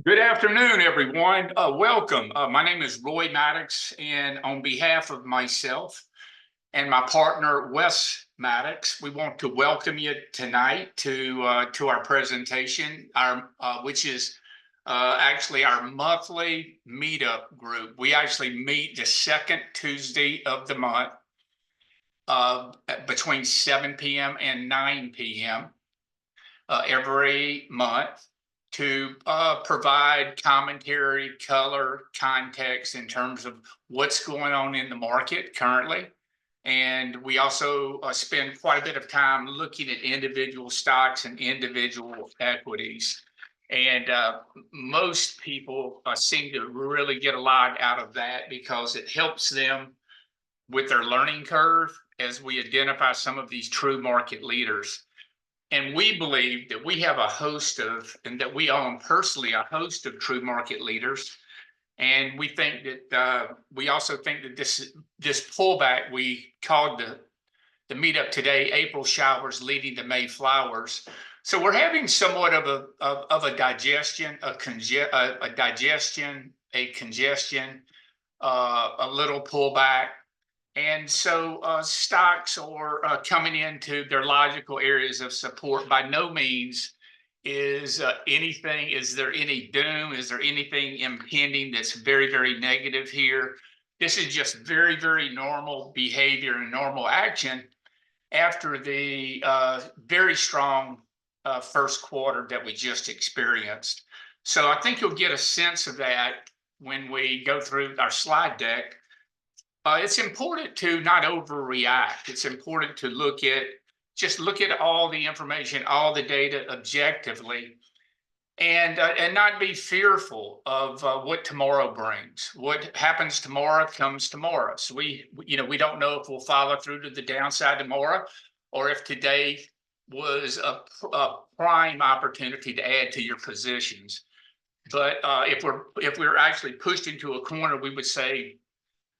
Good afternoon, everyone. Welcome. My name is Roy Maddox, and on behalf of myself and my partner, Wes Maddox, we want to welcome you tonight to our presentation, which is actually our monthly meetup group. We actually meet the second Tuesday of the month between 7 p.m. and 9 p.m. Every month to provide commentary, color, context in terms of what's going on in the market currently. And we also spend quite a bit of time looking at individual stocks and individual equities. And most people seem to really get a lot out of that because it helps them with their learning curve as we identify some of these true market leaders. And we believe that we have a host of, and that we own personally a host of true market leaders. And we think that we also think that this pullback we called the meetup today, April showers leading to May flowers. So we're having somewhat of a digestion, a congestion, a little pullback. And so stocks are coming into their logical areas of support. By no means is there any doom? Is there anything impending that's very, very negative here? This is just very, very normal behavior and normal action after the very strong first quarter that we just experienced. So I think you'll get a sense of that when we go through our slide deck. It's important to not overreact. It's important to look at all the information, all the data objectively, and not be fearful of what tomorrow brings. What happens tomorrow comes tomorrow. So we don't know if we'll follow through to the downside tomorrow, or if today was a prime opportunity to add to your positions. But if we're actually pushed into a corner, we would say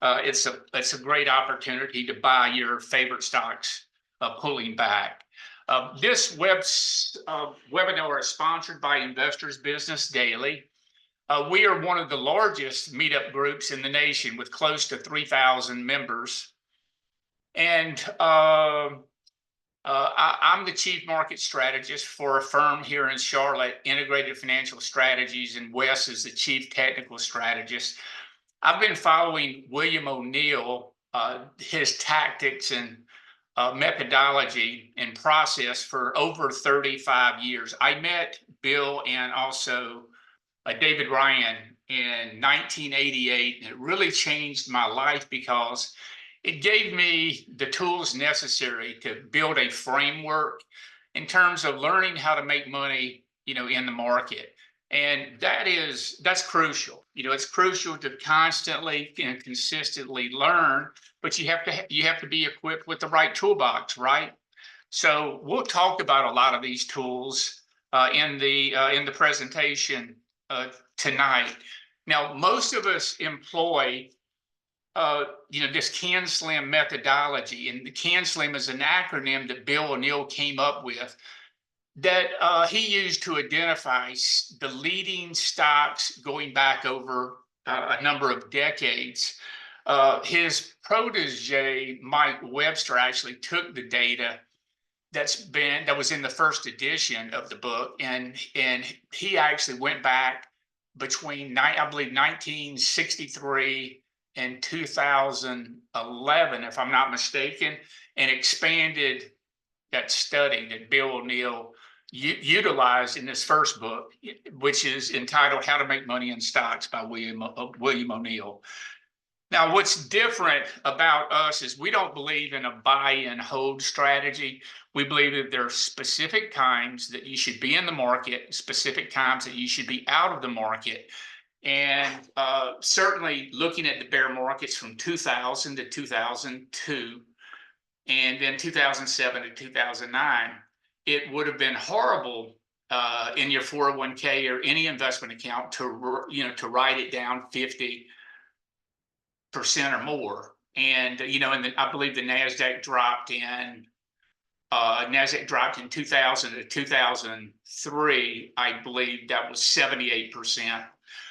it's a great opportunity to buy your favorite stocks pulling back. This webinar is sponsored by Investors Business Daily. We are one of the largest meetup groups in the nation with close to 3,000 members. And I'm the chief market strategist for a firm here in Charlotte, Integrated Financial Strategies, and Wes is the chief technical strategist. I've been following William O'Neill, his tactics and methodology and process for over 35 years. I met Bill and also David Ryan in 1988, and it really changed my life because it gave me the tools necessary to build a framework in terms of learning how to make money, in the market. And that's crucial. It's crucial to constantly and consistently learn, but you have to be equipped with the right toolbox, right? So we'll talk about a lot of these tools in the presentation tonight. Now, most of us employ this CAN-SLIM methodology, and the CAN-SLIM is an acronym that Bill O'Neill came up with that he used to identify the leading stocks going back over a number of decades. His protege, Mike Webster, actually took the data that was in the first edition of the book, and he actually went back between, I believe, 1963 and 2011, if I'm not mistaken, and expanded that study that Bill O'Neill utilized in his first book, which is entitled How to Make Money in Stocks by William O'Neill. Now, what's different about us is we don't believe in a buy and hold strategy. We believe that there are specific times that you should be in the market, specific times that you should be out of the market. And certainly looking at the bear markets from 2000 to 2002, and then 2007 to 2009, it would have been horrible in your 401k or any investment account to write it down 50% or more. And I believe the NASDAQ dropped in NASDAQ dropped in 2000 to 2003. I believe that was 78%.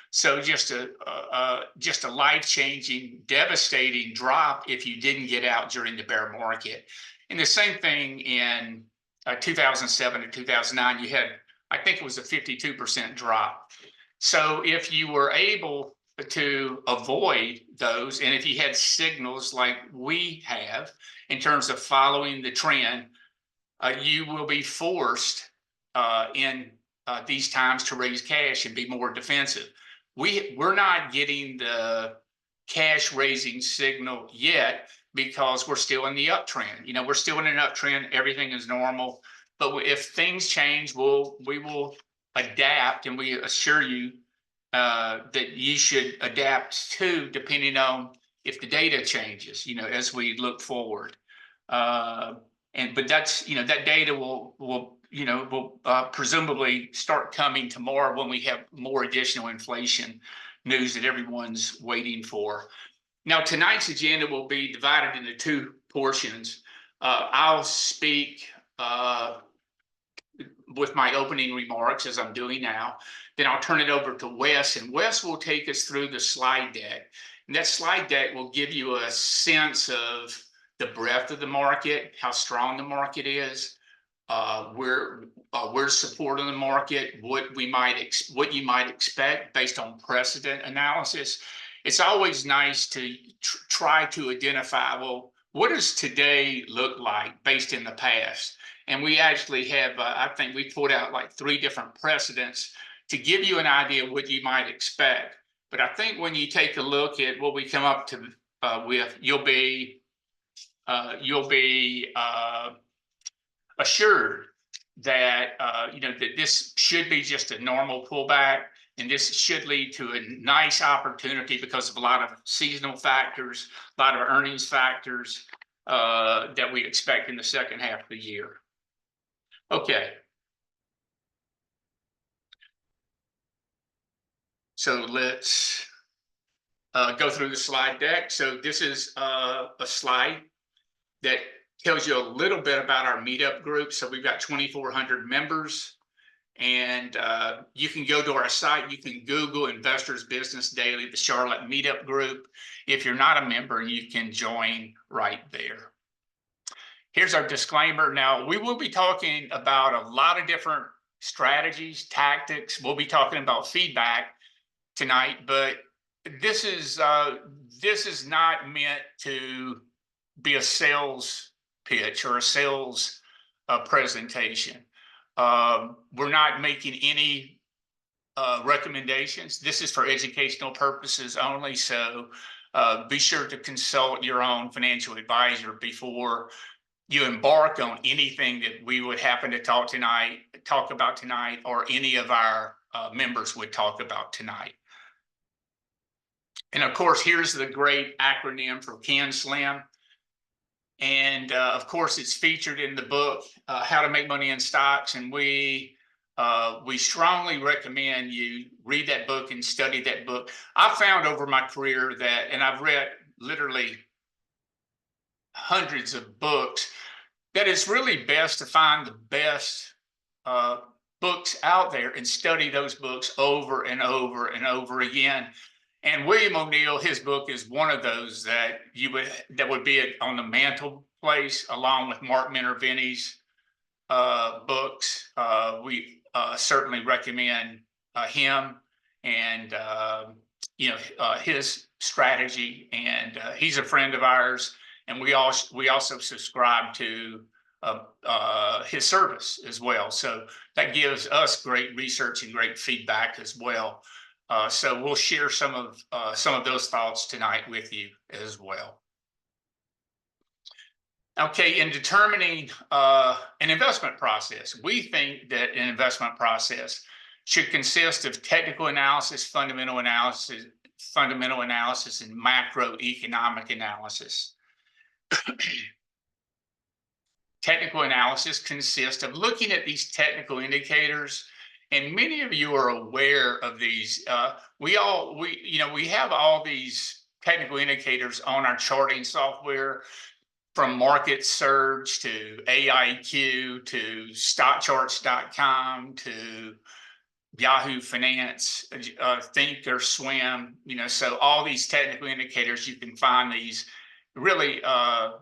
So just a life-changing, devastating drop if you didn't get out during the bear market. And the same thing in 2007 to 2009, you had, I think it was a 52% drop. So if you were able to avoid those, and if you had signals like we have in terms of following the trend, you will be forced in these times to raise cash and be more defensive. We're not getting the cash raising signal yet because we're still in the uptrend. We're still in an uptrend. Everything is normal. But if things change, we will adapt, and we assure you that you should adapt too, depending on if the data changes, as we look forward. But that's, that data will presumably start coming tomorrow when we have more additional inflation news that everyone's waiting for. Now, tonight's agenda will be divided into two portions. I'll speak with my opening remarks, as I'm doing now. Then I'll turn it over to Wes, and Wes will take us through the slide deck. And that slide deck will give you a sense of the breadth of the market, how strong the market is, where's support in the market, what you might expect based on precedent analysis. It's always nice to try to identify, well, what does today look like based in the past? And we actually have, I think we put out like 3 different precedents to give you an idea of what you might expect. But I think when you take a look at what we come up to with, you'll be assured that that this should be just a normal pullback, and this should lead to a nice opportunity because of a lot of seasonal factors, a lot of earnings factors that we expect in the second half of the year. Okay. So let's go through the slide deck. So this is a slide that tells you a little bit about our Meetup group. So we've got 2,400 members, and you can go to our site. You can Google Investors Business Daily, the Charlotte Meetup group. If you're not a member, you can join right there. Here's our disclaimer. Now, we will be talking about a lot of different strategies, tactics. We'll be talking about feedback tonight, but this is not meant to be a sales pitch or a sales presentation. We're not making any recommendations. This is for educational purposes only. So be sure to consult your own financial advisor before you embark on anything that we would happen to talk about tonight, or any of our members would talk about tonight. And of course, here's the great acronym for CAN-SLIM. And of course, it's featured in the book, How to Make Money in Stocks. And we strongly recommend you read that book and study that book. I found over my career that, and I've read literally hundreds of books, that it's really best to find the best books out there and study those books over and over and over again. And William O'Neill, his book is one of those that would be on the mantle place, along with Mark Minervini's books. We certainly recommend him and his strategy. And he's a friend of ours, and we also subscribe to his service as well. So that gives us great research and great feedback as well. So we'll share some of those thoughts tonight with you as well. Okay, in determining an investment process, we think that an investment process should consist of technical analysis, fundamental analysis, and macroeconomic analysis. Technical analysis consists of looking at these technical indicators, and many of you are aware of these. We have all these technical indicators on our charting software. from Market Surge to AIQ to StockCharts.com to Yahoo Finance, Thinkorswim, so all these technical indicators, you can find these really in a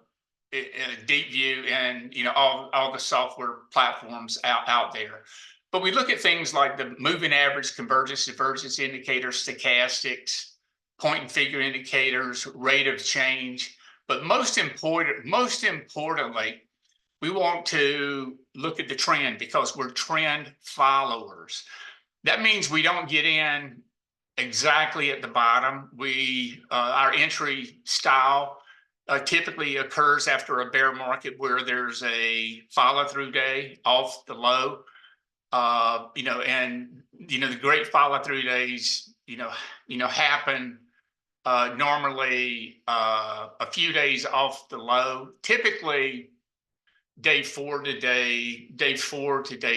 deep view and all the software platforms out there. But we look at things like the moving average, convergence, divergence indicators, stochastics, point and figure indicators, rate of change. But most importantly, we want to look at the trend because we're trend followers. That means we don't get in exactly at the bottom. Our entry style typically occurs after a bear market where there's a follow-through day off the low. And the great follow-through days, happen normally a few days off the low. Typically, day 4 to day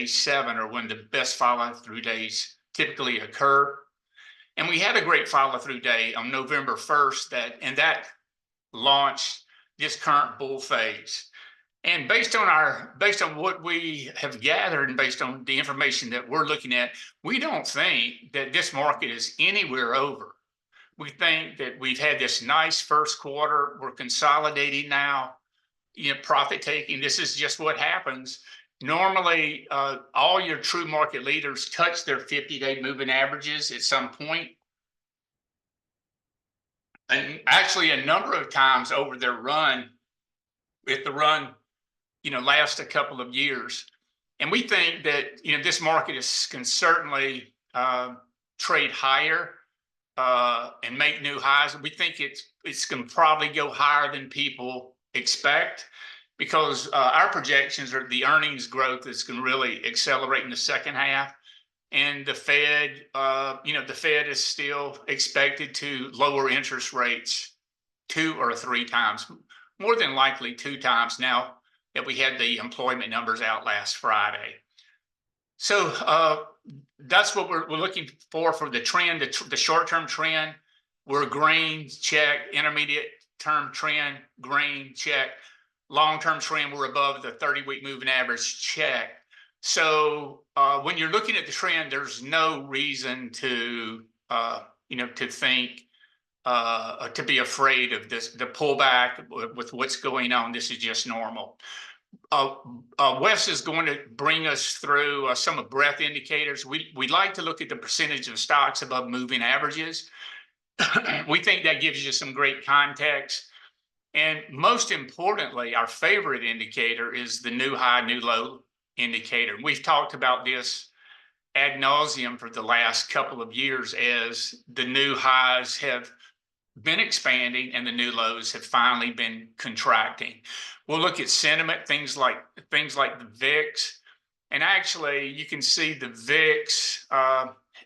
7 are when the best follow-through days typically occur. And we had a great follow-through day on November 1st that launched this current bull phase. And based on what we have gathered and based on the information that we're looking at, we don't think that this market is anywhere over. We think that we've had this nice first quarter. We're consolidating now, profit taking. This is just what happens. Normally, all your true market leaders touch their 50-day moving averages at some point. And actually a number of times over their run, if the run, lasts a couple of years. And we think that, this market can certainly trade higher and make new highs. We think it's going to probably go higher than people expect because our projections are the earnings growth is going to really accelerate in the second half. And the Fed, the Fed is still expected to lower interest rates 2 or 3 times, more than likely 2 times now that we had the employment numbers out last Friday. So that's what we're looking for the trend, the short-term trend. We're green, check. Intermediate-term trend, green, check. Long-term trend, we're above the 30-week moving average, check. So when you're looking at the trend, there's no reason to think to be afraid of the pullback with what's going on. This is just normal. Wes is going to bring us through some of breadth indicators. We like to look at the percentage of stocks above moving averages. We think that gives you some great context. And most importantly, our favorite indicator is the new high, new low indicator. We've talked about this ad nauseum for the last couple of years as the new highs have been expanding and the new lows have finally been contracting. We'll look at sentiment, things like the VIX, and actually you can see the VIX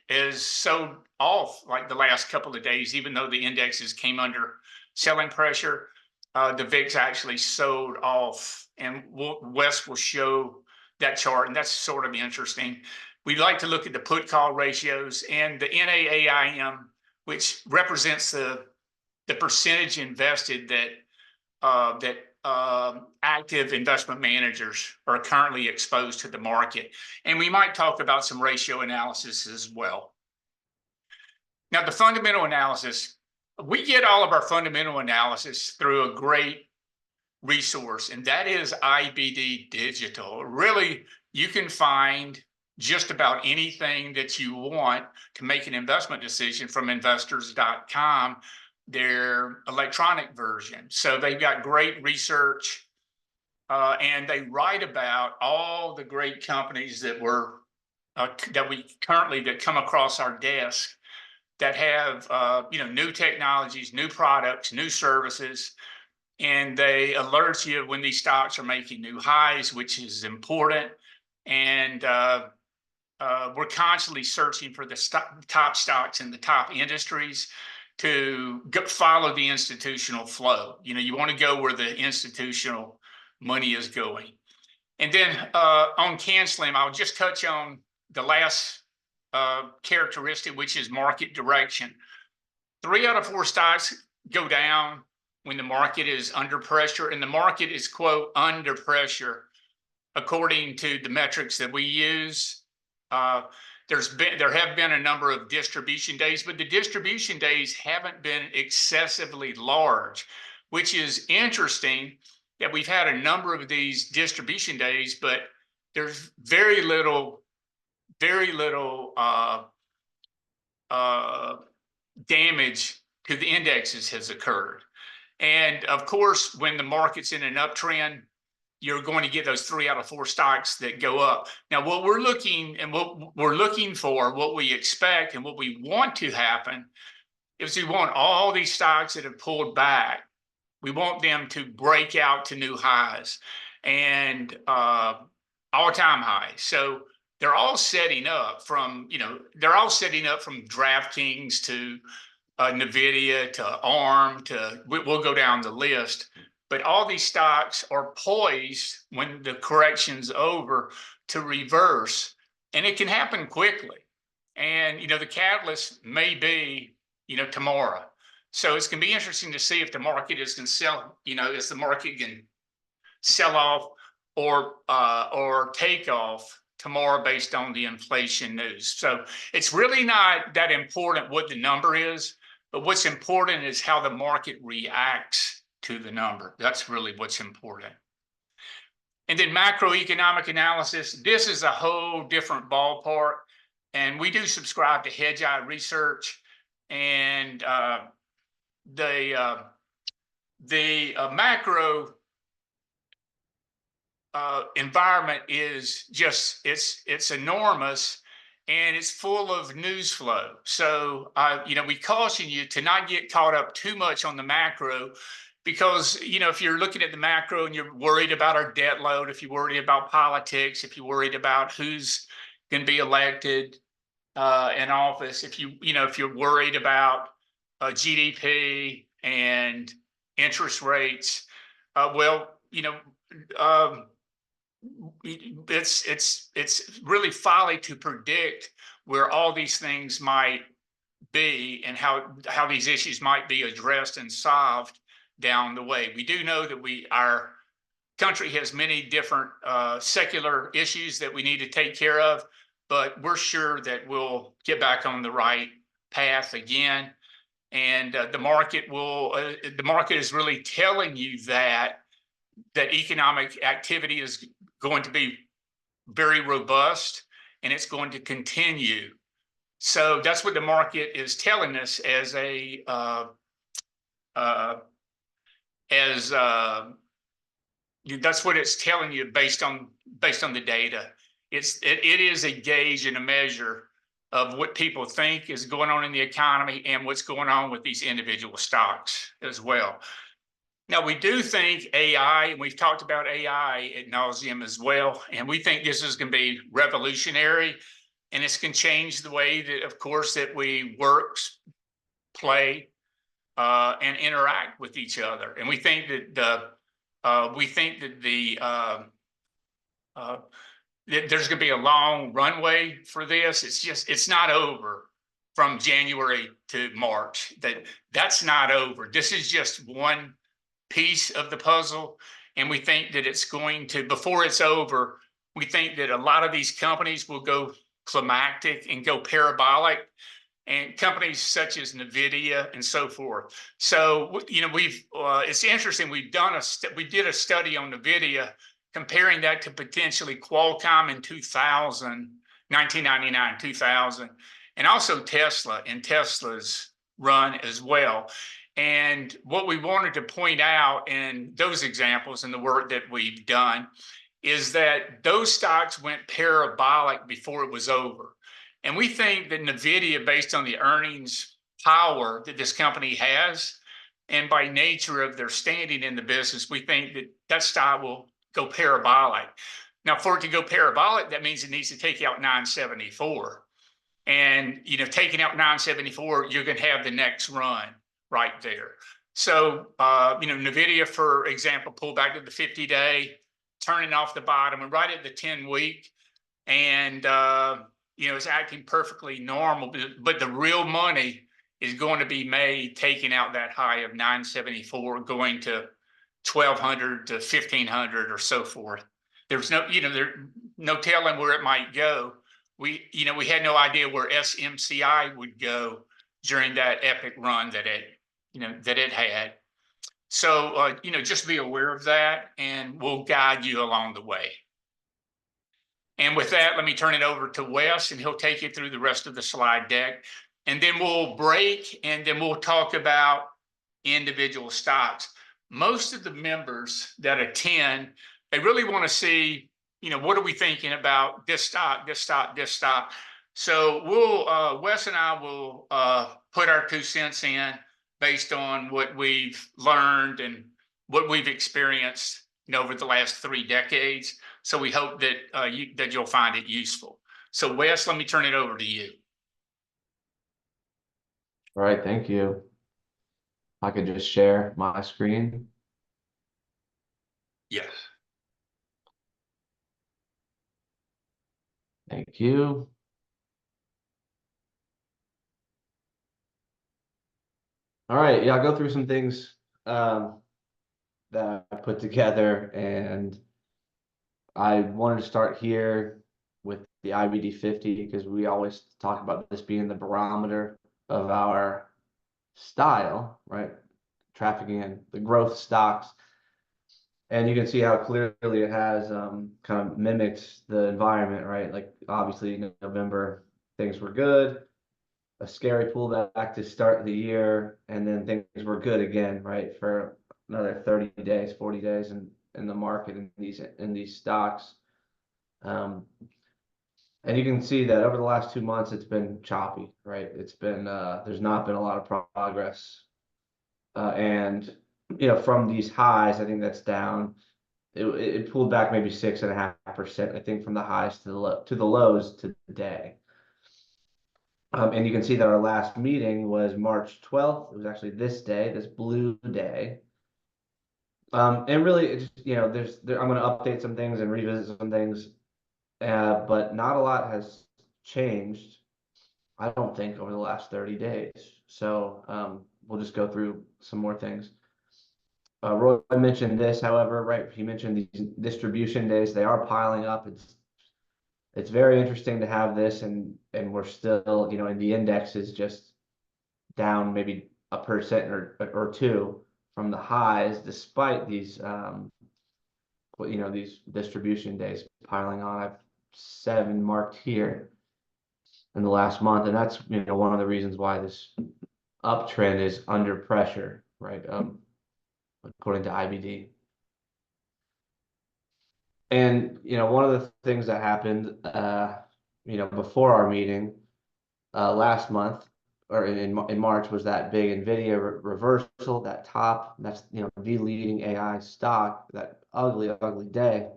is sold off like the last couple of days, even though the indexes came under selling pressure. The VIX actually sold off, and Wes will show that chart, and that's sort of interesting. We'd like to look at the put call ratios and the NAAIM, which represents the percentage invested that active investment managers are currently exposed to the market. And we might talk about some ratio analysis as well. Now, the fundamental analysis, we get all of our fundamental analysis through a great resource, and that is IBD Digital. Really, you can find just about anything that you want to make an investment decision from investors.com, their electronic version. So they've got great research, and they write about all the great companies that come across our desk that have new technologies, new products, new services, and they alert you when these stocks are making new highs, which is important. And we're constantly searching for the top stocks in the top industries to follow the institutional flow. You want to go where the institutional money is going. And then on CanSlim, I'll just touch on the last characteristic, which is market direction. 3 out of 4 stocks go down. when the market is under pressure, and the market is, quote, under pressure, according to the metrics that we use. There have been a number of distribution days, but the distribution days haven't been excessively large, which is interesting that we've had a number of these distribution days, but there's very little damage to the indexes has occurred. And of course, when the market's in an uptrend, you're going to get those 3 out of 4 stocks that go up. Now, what we're looking for, what we expect, and what we want to happen is we want all these stocks that have pulled back. We want them to break out to new highs and all-time highs. So they're all setting up from, from DraftKings to NVIDIA to ARM to, we'll go down the list. But all these stocks are poised when the correction's over to reverse, and it can happen quickly. And, the catalyst may be, tomorrow. So it's going to be interesting to see if the market is going to sell, if the market can sell off or take off tomorrow based on the inflation news. So it's really not that important what the number is, but what's important is how the market reacts to the number. That's really what's important. And then macroeconomic analysis, this is a whole different ballpark. And we do subscribe to Hedge Eye Research, and the macro environment is just, it's enormous, and it's full of news flow. So, we caution you to not get caught up too much on the macro, because, if you're looking at the macro and you're worried about our debt load, if you're worried about politics, if you're worried about who's going to be elected in office, if you're worried about GDP and interest rates, it's really folly to predict where all these things might be and how these issues might be addressed and solved down the way. We do know that our country has many different secular issues that we need to take care of, but we're sure that we'll get back on the right path again. And the market is really telling you that economic activity is going to be very robust, and it's going to continue. So that's what the market is telling us as that's what it's telling you based on the data. It is a gauge and a measure of what people think is going on in the economy and what's going on with these individual stocks as well. Now, we do think AI, and we've talked about AI ad nauseum as well, and we think this is going to be revolutionary, and it's going to change the way that, of course, that we work, play, and interact with each other. And we think that there's going to be a long runway for this. It's not over from January to March. That's not over. This is just one piece of the puzzle, and we think that it's going to, before it's over, we think that a lot of these companies will go climactic and go parabolic, and companies such as NVIDIA and so forth. So, it's interesting. We did a study on NVIDIA, comparing that to potentially Qualcomm in 1999, 2000, and also Tesla and Tesla's run as well. And what we wanted to point out in those examples and the work that we've done is that those stocks went parabolic before it was over. And we think that NVIDIA, based on the earnings power that this company has, and by nature of their standing in the business, we think that stock will go parabolic. Now, for it to go parabolic, that means it needs to take out 974. And, taking out 974, you're going to have the next run right there. So, NVIDIA, for example, pulled back to the 50-day, turning off the bottom and right at the 10-week. And, it's acting perfectly normal. But the real money is going to be made taking out that high of 974, going to 1200 to 1500 or so forth. There's no, no telling where it might go. We had no idea where SMCI would go during that epic run that it had. So, just be aware of that, and we'll guide you along the way. And with that, let me turn it over to Wes, and he'll take you through the rest of the slide deck. And then we'll break, and then we'll talk about individual stocks. Most of the members that attend, they really want to see, what are we thinking about this stock, this stock, this stock. So Wes and I will put our 2 cents in based on what we've learned and what we've experienced, over the last 3 decades. So we hope that you'll find it useful. So Wes, let me turn it over to you. All right, thank you. I could just share my screen. Yes. Thank you. All right, yeah, I'll go through some things that I put together, and I wanted to start here with the IBD 50 because we always talk about this being the barometer of our style, right? Trafficking in the growth stocks. And you can see how clearly it has kind of mimicked the environment, right? Like obviously in November, things were good, a scary pullback to start the year, and then things were good again, right? For another 30 days, 40 days in the market in these stocks. And you can see that over the last 2 months, it's been choppy, right? It's been, there's not been a lot of progress. And, from these highs, I think that's down. It pulled back maybe 6.5%, I think, from the highs to the lows today. And you can see that our last meeting was March 12th. It was actually this day, this blue day. And really, it's I'm going to update some things and revisit some things, but not a lot has changed, I don't think, over the last 30 days. So we'll just go through some more things. Roy mentioned this, however, right? He mentioned these distribution days. They are piling up. It's very interesting to have this, and we're still, and the index is just down maybe 1% or 2 from the highs, despite these these distribution days piling on. I've 7 marked here in the last month, and that's one of the reasons why this uptrend is under pressure, right? According to IBD. And one of the things that happened before our meeting last month, or in March, was that big NVIDIA reversal, that top. That's the leading AI stock, that ugly day.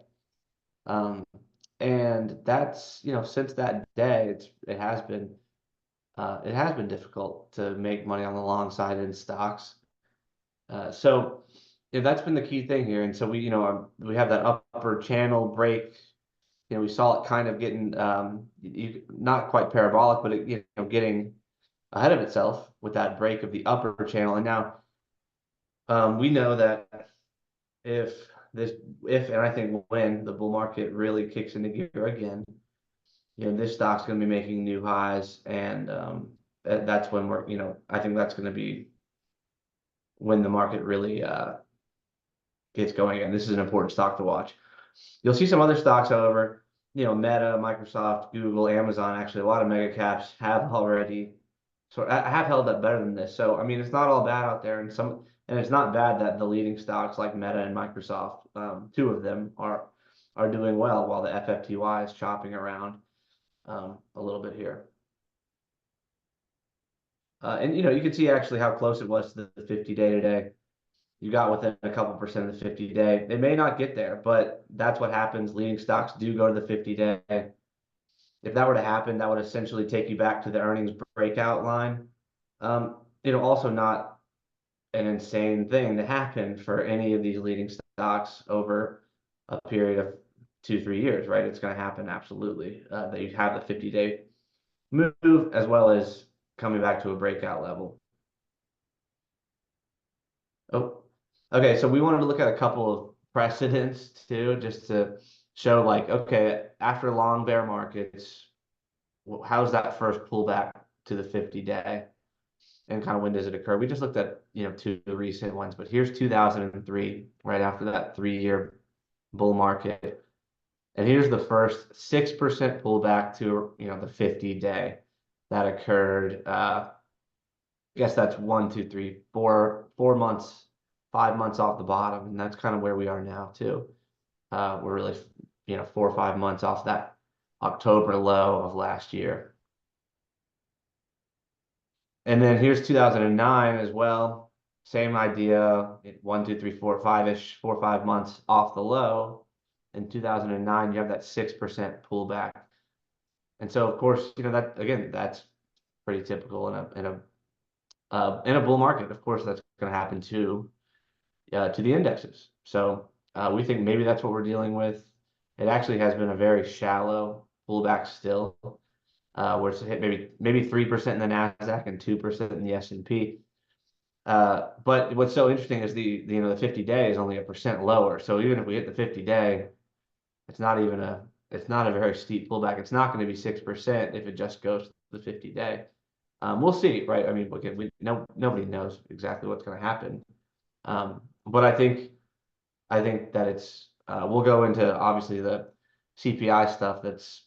And that's since that day, it has been difficult to make money on the long side in stocks. So that's been the key thing here. And so we have that upper channel break. We saw it kind of getting not quite parabolic, but it, getting ahead of itself with that break of the upper channel. And now we know that if and I think when the bull market really kicks into gear again, this stock's going to be making new highs, and that's when I think that's going to be when the market really gets going again. This is an important stock to watch. You'll see some other stocks, however, Meta, Microsoft, Google, Amazon. Actually, a lot of mega caps have already have held up better than this. So I mean, it's not all bad out there, and it's not bad that the leading stocks like Meta and Microsoft, 2 of them are doing well, while the FFTY is chopping around a little bit here. And you can see actually how close it was to the 50-day today. You got within a couple percent of the 50-day. They may not get there, but that's what happens. Leading stocks do go to the 50-day. If that were to happen, that would essentially take you back to the earnings breakout line. Also not an insane thing to happen for any of these leading stocks over a period of 2-3 years, right? It's going to happen absolutely. That you have the 50-day move, as well as coming back to a breakout level. Oh, okay. So we wanted to look at a couple of precedents too, just to show like, okay, after long bear markets, how's that first pullback to the 50-day, and kind of when does it occur? We just looked at, two recent ones, but here's 2003, right after that 3-year bull market. And here's the first 6% pullback to, the 50-day that occurred. I guess that's 4 months, 5 months off the bottom, and that's kind of where we are now too. We're really, 4 or 5 months off that October low of last year. And then here's 2009 as well. Same idea, 1, 2, 3, 4, 5-ish, 4 or 5 months off the low. In 2009, you have that 6% pullback. And so, of course, that again, that's pretty typical in a bull market. Of course, that's going to happen to the indexes. So we think maybe that's what we're dealing with. It actually has been a very shallow pullback still, where it's hit maybe 3% in the Nasdaq and 2% in the S&P. But what's so interesting is the 50-day is only 1% lower. So even if we hit the 50-day, it's not a very steep pullback. It's not going to be 6% if it just goes to the 50-day. We'll see, right? I mean, again, nobody knows exactly what's going to happen. But I think that we'll go into obviously the CPI stuff that's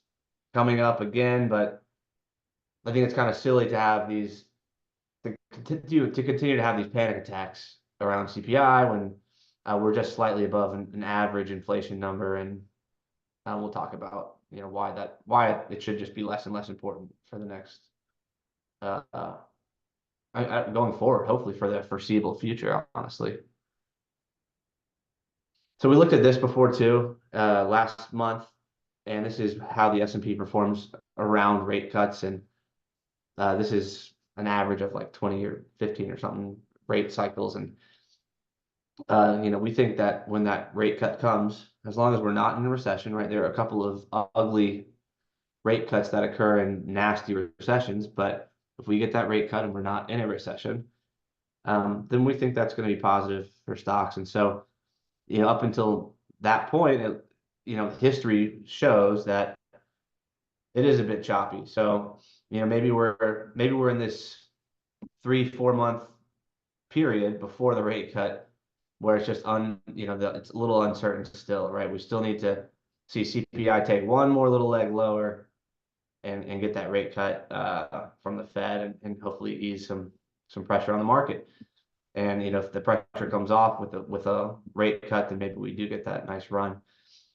coming up again, but I think it's kind of silly to have to continue to have these panic attacks around CPI when we're just slightly above an average inflation number, and we'll talk about why it should just be less and less important for the next uh, uh, going forward, hopefully for the foreseeable future, honestly. So we looked at this before too, last month, and this is how the S&P performs around rate cuts, and this is an average of like 20 or 15 or something rate cycles, and we think that when that rate cut comes, as long as we're not in a recession, right? There are a couple of ugly rate cuts that occur in nasty recessions, but if we get that rate cut and we're not in a recession, then we think that's going to be positive for stocks. And so, up until that point, history shows that it is a bit choppy. So, maybe we're in this 3, 4 month period before the rate cut where it's just it's a little uncertain still, right? We still need to see CPI take one more little leg lower and get that rate cut from the Fed, and hopefully ease some pressure on the market. And if the pressure comes off with a rate cut, then maybe we do get that nice run.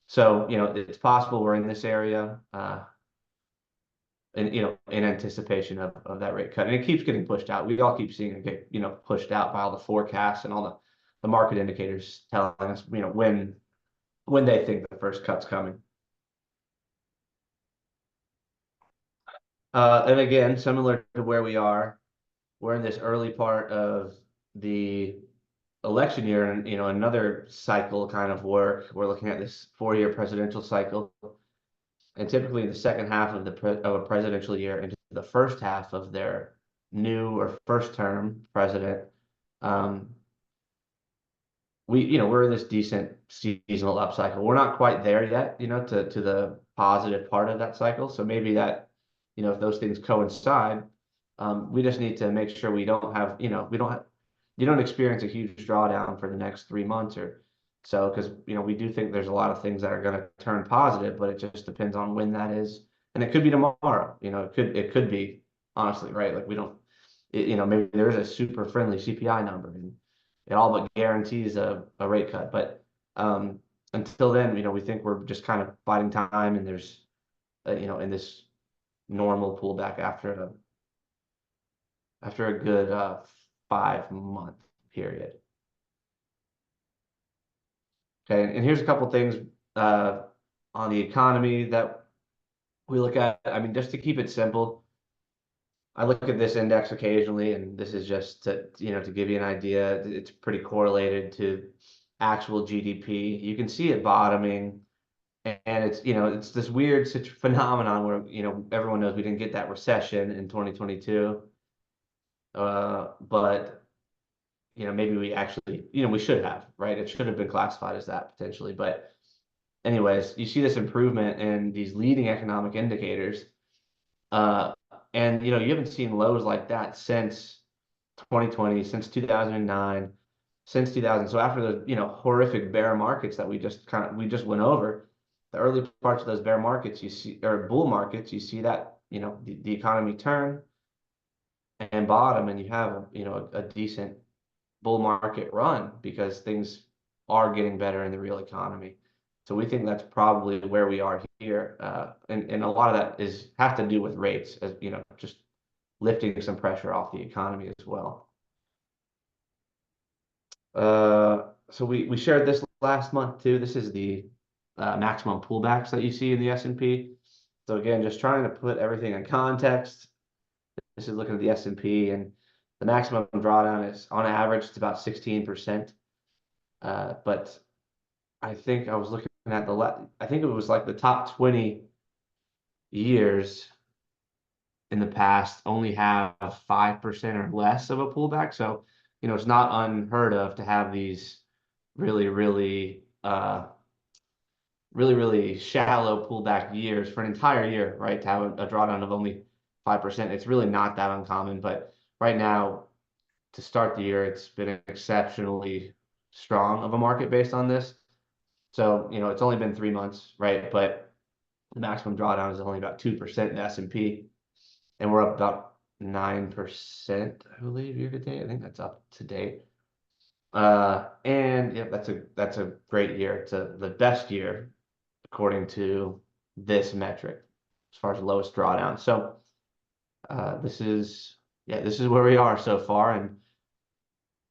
So it's possible we're in this area, and in anticipation of that rate cut, and it keeps getting pushed out. We all keep seeing it get pushed out by all the forecasts and all the market indicators telling us when they think the first cut's coming. And again, similar to where we are, we're in this early part of the election year, and another cycle kind of work. We're looking at this 4-year presidential cycle, and typically the second half of a presidential year into the first half of their new or first term president, we're in this decent seasonal upcycle. We're not quite there yet, to the positive part of that cycle. So maybe that, if those things coincide, we just need to make sure we don't have, you don't experience a huge drawdown for the next 3 months or so, because we do think there's a lot of things that are going to turn positive, but it just depends on when that is, and it could be tomorrow. It could be, honestly, right? Like we don't, maybe there is a super friendly CPI number and it all but guarantees a rate cut, but until then, we think we're just kind of biding time, and there's in this normal pullback after a good 5-month period. Okay, and here's a couple things on the economy that we look at. I mean, just to keep it simple, I look at this index occasionally, and this is just to give you an idea. It's pretty correlated to actual GDP. You can see it bottoming, and it's this weird phenomenon where everyone knows we didn't get that recession in 2022. But maybe we actually, we should have, right? It should have been classified as that potentially. But anyways, you see this improvement in these leading economic indicators. Uh, and you haven't seen lows like that since 2020, since 2009, since 2000. So after the, horrific bear markets that we just went over, the early parts of those bear markets, you see, or bull markets, you see that, the economy turn and bottom, and you have, a decent bull market run because things are getting better in the real economy. So we think that's probably where we are here. And a lot of that has to do with rates, as just lifting some pressure off the economy as well. So we shared this last month too. This is the maximum pullbacks that you see in the S&P. So again, just trying to put everything in context. This is looking at the S&P, and the maximum drawdown is on average it's about 16%. But I think I was looking at I think it was like the top 20 years in the past only have 5% or less of a pullback. So, it's not unheard of to have these really, really shallow pullback years for an entire year, right? To have a drawdown of only 5%. It's really not that uncommon. But right now, to start the year, it's been exceptionally strong of a market based on this. So, it's only been 3 months, right? But the maximum drawdown is only about 2% in the S&P, and we're up about 9%, I believe, year to date. I think that's up to date. And yeah, that's a great year. It's the best year according to this metric as far as lowest drawdown. So this is where we are so far, and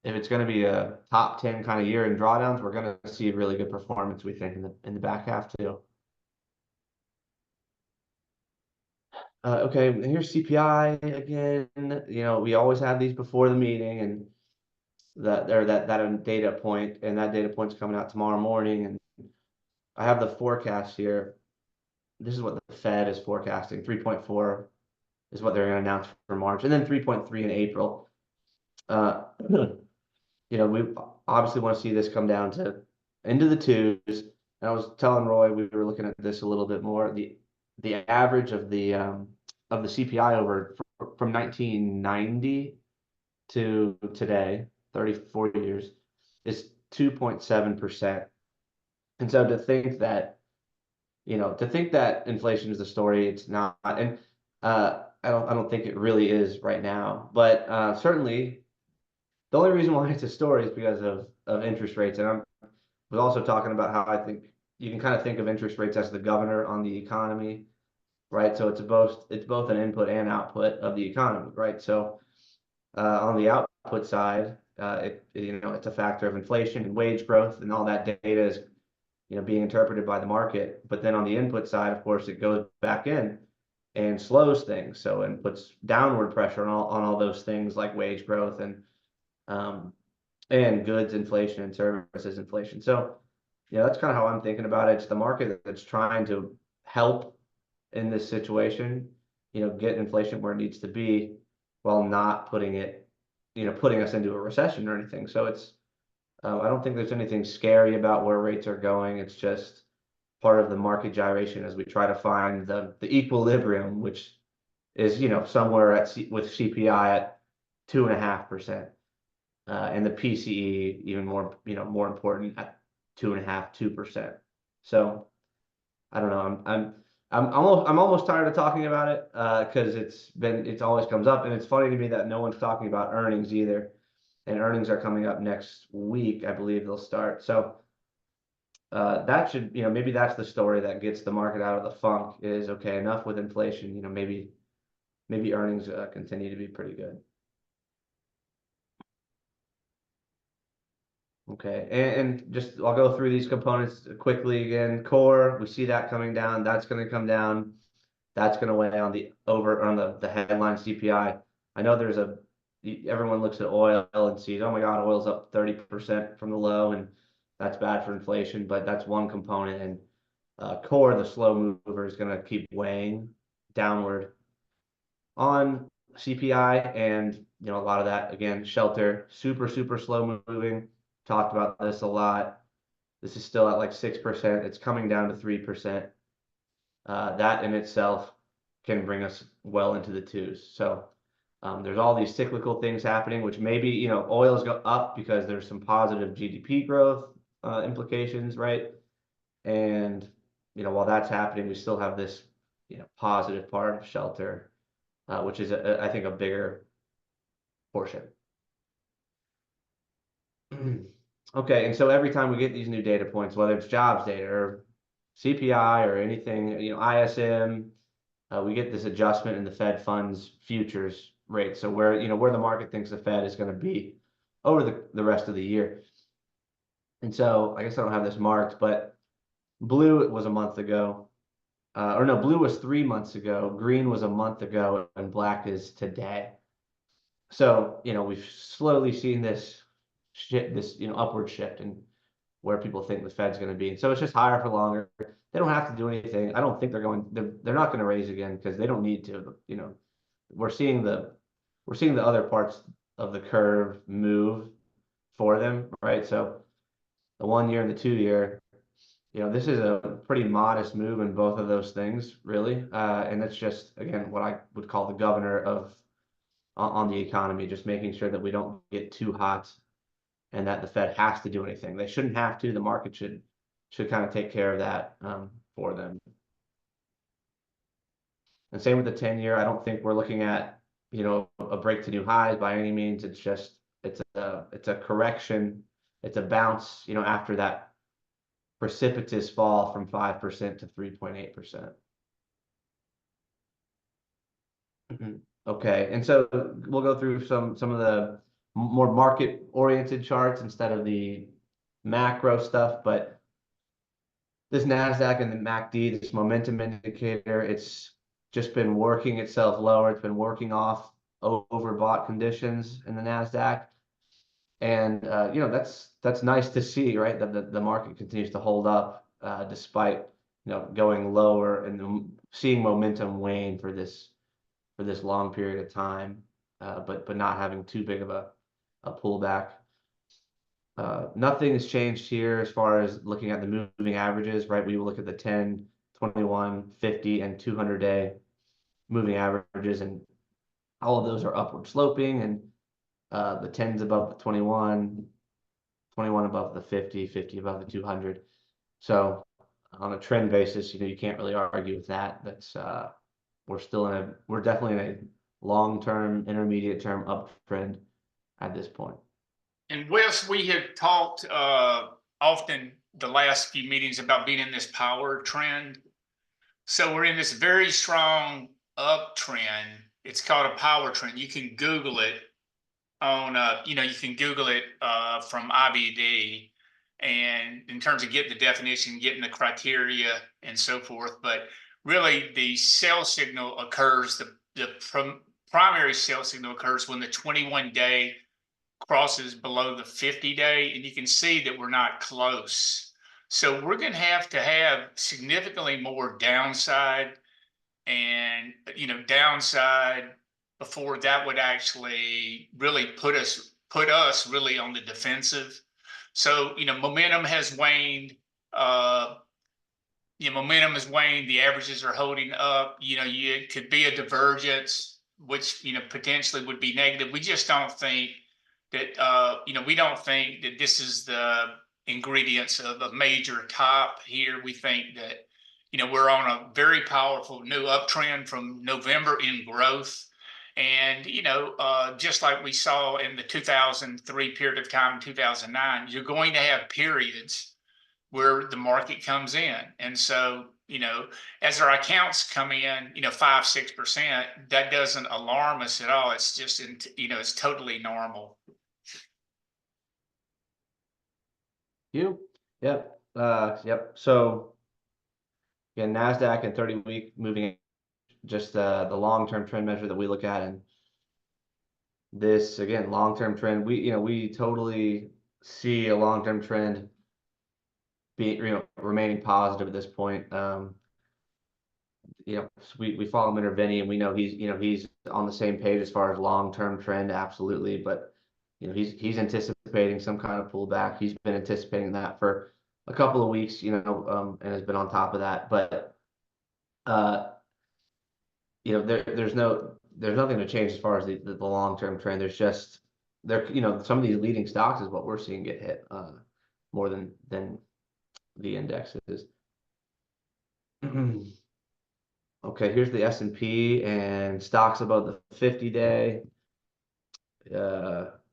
if it's going to be a top 10 kind of year in drawdowns, we're going to see really good performance, we think, in the back half too. Okay, here's CPI again. We always have these before the meeting, and that data point, and that data point's coming out tomorrow morning. And I have the forecast here. This is what the Fed is forecasting. 3.4 is what they're going to announce for March, and then 3.3 in April. We obviously want to see this come down to into the twos. And I was telling Roy, we were looking at this a little bit more. The average of the CPI from 1990 to today, 34 years, is 2.7%. And so to think that inflation is the story, it's not. And I don't think it really is right now. But certainly the only reason why it's a story is because of interest rates. And I was also talking about how I think you can kind of think of interest rates as the governor on the economy, right? So it's both an input and output of the economy, right? So on the output side, it's a factor of inflation and wage growth, and all that data is being interpreted by the market. But then on the input side, of course, it goes back in and slows things, so and puts downward pressure on all those things like wage growth um, and goods inflation and services inflation. So that's kind of how I'm thinking about it. It's the market that's trying to help in this situation, get inflation where it needs to be while not putting us into a recession or anything. So I don't think there's anything scary about where rates are going. It's just part of the market gyration as we try to find the equilibrium, which is, somewhere with CPI at 2.5%, and the PCE even more important at 2.5, 2%. So I don't know. I'm almost tired of talking about it because it always comes up, and it's funny to me that no one's talking about earnings either. And earnings are coming up next week, I believe they'll start. So that should, maybe that's the story that gets the market out of the funk is okay, enough with inflation. Maybe earnings continue to be pretty good. Okay, and just I'll go through these components quickly again. Core, we see that coming down. That's going to come down. That's going to weigh on the headline CPI. I know everyone looks at oil and sees, oh my God, oil's up 30% from the low, and that's bad for inflation, but that's one component. And core, the slow mover, is going to keep weighing downward. On CPI, and a lot of that again, shelter, super slow moving. Talked about this a lot. This is still at like 6%. It's coming down to 3%. That in itself can bring us well into the twos. So there's all these cyclical things happening, which maybe, oils go up because there's some positive GDP growth implications, right? And, while that's happening, we still have this, positive part of shelter, which is, I think, a bigger portion. Okay, and so every time we get these new data points, whether it's jobs data or CPI or anything, ISM, we get this adjustment in the Fed funds futures rate. So where the market thinks the Fed is going to be over the rest of the year. And so I guess I don't have this marked, but blue was a month ago. Or no, blue was 3 months ago, green was a month ago, and black is today. So, we've slowly seen this upward shift in where people think the Fed's going to be. And so it's just higher for longer. They don't have to do anything. I don't think they're not going to raise again because they don't need to. We're seeing the other parts of the curve move for them, right? So the 1 year and the 2 year, this is a pretty modest move in both of those things, really. And that's just, again, what I would call the governor on the economy, just making sure that we don't get too hot and that the Fed has to do anything. They shouldn't have to. The market should kind of take care of that for them. And same with the 10 year. I don't think we're looking at a break to new highs by any means. It's just it's a correction. It's a bounce. After that precipitous fall from 5% to 3.8%. Okay, and so we'll go through some of the more market-oriented charts instead of the macro stuff, but this NASDAQ and the MACD, this momentum indicator, it's just been working itself lower. It's been working off overbought conditions in the NASDAQ. And, that's nice to see, right? That the market continues to hold up despite, going lower and seeing momentum wane for this long period of time, but not having too big of a pullback. Nothing has changed here as far as looking at the moving averages, right? We will look at the 10, 21, 50, and 200-day moving averages, and all of those are upward sloping, and the 10's above the 21, 21 above the 50, 50 above the 200. So on a trend basis, you can't really argue with that. That's we're definitely in a long-term, intermediate-term uptrend at this point. And Wes, we have talked often the last few meetings about being in this power trend. So we're in this very strong uptrend. It's called a power trend. You can Google it on, you can Google it from IBD, and in terms of getting the definition, getting the criteria, and so forth. But really, the sell signal occurs. The primary sell signal occurs when the 21-day crosses below the 50-day, and you can see that we're not close. So we're going to have significantly more downside and downside before that would actually really put us really on the defensive. So momentum has waned. Momentum has waned. The averages are holding up. It could be a divergence, which potentially would be negative. We just don't think that we don't think that this is the ingredients of a major top here. We think that we're on a very powerful new uptrend from November in growth. And just like we saw in the 2003 period of time, 2009, you're going to have periods where the market comes in. And so as our accounts come in 5-6%, that doesn't alarm us at all. It's just it's totally normal. Yep. Yep. So yeah, NASDAQ and 30-week moving, just the long-term trend measure that we look at, and this again, long-term trend. We totally see a long-term trend being remaining positive at this point. we follow him in Vinny, and we know he's on the same page as far as long-term trend, absolutely. But he's anticipating some kind of pullback. He's been anticipating that for a couple of weeks, and has been on top of that. But uh, there's nothing to change as far as the long-term trend. There's just some of these leading stocks is what we're seeing get hit more than the indexes. Okay, here's the S&P and stocks above the 50-day.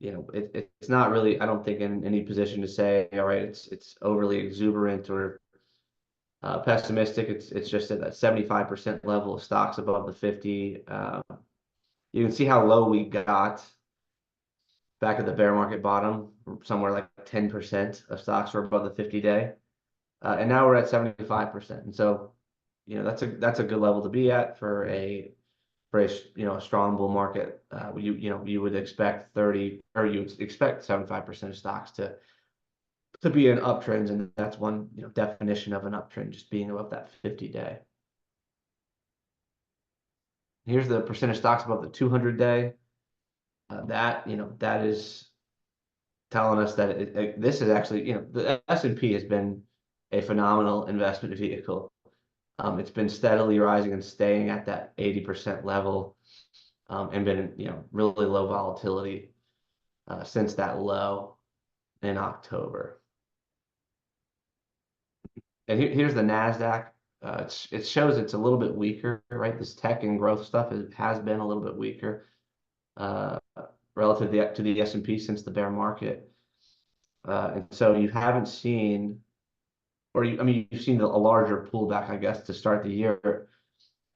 It's not really, I don't think, in any position to say, all right, it's overly exuberant or pessimistic. It's just at that 75% level of stocks above the 50. You can see how low we got back at the bear market bottom, somewhere like 10% of stocks were above the 50-day. And now we're at 75%. And so, that's a good level to be at for a a strong bull market. You would expect 30, or you would expect 75% of stocks to be in uptrends, and that's one definition of an uptrend, just being above that 50-day. Here's the percent of stocks above the 200-day. That is telling us that this is actually, the S&P has been a phenomenal investment vehicle. It's been steadily rising and staying at that 80% level, and been really low volatility since that low in October. And here's the Nasdaq. It shows it's a little bit weaker, right? This tech and growth stuff has been a little bit weaker relative to the S&P since the bear market. And so you haven't seen, you've seen a larger pullback, I guess, to start the year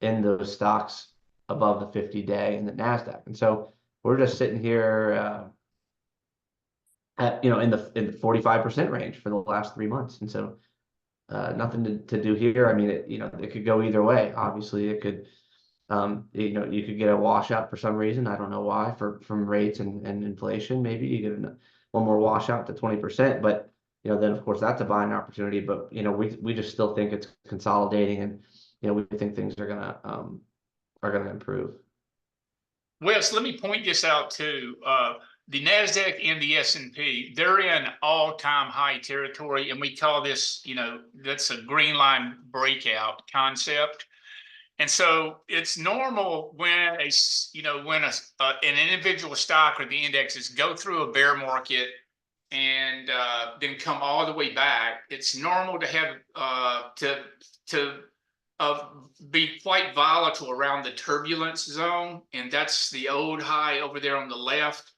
in those stocks above the 50-day in the Nasdaq. And so we're just sitting here in the 45% range for the last 3 months. And so nothing to do here. It could go either way. Obviously, it could, you could get a washout for some reason. I don't know why, from rates and inflation. Maybe you get one more washout to 20%, but then of course that's a buying opportunity. But we just still think it's consolidating, and we think things are gonna improve. Wes, let me point this out too. The Nasdaq and the S&P, they're in all-time high territory, and we call this, that's a green line breakout concept. And so it's normal when an individual stock or the indexes go through a bear market and then come all the way back. It's normal to have to be quite volatile around the turbulence zone, and that's the old high over there on the left.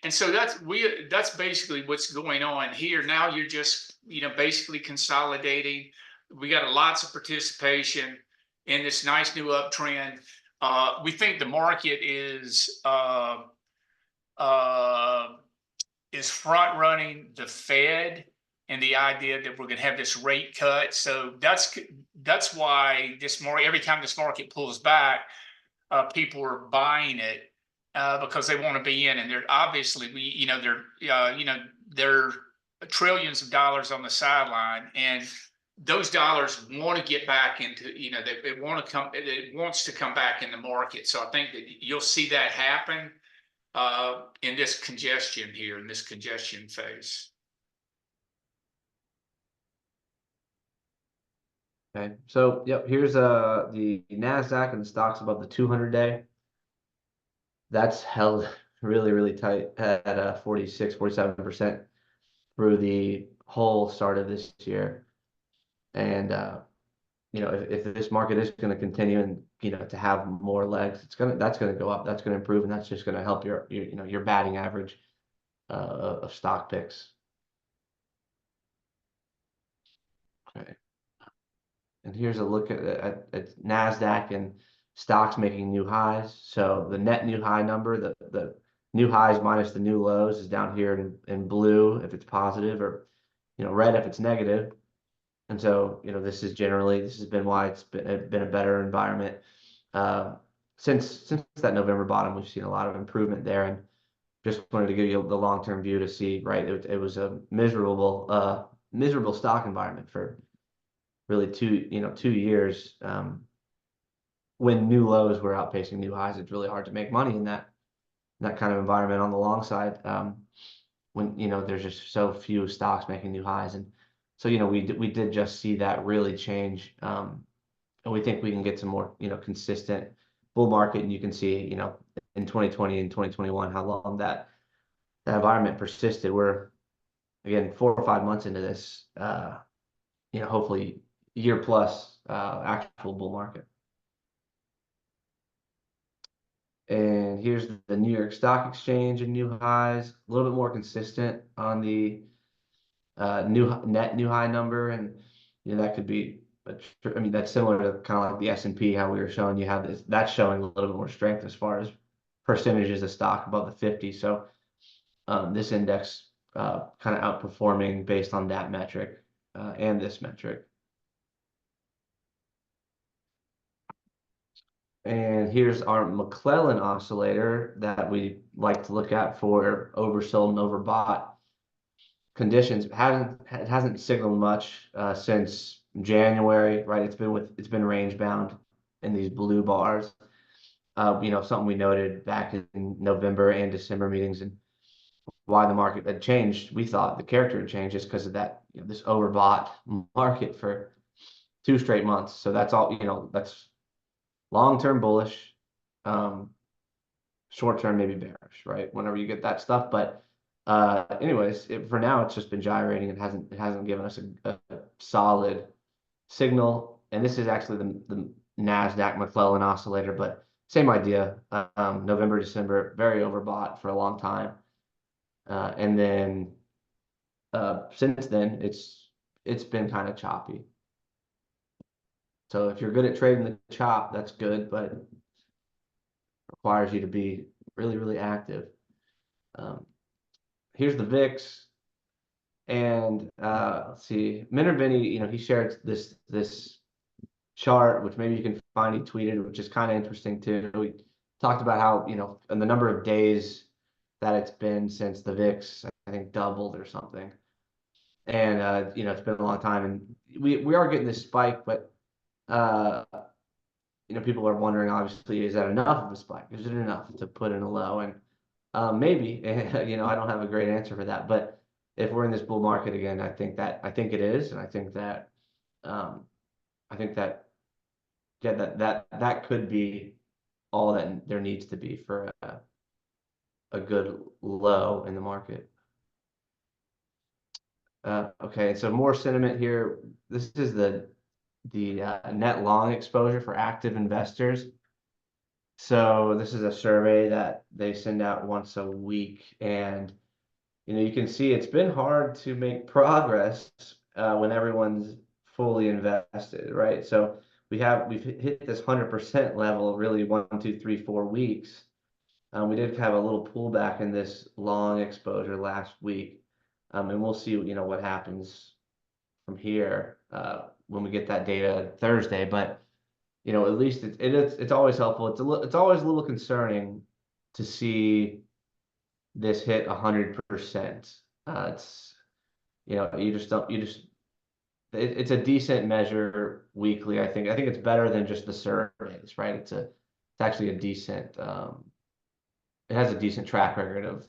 And so that's basically what's going on here. Now you're just basically consolidating. We got lots of participation in this nice new uptrend. We think the market is front running the Fed and the idea that we're going to have this rate cut. So that's why every time this market pulls back, people are buying it because they want to be in, and they're obviously they're trillions of dollars on the sideline, and those dollars want to get back into it wants to come back in the market. So I think that you'll see that happen in this congestion here, in this congestion phase. Okay, so here's the Nasdaq and the stocks above the 200-day. That's held really, really tight at 46, 47% through the whole start of this year. And if this market is going to continue and to have more legs, that's going to go up, that's going to improve, and that's just going to help your batting average of stock picks. Okay. And here's a look at Nasdaq and stocks making new highs. So the net new high number, the new highs minus the new lows, is down here in blue if it's positive, or red if it's negative. And so this has been why it's been a better environment since that November bottom. We've seen a lot of improvement there, and just wanted to give you the long-term view to see, right? It was a miserable stock environment for really 2 years. when new lows were outpacing new highs, it's really hard to make money in that kind of environment on the long side. When there's just so few stocks making new highs, and so we did just see that really change, and we think we can get some more consistent bull market, and you can see in 2020 and 2021 how long that environment persisted. We're again 4 or 5 months into this, hopefully year plus actual bull market. And here's the New York Stock Exchange and new highs, a little bit more consistent on the new high number, and that could be, I mean, that's similar to kind of like the S&P, how we were showing you have this, that's showing a little bit more strength as far as percentages of stock above the 50. So this index kind of outperforming based on that metric and this metric. And here's our McClellan oscillator that we like to look at for oversold and overbought conditions. It hasn't signaled much since January, right? It's been range bound in these blue bars. Something we noted back in November and December meetings, and why the market had changed. We thought the character had changed just because of that, this overbought market for 2 straight months. So that's all, that's long-term bullish, short-term maybe bearish, right? Whenever you get that stuff. But anyways, for now, it's just been gyrating. It hasn't given us a solid signal. And this is actually the NASDAQ McClellan oscillator, but same idea. November, December, very overbought for a long time. And then since then, it's been kind of choppy. So if you're good at trading the chop, that's good, but requires you to be really, really active. Here's the VIX, and let's see, Minervini, he shared this chart, which maybe you can find, he tweeted, which is kind of interesting too. We talked about how, and the number of days that it's been since the VIX, I think, doubled or something. And it's been a long time, and we are getting this spike, but people are wondering, obviously, is that enough of a spike? Is it enough to put in a low? And maybe, I don't have a great answer for that, but if we're in this bull market again, I think it is, and I think that yeah, that could be all that there needs to be for a good low in the market. Okay, so more sentiment here. This is the net long exposure for active investors. So this is a survey that they send out once a week, and you can see it's been hard to make progress when everyone's fully invested, right? So we've hit this 100% level really 1, 2, 3, 4 weeks. We did have a little pullback in this long exposure last week, and we'll see what happens from here when we get that data Thursday. But at least it's always helpful. It's always a little concerning to see this hit 100%. It's it's a decent measure weekly. I think it's better than just the surveys, right? It's actually a decent. It has a decent track record of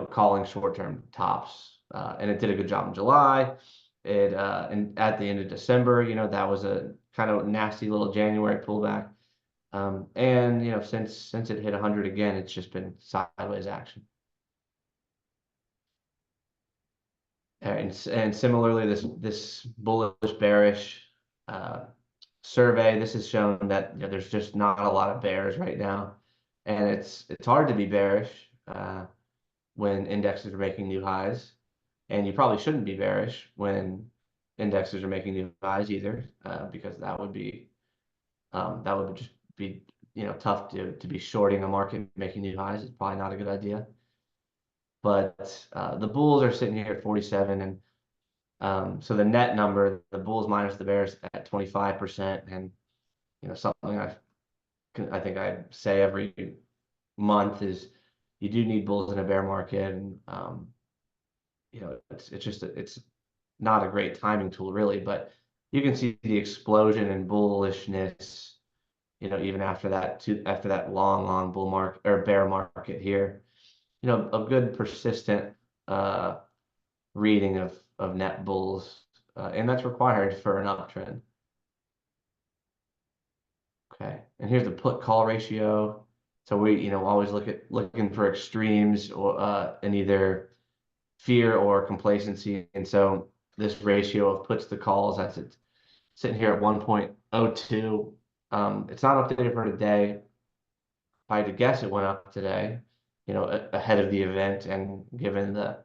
calling short-term tops, and it did a good job in July. And at the end of December, that was a kind of nasty little January pullback. And since it hit 100 again, it's just been sideways action. And similarly, this bullish bearish survey, this has shown that there's just not a lot of bears right now, and it's hard to be bearish when indexes are making new highs, and you probably shouldn't be bearish when indexes are making new highs either, because that would just be tough to be shorting a market making new highs. It's probably not a good idea. But the bulls are sitting here at 47, and so the net number, the bulls minus the bears, at 25%, and something I think I say every month is you do need bulls in a bear market, and it's not a great timing tool really, but you can see the explosion in bullishness even after that long bull market or bear market here, a good persistent uh, reading of net bulls, and that's required for an uptrend. Okay, and here's the put call ratio. So we, always looking for extremes or in either fear or complacency. And so this ratio of puts to calls, that's it, sitting here at 1.02. It's not updated for today. If I had to guess, it went up today, ahead of the event, and given the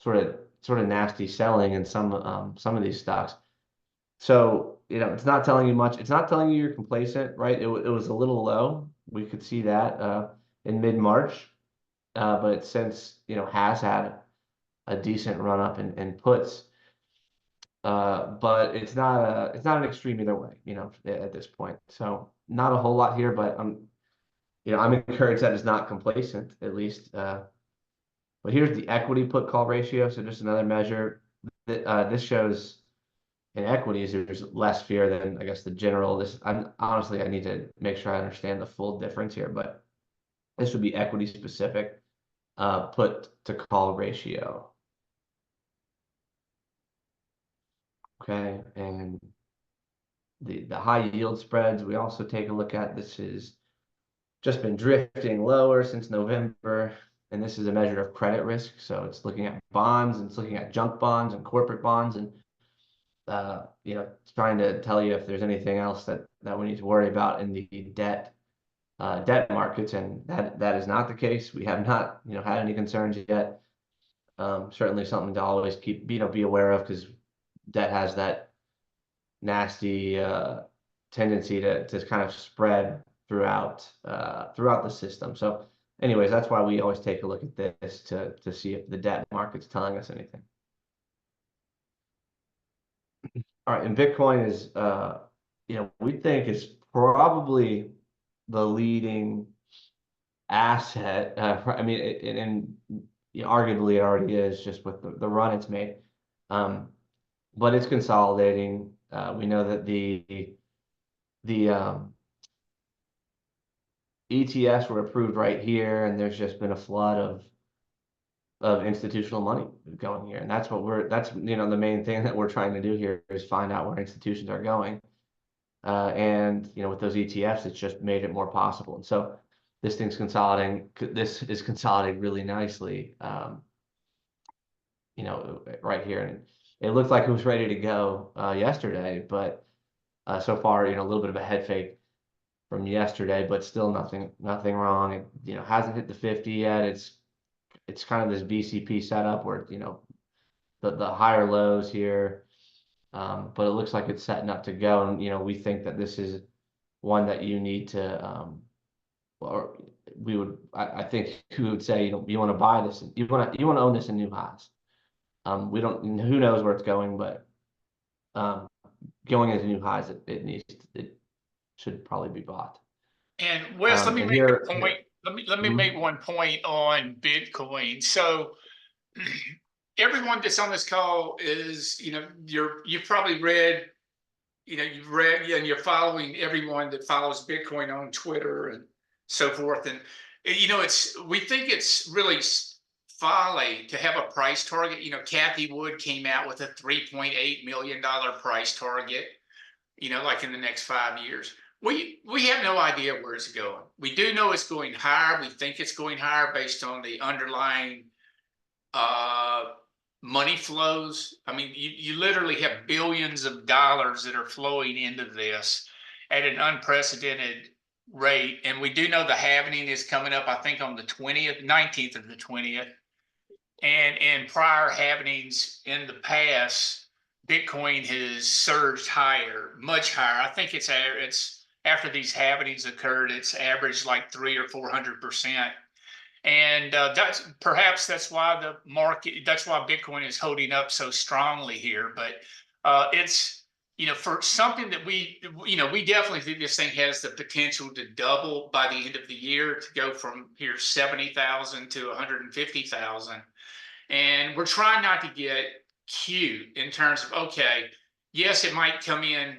sort of nasty selling in some of these stocks. So, it's not telling you much. It's not telling you you're complacent, right? It was a little low. We could see that in mid-March, but since, has had a decent run up in puts. But it's not an extreme either way, at this point. So not a whole lot here, but I'm encouraged that it's not complacent, at least. But here's the equity put call ratio. So just another measure. This shows in equities, there's less fear than, I guess, the general. I need to make sure I understand the full difference here, but this would be equity specific put to call ratio. Okay, and the high yield spreads we also take a look at. This has just been drifting lower since November, and this is a measure of credit risk. So it's looking at bonds, and it's looking at junk bonds and corporate bonds, and trying to tell you if there's anything else that we need to worry about in the debt markets, and that is not the case. We have not had any concerns yet. Certainly something to always be aware of, because debt has that nasty tendency to kind of spread throughout the system. So anyways, that's why we always take a look at this to see if the debt market's telling us anything. All right, and Bitcoin is we think is probably the leading asset. I mean, and arguably it already is, just with the run it's made. But it's consolidating. We know that the ETFs were approved right here, and there's just been a flood of institutional money going here, and that's the main thing that we're trying to do here, is find out where institutions are going. And with those ETFs, it's just made it more possible. And so this thing's consolidating. This is consolidating really nicely. Right here, and it looked like it was ready to go yesterday, but so far, a little bit of a head fake from yesterday, but still nothing wrong. It hasn't hit the 50 yet. It's kind of this BCP setup where the higher lows here, but it looks like it's setting up to go. And we think that this is one that you need to, or I think we would say you want to buy this, you want to own this in new highs. We don't, who knows where it's going, but going into new highs, it should probably be bought. And Wes, let me And make here, a point. Let me make one point on Bitcoin. So everyone that's on this call is, you've probably read, and you're following everyone that follows Bitcoin on Twitter and so forth. And we think it's really folly to have a price target. Kathy Wood came out with a $3.8 million price target, like in the next 5 years. We have no idea where it's going. We do know it's going higher. We think it's going higher based on the underlying money flows. I mean, you literally have billions of dollars that are flowing into this at an unprecedented rate. And we do know the halvening is coming up, I think, on the 20th, 19th of the 20th. And in prior halvenings in the past, Bitcoin has surged higher, much higher. I think it's after these halvenings occurred, it's averaged like 300 or 400%. And that's why the market, that's why Bitcoin is holding up so strongly here. But it's, for something that we definitely think this thing has the potential to double by the end of the year, to go from here 70,000 to 150,000. And we're trying not to get cute in terms of, okay, yes, it might come in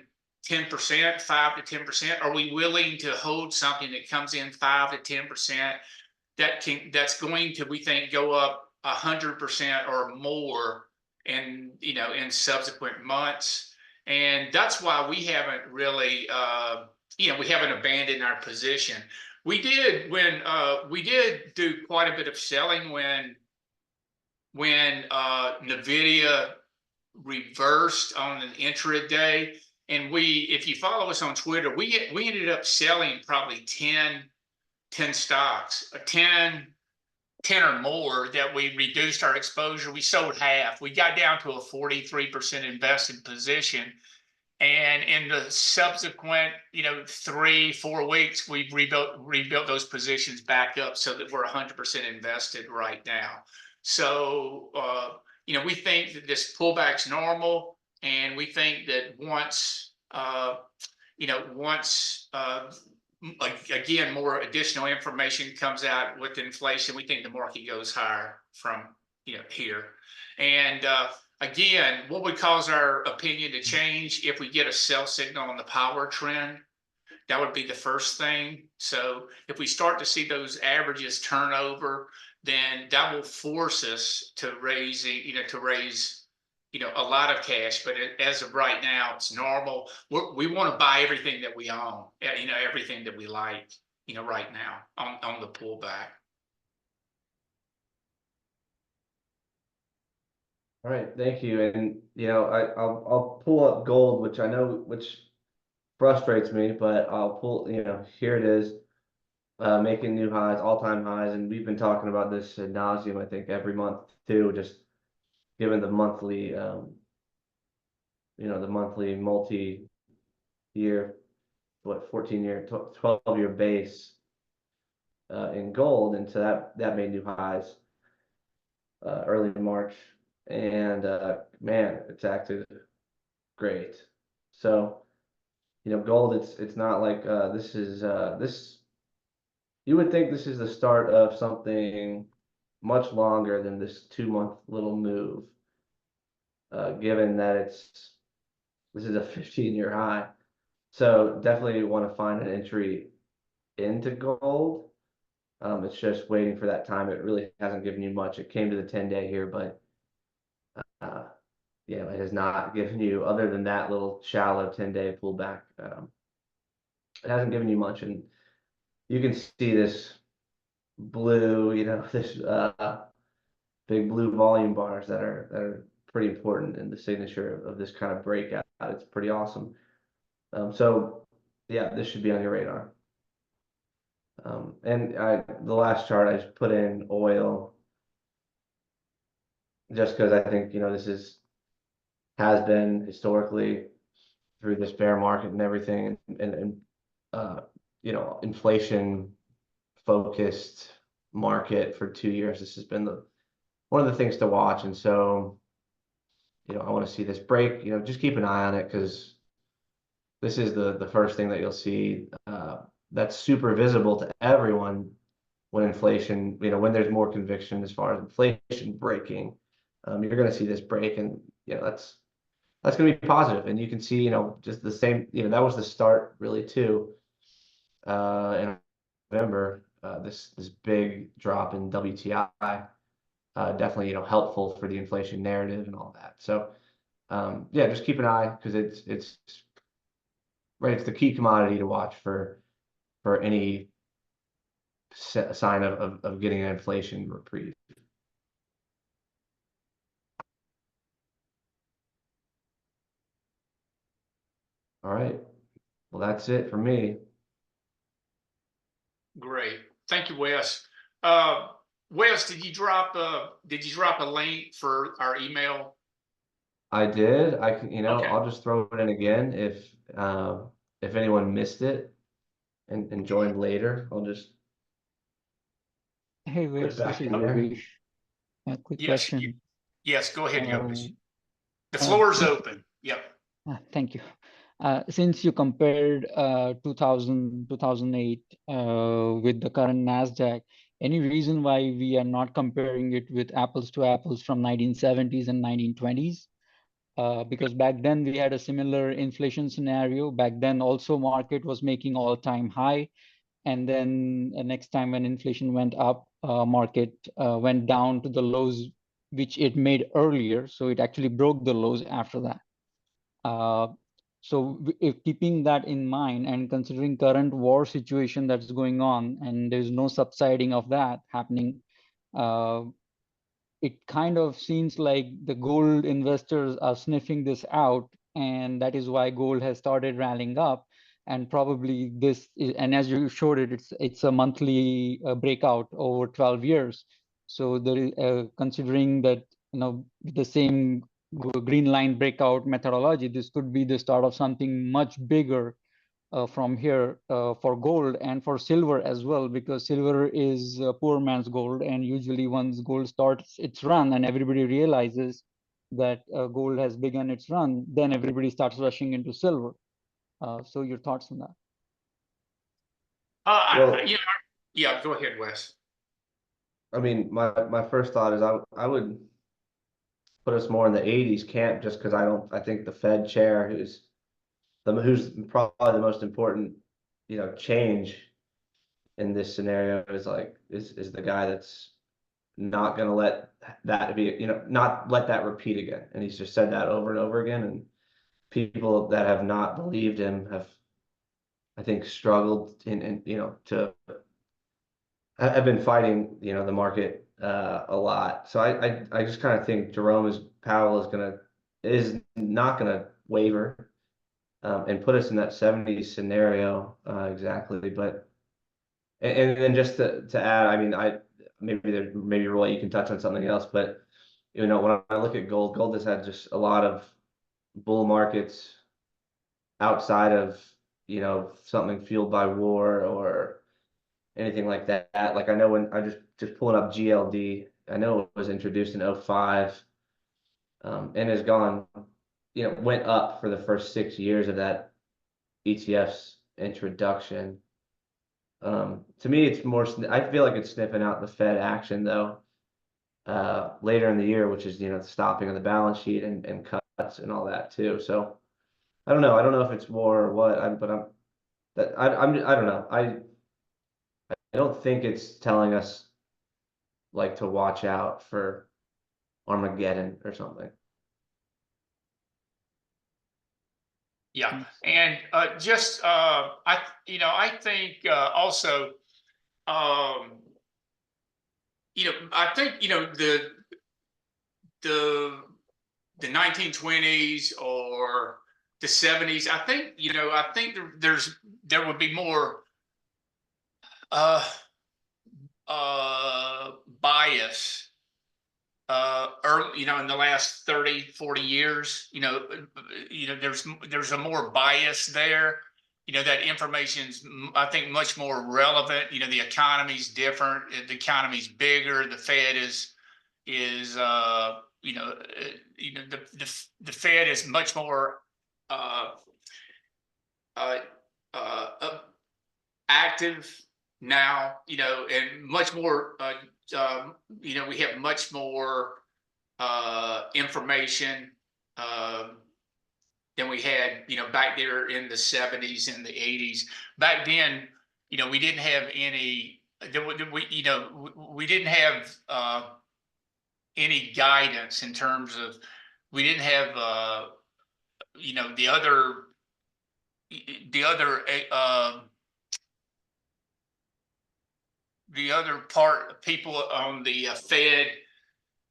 10%, 5 to 10%? Are we willing to hold something that comes in 5 to 10% that's going to, we think, go up 100% or more in subsequent months? And that's why we haven't really we haven't abandoned our position. We did do quite a bit of selling when Nvidia reversed on an intraday. And if you follow us on Twitter, we ended up selling probably 10 stocks, 10 or more, that we reduced our exposure. We sold half. We got down to a 43% invested position. And in the subsequent, 3-4 weeks, we've rebuilt those positions back up so that we're 100% invested right now. So, we think that this pullback's normal, and we think that once again, more additional information comes out with inflation, we think the market goes higher from here. And again, what would cause our opinion to change? If we get a sell signal on the power trend, that would be the first thing. So if we start to see those averages turn over, then that will force us to raise a lot of cash. But as of right now, it's normal. We want to buy everything that we own, everything that we like, right now on the pullback. All right, thank you. And I'll pull up gold, which frustrates me, but I'll pull. Here it is, making new highs, all-time highs, and we've been talking about this ad nauseum, I think, every month too. Just given the monthly, the monthly multi-year, 14-year, 12-year base in gold, and so that made new highs early March. And man, it's acted great. So gold, it's not like this. You would think this is the start of something much longer than this 2-month little move, given that this is a 15-year high. So definitely want to find an entry into gold. It's just waiting for that time. It really hasn't given you much. It came to the 10-day here, but it has not given you, other than that little shallow 10-day pullback. It hasn't given you much, and you can see this blue, this big blue volume bars that are pretty important in the signature of this kind of breakout. It's pretty awesome. So yeah, this should be on your radar. And the last chart I just put in oil, just because I think this has been historically through this bear market and everything, and inflation focused market for 2 years. This has been one of the things to watch, and so I want to see this break. Just keep an eye on it, because this is the first thing that you'll see that's super visible to everyone when inflation, when there's more conviction as far as inflation breaking. You're going to see this break, and that's going to be positive. And you can see, just the same, that was the start really too, in November, this big drop in WTI, definitely, helpful for the inflation narrative and all that. So, just keep an eye, because it's the key commodity to watch for any sign of getting an inflation reprieve. All right. Well, that's it for me. Great. Thank you, Wes. Wes, did you drop a link for our email? I did. I can, Okay. I'll just throw it in again if anyone missed it and joined later. I'll just Hey, put it Wes, back this is in there. Yogesh. A quick question. Yes, go ahead, Yogesh. The uh, floor is open. Yep. Thank you. Since you compared 2008 with the current NASDAQ, any reason why we are not comparing it with apples to apples from 1970s and 1920s? because back then we had a similar inflation scenario. Back then also market was making all-time high. And then next time when inflation went up, market went down to the lows which it made earlier. So it actually broke the lows after that. Uh, so if keeping that in mind and considering current war situation that's going on and there's no subsiding of that happening, uh, it kind of seems like the gold investors are sniffing this out, and that is why gold has started rallying up. And probably this is, and as you showed it, it's a monthly breakout over 12 years. So there is considering that, the same green line breakout methodology, this could be the start of something much bigger from here for gold and for silver as well, because silver is poor man's gold. And usually once gold starts its run and everybody realizes that gold has begun its run, then everybody starts rushing into silver. So your thoughts on that? Well, Yeah, go ahead, Wes. I mean, my first thought is I would put us more in the 80s camp, just because I think the Fed chair, who's probably the most important, change in this scenario, is the guy that's not going to let that be, not let that repeat again. And he's just said that over and over again. And people that have not believed him have, I think, struggled to have been fighting, the market a lot. So I just kind of think Powell is not gonna waver, and put us in that 70s scenario exactly. But and then just to add, I mean, maybe Roy, you can touch on something else, but when I look at gold has had just a lot of bull markets outside of something fueled by war or anything like that. Like, I know when I just pulling up GLD, I know it was introduced in '05, and has gone, went up for the first 6 years of that ETF's introduction. To me, it's more, I feel like it's sniffing out the Fed action though, later in the year, which is, the stopping of the balance sheet and cuts and all that too. So I don't know. I don't know if it's war or what, I don't know. I don't think it's telling us like to watch out for Armageddon or something. Yeah, and I think also, I think the the 1920s or the 70s. I think there would be more uh, bias early, in the last 30, 40 years. There's a more bias there. That information's, I think, much more relevant. The economy's different, the economy's bigger, the Fed is the Fed is much more uh, uh, active now, and much more, we have much more information than we had, back there in the 70s and the 80s. Back then, we didn't have any, we didn't have any guidance in terms of, we didn't have, the other the other part people on the Fed,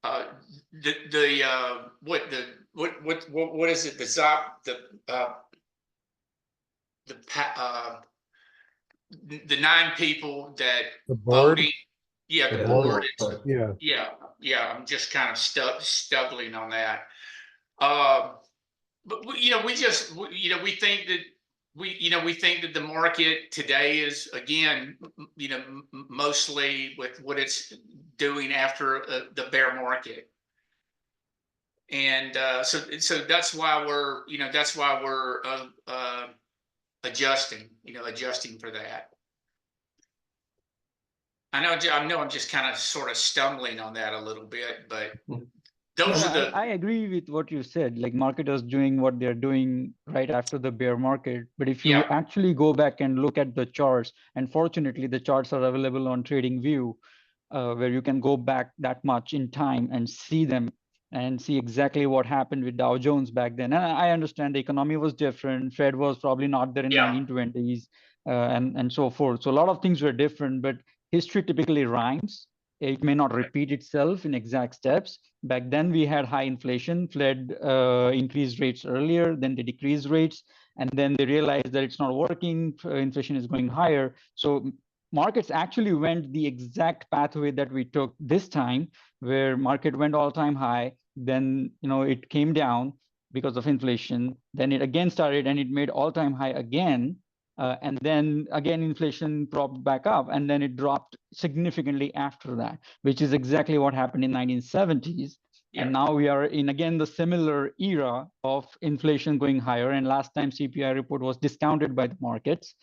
the what is it, the 9 people that The board, voting, yeah, the the board, board. yeah. Yeah, I'm just kind of stumbling on that. But we think that we think that the market today is, again, mostly with what it's doing after the bear market. And so that's why we're adjusting for that. I know I'm just kind of sort of stumbling on that a little bit, but Those Well, are the, I agree with what you said, like marketers doing what they're doing right after the bear market. But if you yeah, actually go back and look at the charts, and fortunately the charts are available on TradingView, where you can go back that much in time and see them and see exactly what happened with Dow Jones back then. And I understand the economy was different. Fed was probably not there in yeah, 1920s, and so forth. So a lot of things were different, but history typically rhymes. It may not repeat itself in exact steps. Back then, we had high inflation. Fed increased rates earlier, then they decreased rates, and then they realized that it's not working. Inflation is going higher. So markets actually went the exact pathway that we took this time, where market went all-time high, then it came down because of inflation, then it again started and it made all-time high again, and then again inflation propped back up, and then it dropped significantly after that, which is exactly what happened in 1970s. yeah. And now we are in again the similar era of inflation going higher, and last time CPI report was discounted by the markets,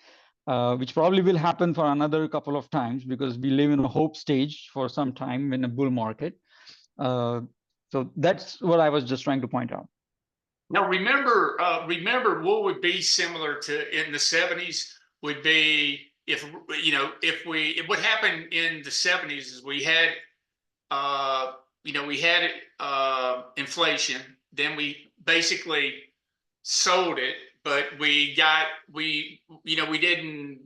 which probably will happen for another couple of times because we live in a hope stage for some time in a bull market. Uh, so that's what I was just trying to point out. Now remember what would be similar to in the 70s would be if what happened in the 70s is we had inflation, then we basically sold it, but we didn't,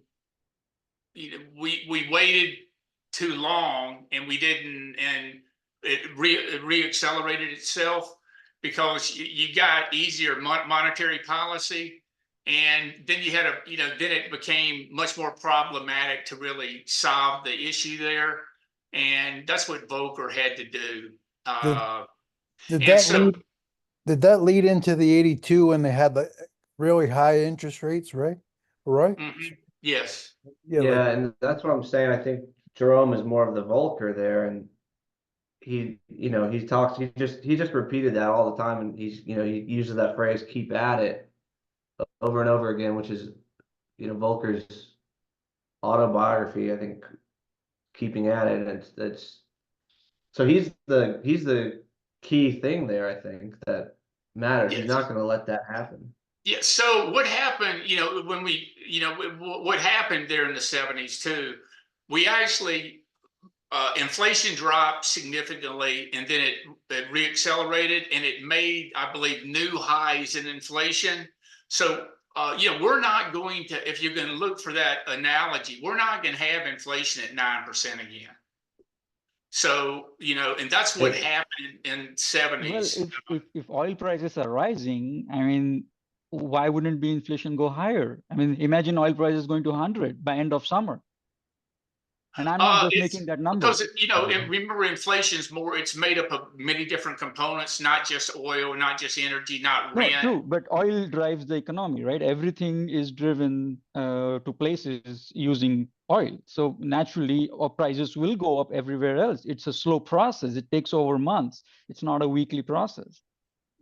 we waited too long and we didn't, and it reaccelerated itself because you got easier monetary policy, and then you had then it became much more problematic to really solve the issue there, and that's what Volcker had to do. Did, did And that so, lead into the 82 when they had the really high interest rates, right? Right? yes, Yeah, Yeah, and that's what I'm saying. I think Jerome is more of the Volcker there, and he talks, he just repeated that all the time, and he uses that phrase "keep at it" over and over again, which is Volcker's autobiography. I think keeping at it, and it's so he's the key thing there. I think that matters. He's yes. not going to let that happen. Yeah. So what happened, what happened there in the 70s too, we actually, inflation dropped significantly, and then it reaccelerated, and it made, I believe, new highs in inflation. So, we're not going to, if you're going to look for that analogy, we're not going to have inflation at 9% again. So, and that's what Hey, happened in Well, 70s. if oil prices are rising, I mean, why wouldn't be inflation go higher? I mean, imagine oil prices going to 100 by end of summer. And I'm not just It's making that number. because and remember, inflation is more. It's made up of many different components, not just oil, not just energy, not No, rent. true, but oil drives the economy, right? Everything is driven to places using oil. So naturally, prices will go up everywhere else. It's a slow process. It takes over months. It's not a weekly process.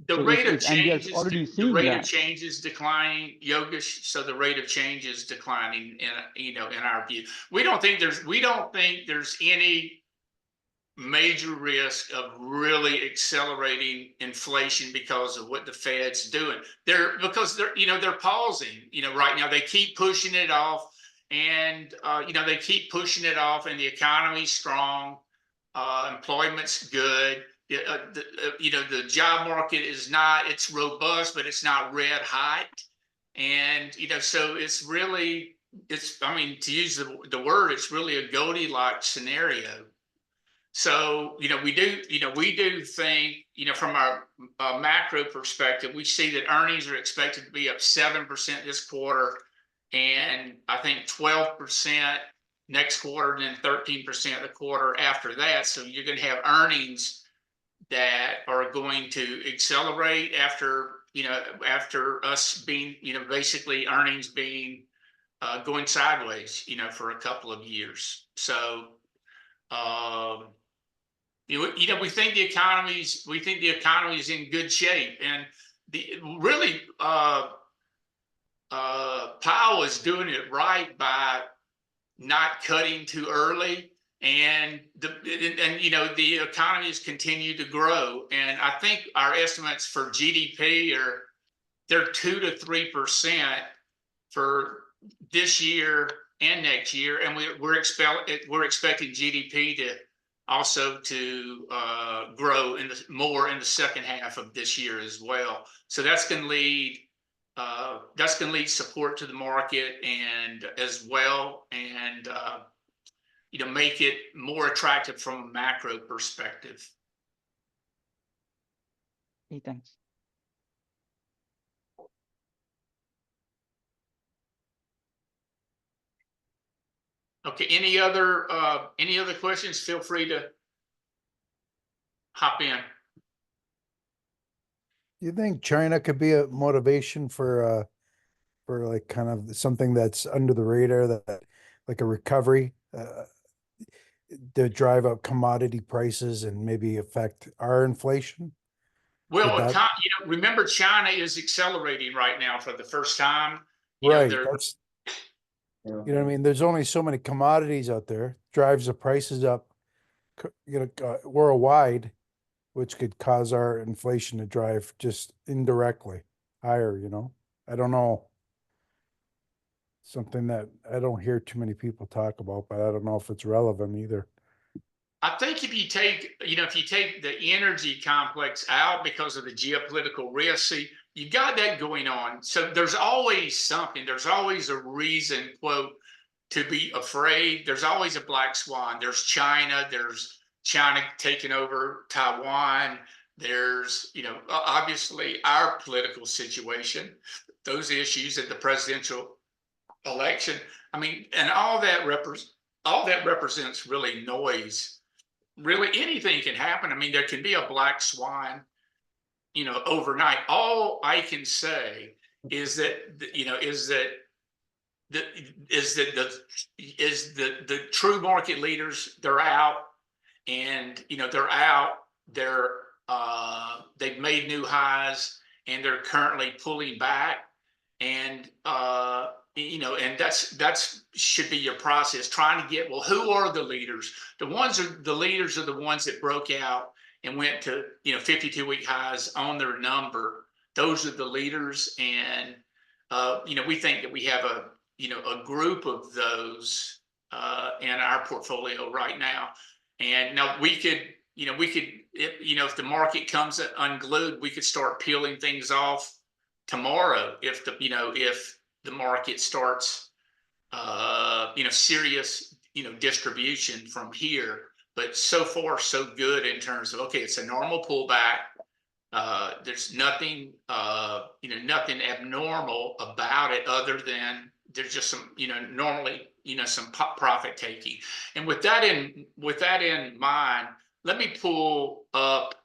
The So rate of and we are change is already the seeing rate of that. change is declining, Yogesh. So the rate of change is declining in our view. We don't think there's any major risk of really accelerating inflation because of what the Fed's doing. They're pausing. Right now they keep pushing it off, and they keep pushing it off, and the economy's strong, employment's good. The job market is not. It's robust, but it's not red hot, and so it's really. I mean, to use the word, it's really a Goldilocks scenario. So, we do think, from our macro perspective, we see that earnings are expected to be up 7% this quarter, and I think 12% next quarter, and then 13% the quarter after that. So you're going to have earnings that are going to accelerate after us being, basically earnings being going sideways, for a couple of years. So, um, we think the economy's in good shape, and really, Powell is doing it right by not cutting too early and the economy has continued to grow. And I think our estimates for GDP they're 2 to 3% for this year and next year, and we're expecting GDP to also to grow more in the second half of this year as well. So that's going to lead support to the market and as well, and make it more attractive from a macro perspective. Okay, thanks. Okay, any other questions? Feel free to hop in. Do you think China could be a motivation for like kind of something that's under the radar, that like a recovery to drive up commodity prices and maybe affect our inflation? Well, remember, China is accelerating right now for the first time. Right. That's, you know what I mean? There's only so many commodities out there, drives the prices up, worldwide, which could cause our inflation to drive just indirectly higher, I don't know. Something that I don't hear too many people talk about, but I don't know if it's relevant either. I think if you take the energy complex out because of the geopolitical risk, see, you've got that going on. So there's always something, there's always a reason, quote, to be afraid. There's always a black swan. There's China taking over Taiwan. There's, obviously our political situation, those issues at the presidential election. I mean, and all that represents really noise. Really, anything can happen. I mean, there can be a black swan, overnight. All I can say is that the true market leaders, they're out, and they've made new highs, and they're currently pulling back, and and that's should be your process, trying to get, well, who are the leaders? The leaders are the ones that broke out and went to 52-week highs on their number. Those are the leaders, and we think that we have a group of those in our portfolio right now. And now we could if the market comes unglued, we could start peeling things off tomorrow if the market starts serious distribution from here. But so far so good in terms of, okay, it's a normal pullback. There's nothing nothing abnormal about it, other than there's just some normally some profit taking. And with that in mind, let me pull up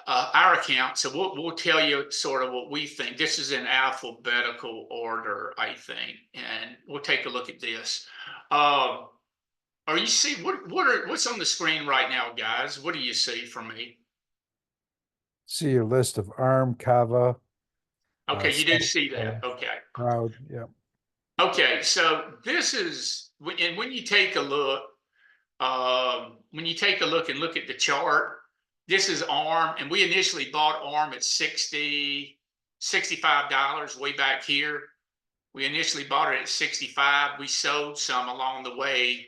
our account. So we'll tell you sort of what we think. This is in alphabetical order, I think, and we'll take a look at this. Are you see what's on the screen right now, guys? What do you see from me? See your list of ARM, Kava. Okay, you do see that. Okay. Proud, yeah. Okay, so this is, and when you take a look, and look at the chart, this is ARM, and we initially bought ARM at $65 way back here. We initially bought it at 65. We sold some along the way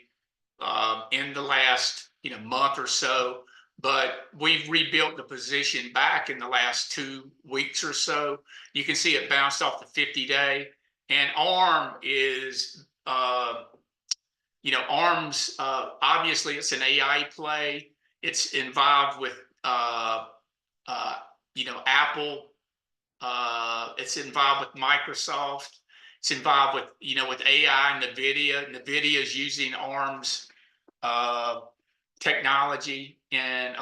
in the last month or so, but we've rebuilt the position back in the last 2 weeks or so. You can see it bounced off the 50-day, and ARM is ARM's obviously it's an AI play. It's involved with Apple. It's involved with Microsoft. It's involved with with AI, NVIDIA. NVIDIA is using ARM's technology in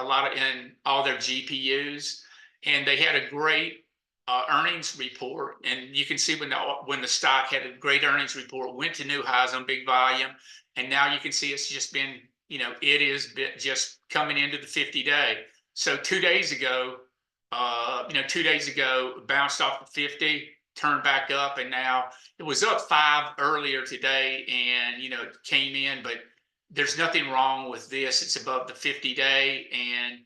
all their GPUs, and they had a great earnings report. And you can see when the stock had a great earnings report, went to new highs on big volume, and now you can see it's just been it is just coming into the 50-day. So 2 days ago, bounced off the 50. turned back up, and now it was up 5 earlier today, and it came in, but there's nothing wrong with this. It's above the 50-day, and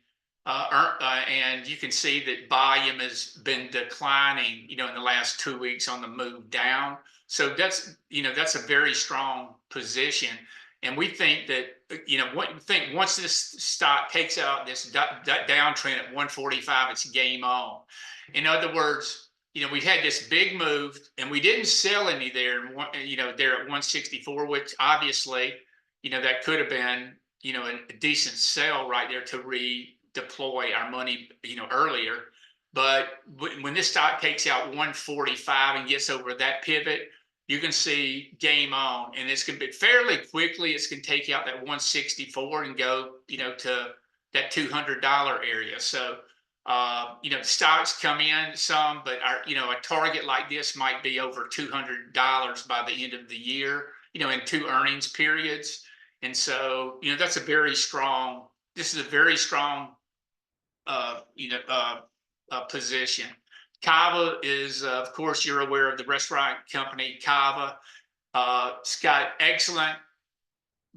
you can see that volume has been declining, in the last 2 weeks on the move down. So that's a very strong position, and we think that once this stock takes out this downtrend at 145, it's game on. In other words, we had this big move, and we didn't sell any there, there at 164, which obviously, that could have been, a decent sell right there to redeploy our money, earlier. But when this stock takes out 145 and gets over that pivot, you can see game on, and it's going to be fairly quickly. It's going to take out that 164 and go, to that $200 area. So, stocks come in some, but a target like this might be over $200 by the end of the year, in 2 earnings periods. And so, that's a very strong, this is a very strong, position. Kava is, of course, you're aware of the restaurant company Kava. It's got excellent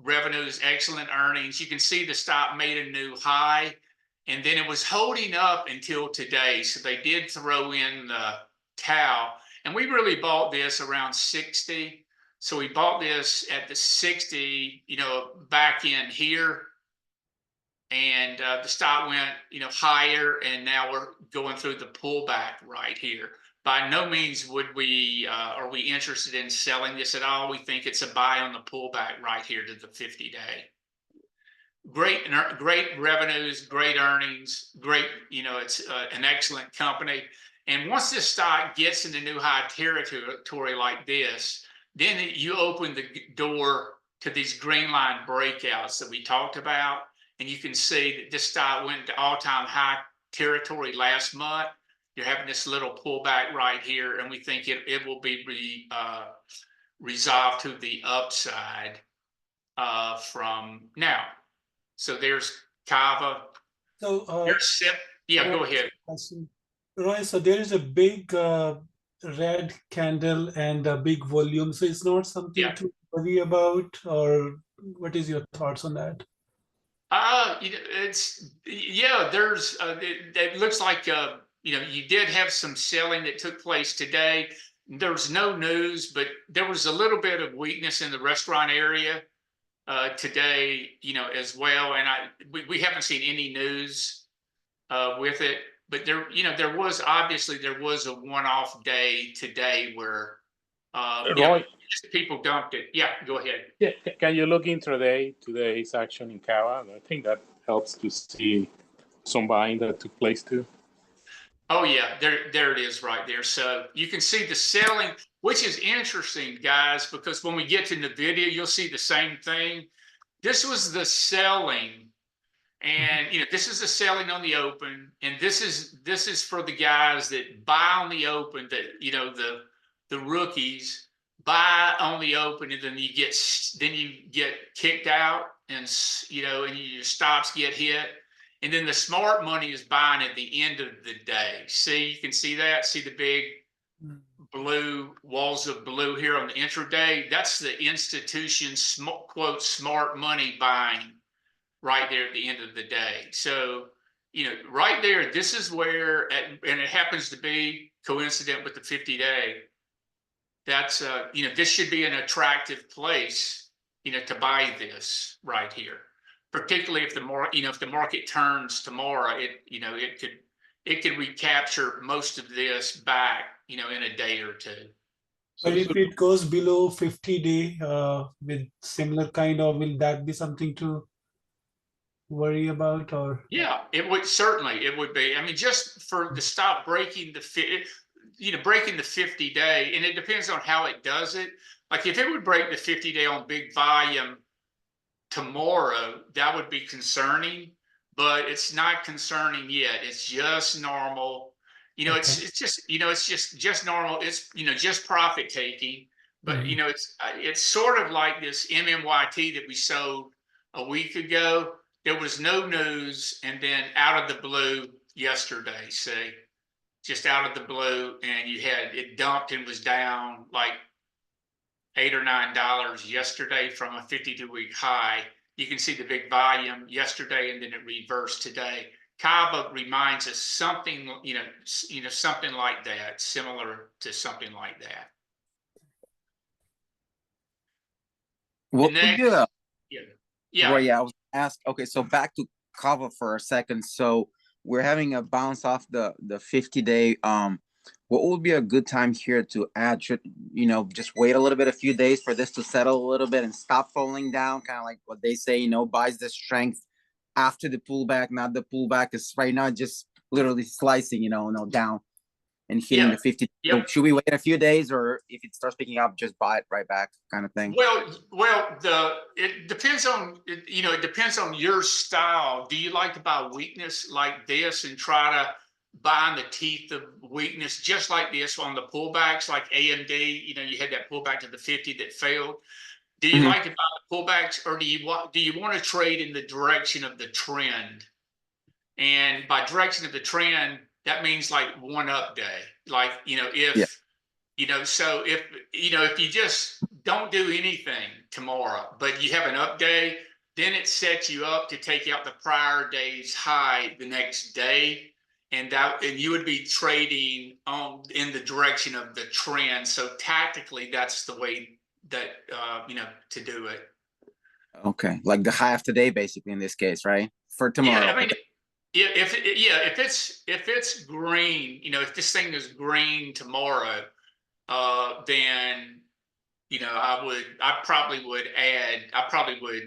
revenues, excellent earnings. You can see the stock made a new high, and then it was holding up until today. So they did throw in the towel, and we really bought this around 60. So we bought this at the 60, back in here, and the stock went, higher, and now we're going through the pullback right here. By no means are we interested in selling this at all. We think it's a buy on the pullback right here to the 50-day. Great revenues, great earnings, great, it's an excellent company. And once this stock gets into new high territory like this, then you open the door to these green line breakouts that we talked about. And you can see that this stock went to all-time high territory last month. You're having this little pullback right here, and we think it will be resolved to the upside from now. So there's Kava. So, There's SIP. Yeah, go ahead. Roy, so there is a big red candle and a big volume. So it's not something to worry about, or what is your thoughts on that? There's it looks like you did have some selling that took place today. There was no news, but there was a little bit of weakness in the restaurant area today, as well. And we haven't seen any news with it, but there was a one-off day today where people dumped it. Yeah, go ahead. Yeah, can you look in today's action in Kava? I think that helps to see some buying that took place too. Oh yeah, there it is right there. So you can see the selling, which is interesting, guys, because when we get to the video, you'll see the same thing. This was the selling, and this is the selling on the open, and this is for the guys that buy on the open, that the rookies buy on the open, and then you get kicked out, and and your stops get hit. And then the smart money is buying at the end of the day. See, you can see that. See the big blue walls of blue here on the intraday. That's the institution, quote, smart money buying right there at the end of the day. So, right there, this is where, and it happens to be coincident with the 50-day. That's, this should be an attractive place, to buy this right here. Particularly if the market turns tomorrow, it could recapture most of this back, in a day or two. But if it goes below 50-day with similar kind of, will that be something to worry about? Or yeah, it would be. I mean, just for the stop breaking breaking the 50-day, and it depends on how it does it. Like if it would break the 50-day on big volume tomorrow, that would be concerning, but it's not concerning yet. It's just normal. It's just normal. It's just profit taking. But it's sort of like this MMYT that we sold a week ago. There was no news, and then out of the blue yesterday, see, just out of the blue, and you had it dumped and was down like $8 or $9 yesterday from a 52-week high. You can see the big volume yesterday, and then it reversed today. Kava reminds us something, something like that, similar to something like that. What would be a yeah. Right, yeah, I was asked. Okay, so back to cover for a second. So we're having a bounce off the 50-day. What would be a good time here to add? Should just wait a little bit, a few days for this to settle a little bit and stop falling down, kind of like what they say, buys the strength after the pullback, not the pullback. Is right now just literally slicing, down and hitting the 50. So should we wait a few days, or if it starts picking up, just buy it right back, kind of thing? Well, it depends on it depends on your style. Do you like to buy weakness like this and try to buy in the teeth of weakness, just like this on the pullbacks, like AMD? You had that pullback to the 50 that failed. Do you like to buy the pullbacks, or do you want to trade in the direction of the trend? And by direction of the trend, that means like one up day. Like, so if you just don't do anything tomorrow, but you have an up day, then it sets you up to take out the prior day's high the next day. And you would be trading in the direction of the trend. So tactically, that's the way that, to do it. Okay. Like the high of today, basically, in this case, right? For tomorrow. Yeah, I mean, if it's green, if this thing is green tomorrow, then I probably would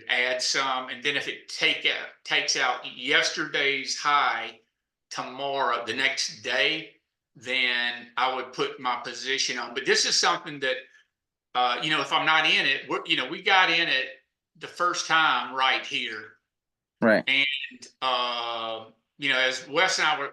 add some, and then if it takes out yesterday's high tomorrow, the next day, then I would put my position on. But this is something that if I'm not in it, we got in it the first time right here. Right. And as Wes and I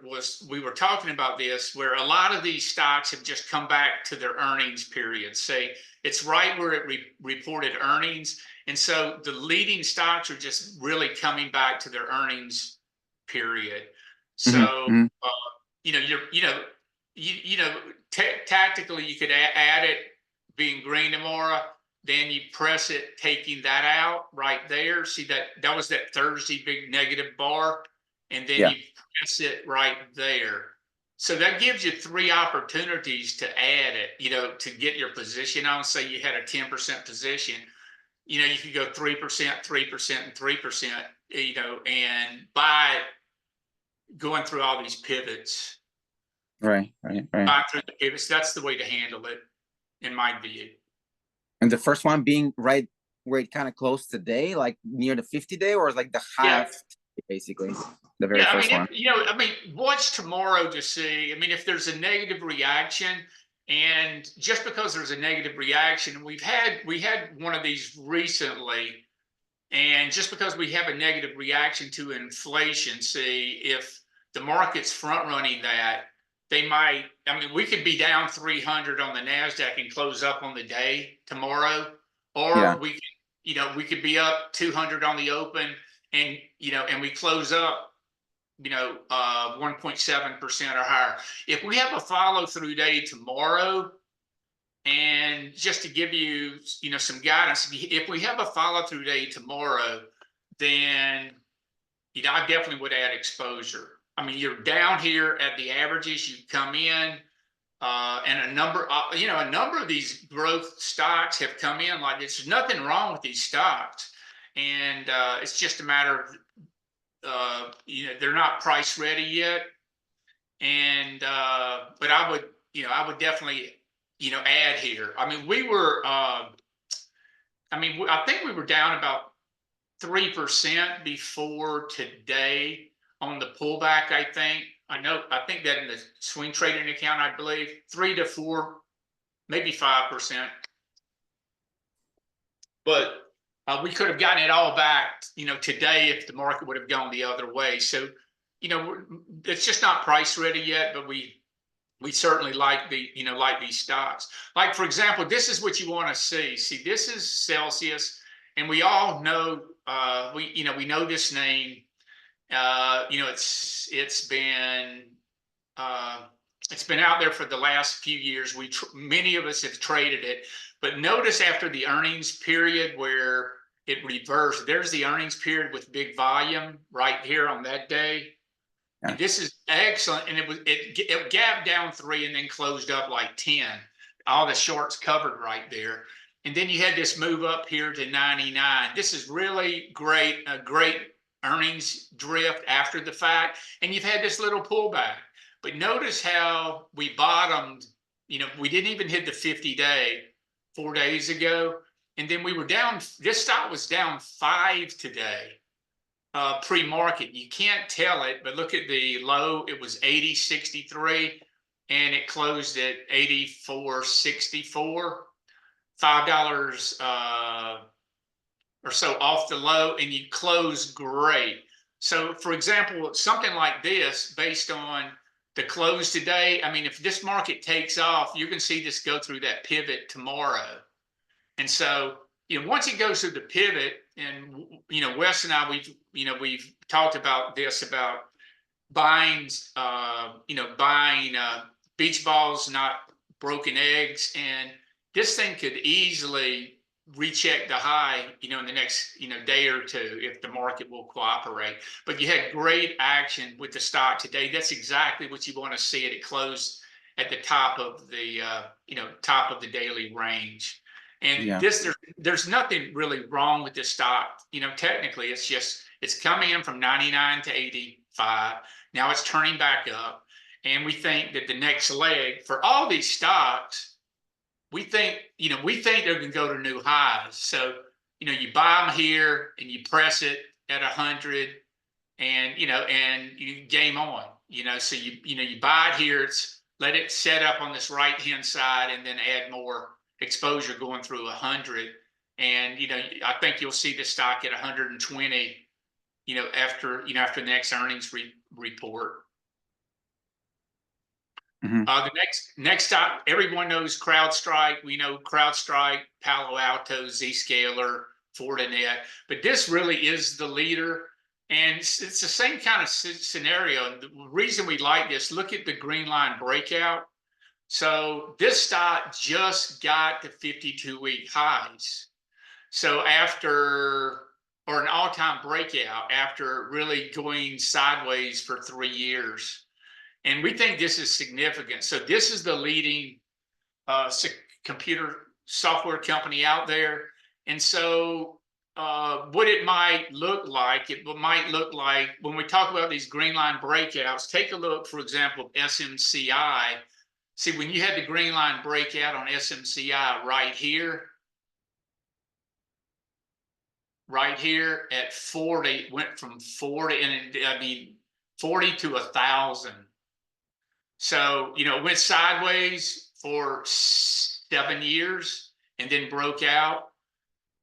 we were talking about this, where a lot of these stocks have just come back to their earnings period. Say it's right where it reported earnings, and so the leading stocks are just really coming back to their earnings period. So tactically you could add it being green tomorrow. Then you press it, taking that out right there. See that was that Thursday big negative bar. And then you press it right there. So that gives you 3 opportunities to add it, to get your position on. Say you had a 10% position, you could go 3%, 3%, and 3%, and buy it going through all these pivots. Right. Buy through the pivots. That's the way to handle it, in my view. And the first one being right where it kind of closed today, like near the 50-day, or like the high, basically the very first one. Watch tomorrow to see. If there's a negative reaction, and just because there's a negative reaction, we had one of these recently, and just because we have a negative reaction to inflation, see if the market's front running that. They might, we could be down 300 on the NASDAQ and close up on the day tomorrow, or we could be up 200 on the open and we close up, 1.7% or higher. If we have a follow through day tomorrow, and just to give you, some guidance, if we have a follow through day tomorrow, then, I definitely would add exposure. You're down here at the averages. You come in, and a number of these growth stocks have come in. Like, there's nothing wrong with these stocks, and it's just a matter of they're not price ready yet. And but I would definitely add here. We were I think we were down about 3% before today. On the pullback, I think that in the swing trading account, I believe 3 to 4, maybe 5%. But we could have gotten it all back, today if the market would have gone the other way. So, it's just not price ready yet, but we certainly like these stocks. Like, for example, this is what you want to see. See, this is Celsius, and we all know we know this name. It's been It's been out there for the last few years. Many of us have traded it, but notice after the earnings period where it reversed, there's the earnings period with big volume right here on that day. Yeah. And this is excellent. And it gapped down 3 and then closed up like 10. All the shorts covered right there. And then you had this move up here to 99. This is really great, a great earnings drift after the fact. And you've had this little pullback. But notice how we bottomed, we didn't even hit the 50-day 4 days ago. And then we were down, this stock was down 5 today. Pre-market, you can't tell it, but look at the low. It was 80.63 and it closed at 84.64, $5 or so off the low, and you close great. So for example, something like this based on the close today, I mean, if this market takes off, you're going to see this go through that pivot tomorrow. And so once it goes through the pivot, and Wes and I, we've talked about this, about buying beach balls, not broken eggs, and this thing could easily recheck the high, in the next day or two if the market will cooperate. But you had great action with the stock today. That's exactly what you want to see. It closed at the top of the top of the daily range. And there's nothing really wrong with this stock. Technically, it's coming in from 99 to 85. Now it's turning back up. And we think that the next leg for all these stocks, we think they're going to go to new highs. So, you buy them here and you press it at 100 and, and you game on, so you buy it here, let it set up on this right-hand side and then add more exposure going through 100. And, I think you'll see the stock at 120, after the next earnings report. Mm-hmm. The next stock, everyone knows CrowdStrike. We know CrowdStrike, Palo Alto, Zscaler, Fortinet, but this really is the leader. And it's the same kind of scenario. And the reason we like this, look at the green line breakout. So this stock just got to 52-week highs. So or an all-time breakout after really going sideways for 3 years. And we think this is significant. So this is the leading computer software company out there. And so what it might look like, when we talk about these green line breakouts, take a look, for example, SMCI. See, when you had the green line breakout on SMCI right here at 40, went from 40, and 40 to 1,000. So, it went sideways for 7 years and then broke out.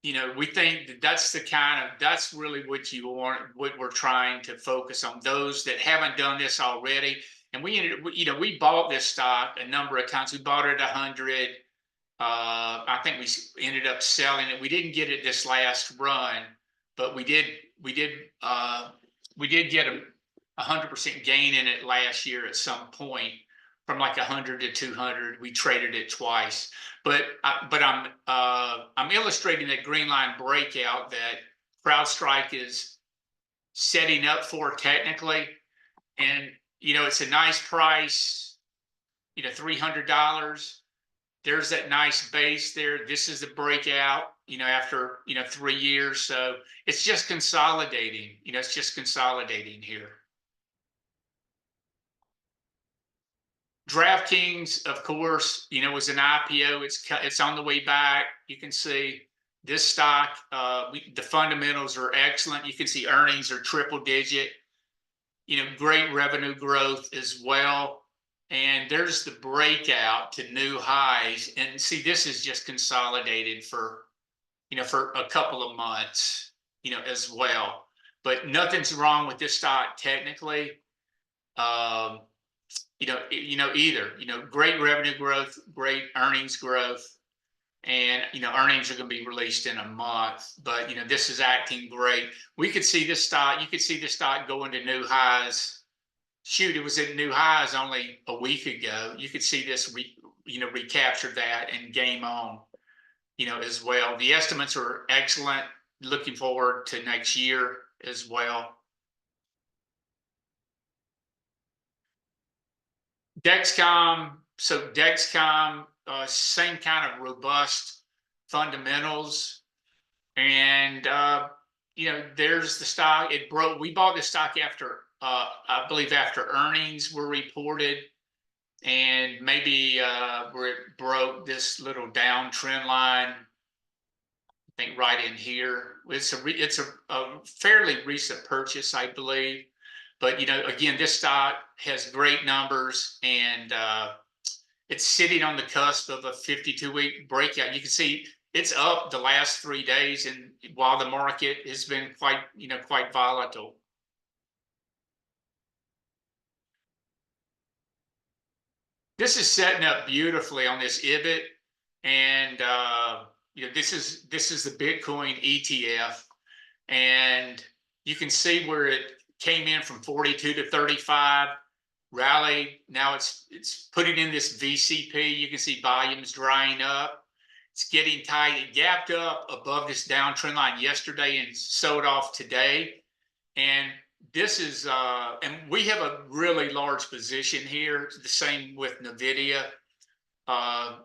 We think that's really what you want, what we're trying to focus on, those that haven't done this already. And we bought this stock a number of times. We bought it at 100. I think we ended up selling it. We didn't get it this last run, but we did get a 100% gain in it last year at some point, from like 100 to 200. We traded it twice, but I'm illustrating that green line breakout that CrowdStrike is setting up for technically, and it's a nice price, $300. There's that nice base there. This is the breakout, after 3 years. So it's just consolidating. It's just consolidating here. DraftKings, of course, was an IPO. It's on the way back. You can see this stock. The fundamentals are excellent. You can see earnings are triple digit. Great revenue growth as well. And there's the breakout to new highs. And see, this is just consolidated for a couple of months, as well. But nothing's wrong with this stock technically. Either, great revenue growth, great earnings growth, and, earnings are going to be released in a month, but, this is acting great. You could see this stock going to new highs shoot, it was at new highs only a week ago. You could see this, recapture that and game on, as well. The estimates are excellent. Looking forward to next year as well. Dexcom, same kind of robust fundamentals. And, there's the stock. It broke. We bought the stock after, I believe, after earnings were reported. And maybe where it broke this little downtrend line, I think right in here. It's a fairly recent purchase, I believe. But again, this stock has great numbers, and it's sitting on the cusp of a 52-week breakout. You can see it's up the last 3 days, and while the market has been quite volatile. This is setting up beautifully on this IBD, and this is the Bitcoin ETF, and you can see where it came in from 42 to 35, rallied. Now it's putting in this VCP. You can see volumes drying up. It's getting tight. It gapped up above this downtrend line yesterday and sold off today. And this is, and we have a really large position here. The same with NVIDIA.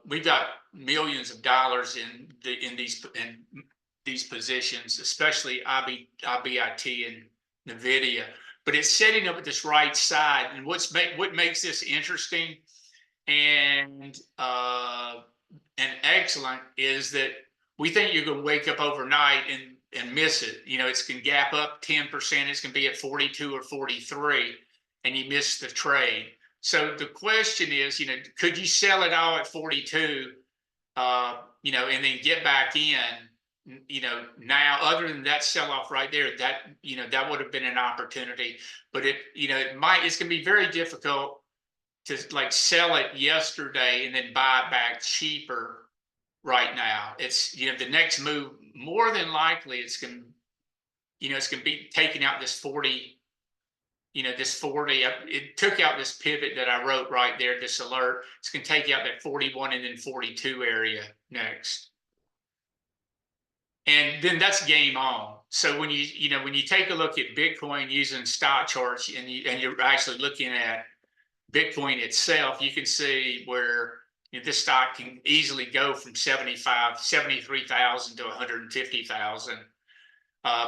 We've got millions of dollars in these positions, especially IBIT and NVIDIA. But it's setting up at this right side. And what makes this interesting and excellent is that we think you're going to wake up overnight and miss it. It's going to gap up 10%. It's going to be at 42 or 43, and you miss the trade. So the question is, could you sell it all at 42, and then get back in, now, other than that sell-off right there, that would have been an opportunity. But it's going to be very difficult to sell it yesterday and then buy it back cheaper right now. It's, the next move, more than likely, it's going to be taking out this 40, this 40. It took out this pivot that I wrote right there, this alert. It's going to take out that 41 and then 42 area next. And then that's game on. So when you take a look at Bitcoin using stock charts, and you're actually looking at Bitcoin itself, you can see where this stock can easily go from 73,000 to 150,000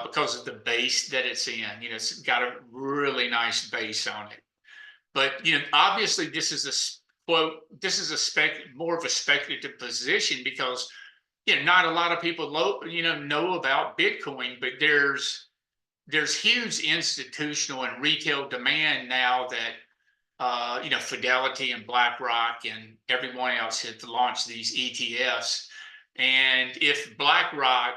because of the base that it's in. It's got a really nice base on it. But obviously, this is a quote. This is more of a speculative position because not a lot of people know about Bitcoin, but there's huge institutional and retail demand now that Fidelity and BlackRock and everyone else had to launch these ETFs. And if BlackRock,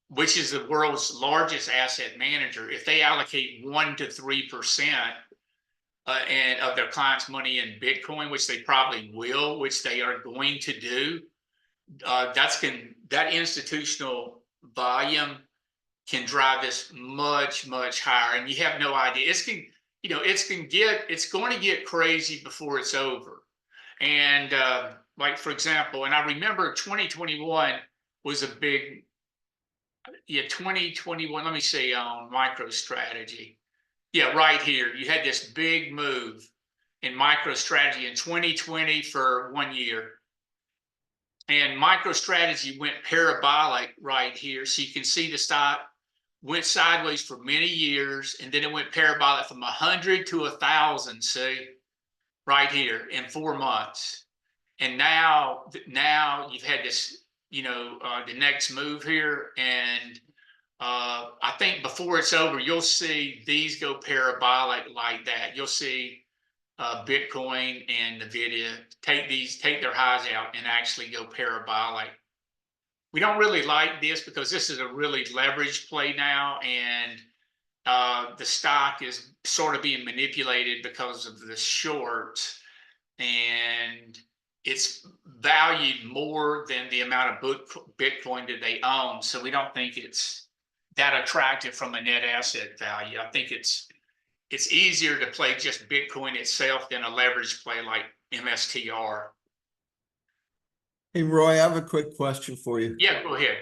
which is the world's largest asset manager, if they allocate 1 to 3% and of their clients' money in Bitcoin, which they probably will, which they are going to do, that institutional volume can drive this much, much higher. And you have no idea. It's going to get crazy before it's over. And for example, and I remember 2021 was a big, 2021, let me see, on MicroStrategy. Yeah, right here, you had this big move in MicroStrategy in 2020 for 1 year. And MicroStrategy went parabolic right here. So you can see the stock went sideways for many years, and then it went parabolic from 100 to 1,000, see, right here in 4 months. And now you've had this, the next move here. And I think before it's over, you'll see these go parabolic like that. You'll see Bitcoin and NVIDIA take their highs out and actually go parabolic. We don't really like this because this is a really leveraged play now, and the stock is sort of being manipulated because of the shorts, and it's valued more than the amount of Bitcoin that they own. So we don't think it's that attractive from a net asset value. I think it's it's easier to play just Bitcoin itself than a leverage play like MSTR. Hey, Roy, I have a quick question for you. Yeah, go ahead.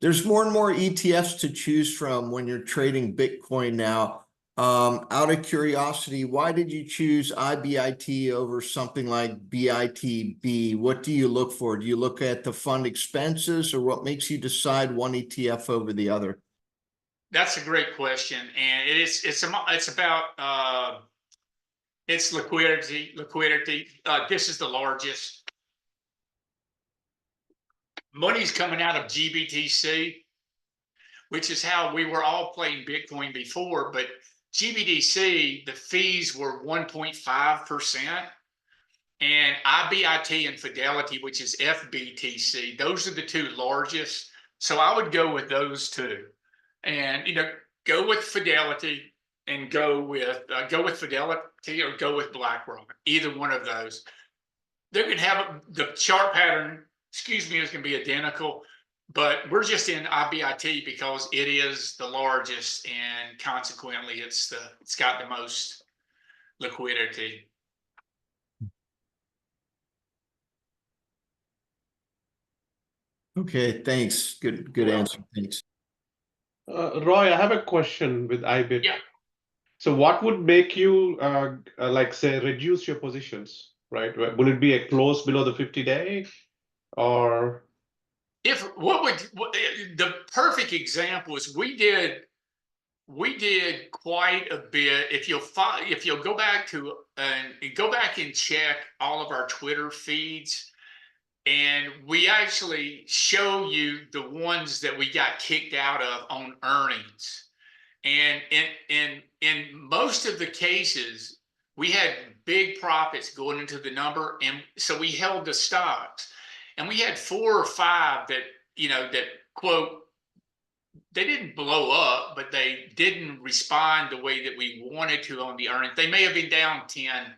There's more and more ETFs to choose from when you're trading Bitcoin now. Out of curiosity, why did you choose IBIT over something like BITB? What do you look for? Do you look at the fund expenses, or what makes you decide one ETF over the other? That's a great question, and it's about it's liquidity. This is the largest. Money's coming out of GBTC, which is how we were all playing Bitcoin before, but GBTC, the fees were 1.5%, and IBIT and Fidelity, which is FBTC, those are the two largest. So I would go with those two, and go with Fidelity and go with Fidelity or go with BlackRock. Either one of those. They're going to have the chart pattern. Excuse me, is going to be identical. But we're just in IBIT because it is the largest, and consequently, it's got the most liquidity. Okay, thanks. Good answer. Thanks. Roy, I have a question with IBIT. Yeah. So what would make you, like, say, reduce your positions, right? Would it be a close below the 50-day, or? The perfect example is we did quite a bit. If you'll go back and check all of our Twitter feeds, and we actually show you the ones that we got kicked out of on earnings. And in most of the cases, we had big profits going into the number, and so we held the stocks. And we had 4 or 5 that quote, they didn't blow up, but they didn't respond the way that we wanted to on the earnings. They may have been down 10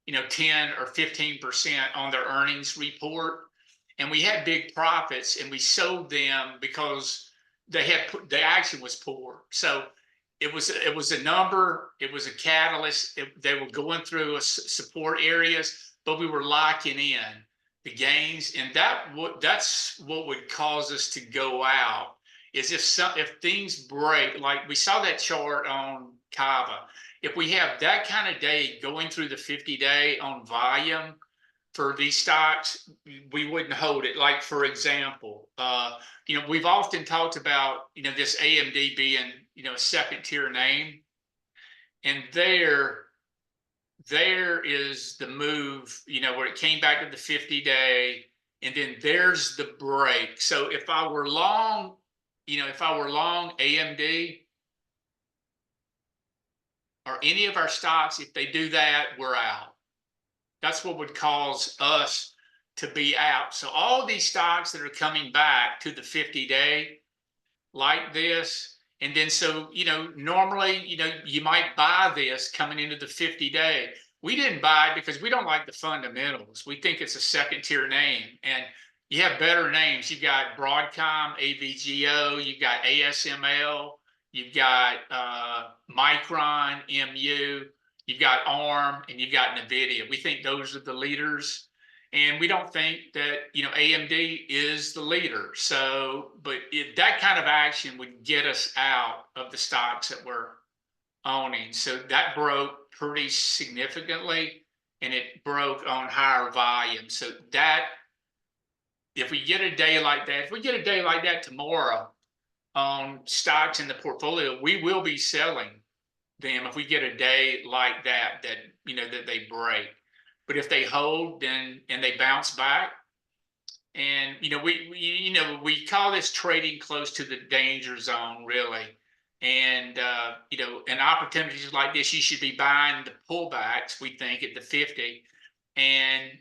or 15% on their earnings report. And we had big profits, and we sold them because the action was poor. So it was a number, it was a catalyst. They were going through support areas, but we were locking in the gains, and that's what would cause us to go out. Is if things break, like we saw that chart on Kava, if we have that kind of day going through the 50-day on volume for these stocks, we wouldn't hold it. Like, for example, we've often talked about this AMD being a second tier name, and there is the move, where it came back to the 50-day, and then there's the break. So if I were long AMD or any of our stocks, if they do that, we're out. That's what would cause us to be out. So all these stocks that are coming back to the 50-day like this, and then so, normally, you might buy this coming into the 50-day. We didn't buy it because we don't like the fundamentals. We think it's a second tier name, and you have better names. You've got Broadcom, AVGO, you've got ASML, you've got Micron, MU, you've got ARM, and you've got NVIDIA. We think those are the leaders. And we don't think that, AMD is the leader. So, but that kind of action would get us out of the stocks that we're owning. So that broke pretty significantly, and it broke on higher volume. So that, if we get a day like that tomorrow on stocks in the portfolio, we will be selling them if we get a day like that that they break. But if they hold, then and they bounce back, and we call this trading close to the danger zone, really. And in opportunities like this, you should be buying the pullbacks. We think at the 50, and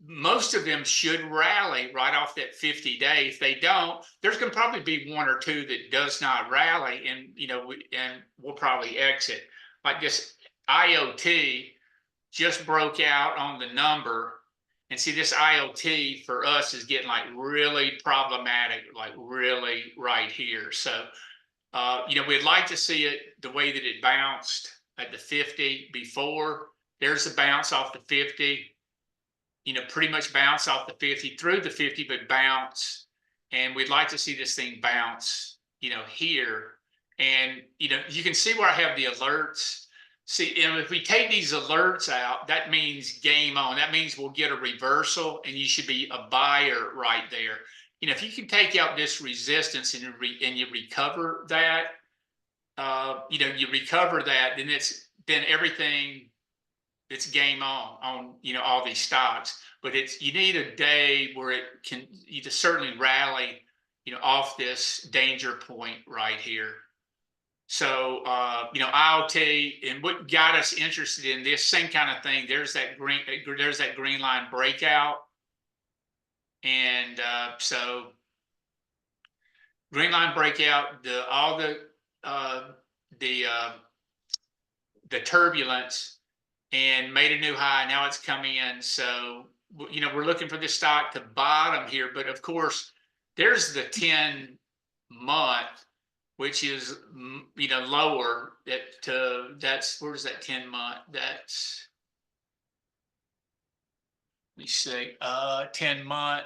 most of them should rally right off that 50-day. If they don't, there's going to probably be 1 or 2 that does not rally, and we'll probably exit. Like this IoT just broke out on the number, and see, this IoT for us is getting like really problematic, like really right here. So We'd like to see it the way that it bounced at the 50 before. There's a bounce off the 50, pretty much bounce off the 50 through the 50, but bounce. And we'd like to see this thing bounce, here. And, you can see where I have the alerts. See, if we take these alerts out, that means game on. That means we'll get a reversal and you should be a buyer right there. If you can take out this resistance and you recover that, you recover that, then everything, it's game on all these stocks. But you need a day where you just certainly rally, off this danger point right here. So, IoT, and what got us interested in this same kind of thing, there's that green line breakout. And so green line breakout, the turbulence, and made a new high. Now it's coming in. So, we're looking for this stock to bottom here. But of course, there's the 10-month, which is, lower. Where's that 10-month? That's, let me see, 10-month.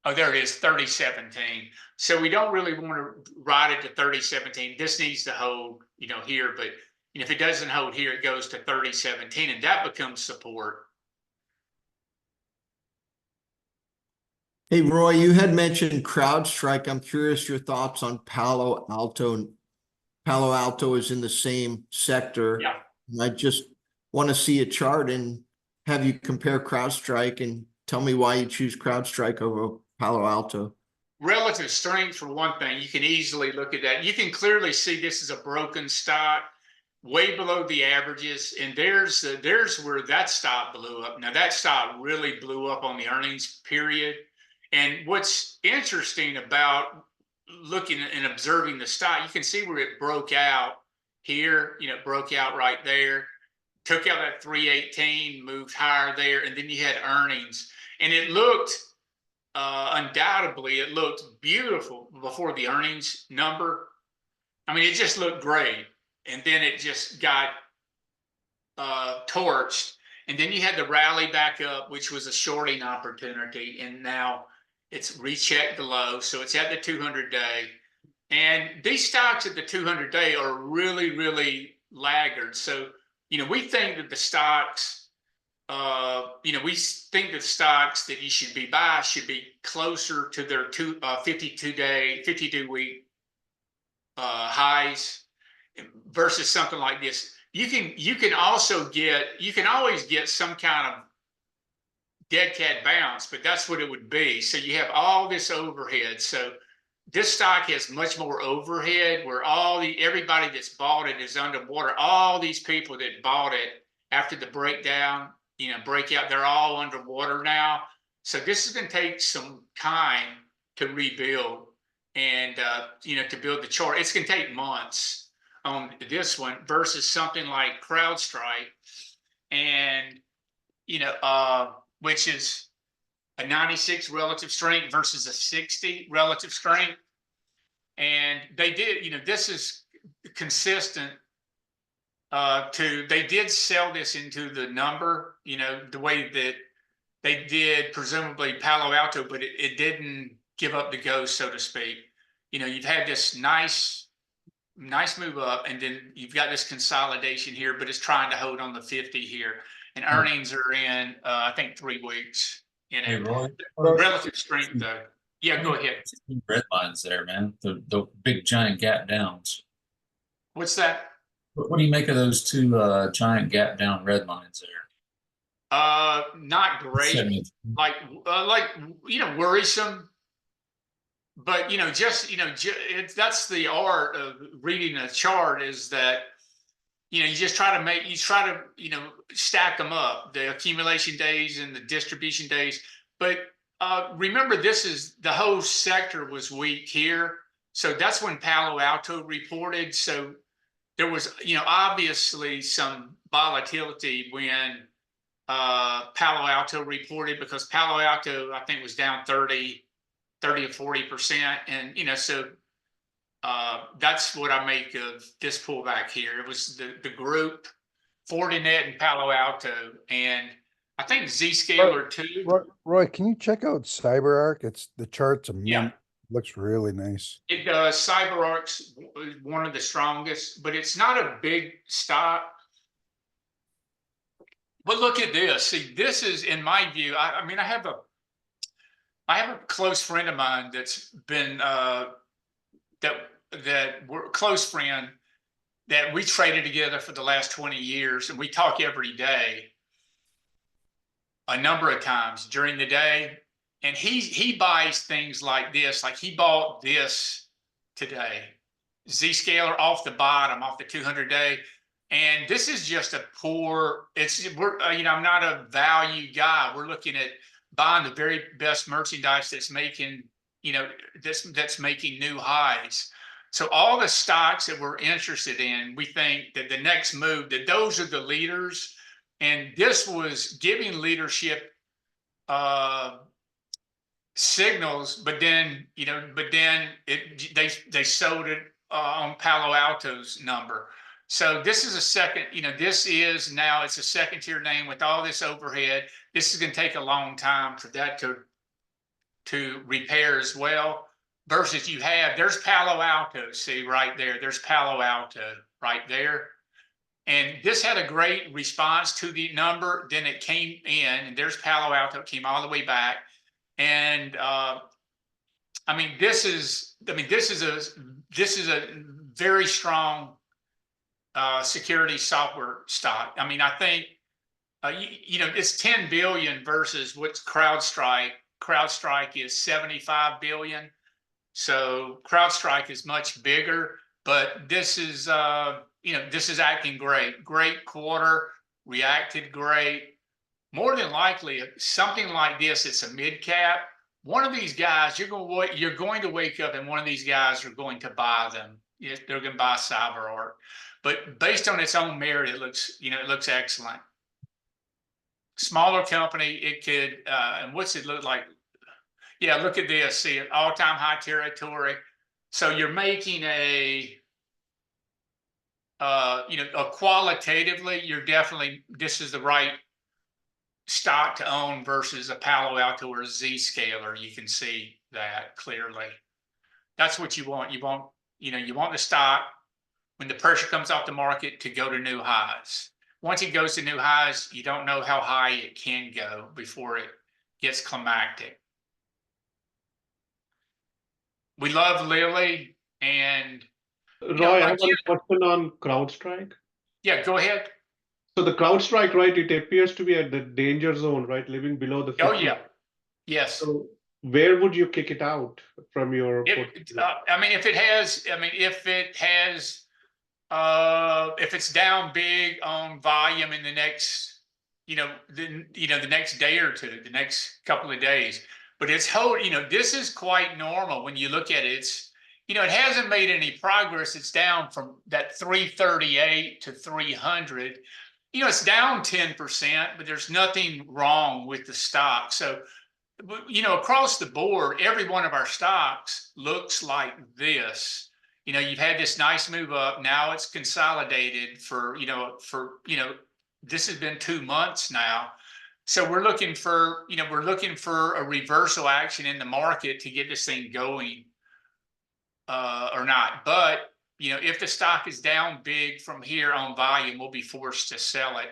Oh, there it is, 3017. So we don't really want to ride it to 3017. This needs to hold, here. But if it doesn't hold here, it goes to 3017, and that becomes support. Hey, Roy, you had mentioned CrowdStrike. I'm curious your thoughts on Palo Alto. Palo Alto is in the same sector. Yeah. And I just want to see a chart and have you compare CrowdStrike and tell me why you choose CrowdStrike over Palo Alto. Relative strength, for one thing, you can easily look at that. You can clearly see this is a broken stock, way below the averages, and there's where that stock blew up. Now that stock really blew up on the earnings period. And what's interesting about looking and observing the stock, you can see where it broke out here. It broke out right there, took out that 318, moved higher there, and then you had earnings, and it looked. Undoubtedly, it looked beautiful before the earnings number. I mean, it just looked great. And then it just got torched. And then you had the rally back up, which was a shorting opportunity. And now it's rechecked the low. So it's at the 200-day. And these stocks at the 200-day are really, really laggard. So, we think that the stocks, we think that stocks that you should be buying should be closer to their 52-week highs versus something like this. You can always get some kind of dead cat bounce, but that's what it would be. So you have all this overhead. So this stock has much more overhead, where everybody that's bought it is underwater. All these people that bought it after the breakout, they're all underwater now. So this is going to take some time to rebuild and, to build the chart. It's going to take months on this one versus something like CrowdStrike, and, which is a 96 relative strength versus a 60 relative strength. And they did, this is consistent. They did sell this into the number, the way that they did presumably Palo Alto, but it didn't give up the ghost, so to speak. You've had this nice move up, and then you've got this consolidation here, but it's trying to hold on the 50 here. And earnings are in, I think, 3 weeks. Hey, Roy. Relative strength, though. Yeah, go ahead. Red lines there, man. The big giant gap downs. What's that? What do you make of those two giant gap down red lines there? Not great. Like worrisome. But that's the art of reading a chart, is that you try to stack them up, the accumulation days and the distribution days. But remember, the whole sector was weak here. So that's when Palo Alto reported. So there was, obviously some volatility when Palo Alto reported, because Palo Alto, I think, was down 30 30 or 40%. And, you know, so that's what I make of this pullback here. It was the group, Fortinet and Palo Alto, and I think Zscaler too. Roy, can you check out CyberArk? It's the chart's a Yeah. mint. Looks really nice. It does. CyberArk's one of the strongest, but it's not a big stock. But look at this. See, this is, in my view, I mean, I have a close friend of mine that's been that we're a close friend that we traded together for the last 20 years, and we talk every day, a number of times during the day. And he buys things like this, like he bought this today, Zscaler off the bottom, off the 200-day. And this is just a poor, you know, I'm not a value guy. We're looking at buying the very best merchandise that's making, you know, that's making new highs. So all the stocks that we're interested in, we think that the next move, that those are the leaders. And this was giving leadership signals, but then, you know, they sold it on Palo Alto's number. So this is a second, you know, this is now, it's a second tier name with all this overhead. This is going to take a long time for that to repair as well. Versus you have, there's Palo Alto, see right there, there's Palo Alto right there. And this had a great response to the number. Then it came in, and there's Palo Alto, came all the way back. And I mean, this is a very strong security software stock. I mean, I think you know, it's 10 billion versus what's CrowdStrike. CrowdStrike is 75 billion. So CrowdStrike is much bigger, but this is you know, this is acting great. Great quarter, reacted great. More than likely, something like this, it's a mid cap. One of these guys, you're going to wake up and one of these guys are going to buy them. Yes, they're going to buy CyberArk. But based on its own merit, it looks, you know, it looks excellent. Smaller company, it could, and what's it look like? Yeah, look at this. See, an all-time high territory. So you're making a, you know, qualitatively, you're definitely, this is the right stock to own versus a Palo Alto or a Zscaler. You can see that clearly. That's what you want. You want, you know, you want the stock when the pressure comes off the market to go to new highs. Once it goes to new highs, you don't know how high it can go before it gets climactic. We love Lilly, and Roy, I have a question on CrowdStrike. Yeah, go ahead. So the CrowdStrike, right, it appears to be at the danger zone, right, living below the 50. Oh, yeah. Yes. So where would you kick it out from your I mean, if it has, if it's down big on volume in the next, the next day or two, the next couple of days, but it's this is quite normal when you look at it. It's, it hasn't made any progress. It's down from that 338 to 300. It's down 10%, but there's nothing wrong with the stock. So, across the board, every one of our stocks looks like this. You've had this nice move up. Now it's consolidated for this has been 2 months now. So we're looking for, a reversal action in the market to get this thing going or not. But, if the stock is down big from here on volume, we'll be forced to sell it.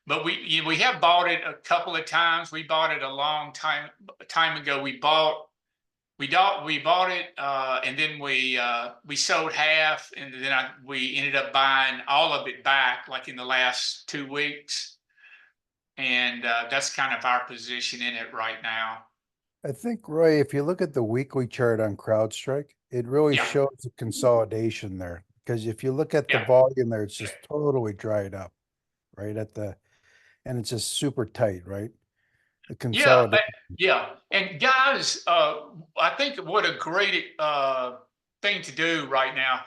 But we have bought it a couple of times. We bought it a long time ago. We bought it, and then we sold half, and then we ended up buying all of it back, like in the last 2 weeks. And that's kind of our position in it right now. I think, Roy, if you look at the weekly chart on CrowdStrike, it really shows the consolidation there. Because if you look at the volume there, it's just totally dried up, right? And it's just super tight, right? The consolidation. Yeah. And guys, I think what a great thing to do right now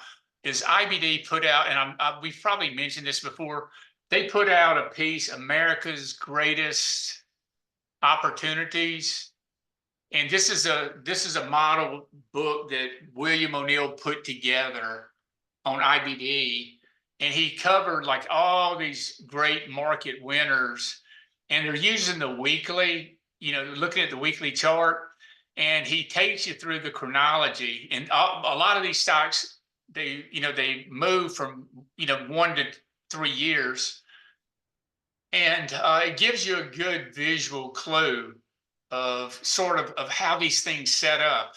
is IBD put out, and we've probably mentioned this before, they put out a piece, America's Greatest Opportunities. And this is a model book that William O'Neill put together on IBD, and he covered like all these great market winners, and they're using the weekly, looking at the weekly chart, and he takes you through the chronology. And a lot of these stocks, they move from 1 to 3 years, and it gives you a good visual clue of sort of how these things set up.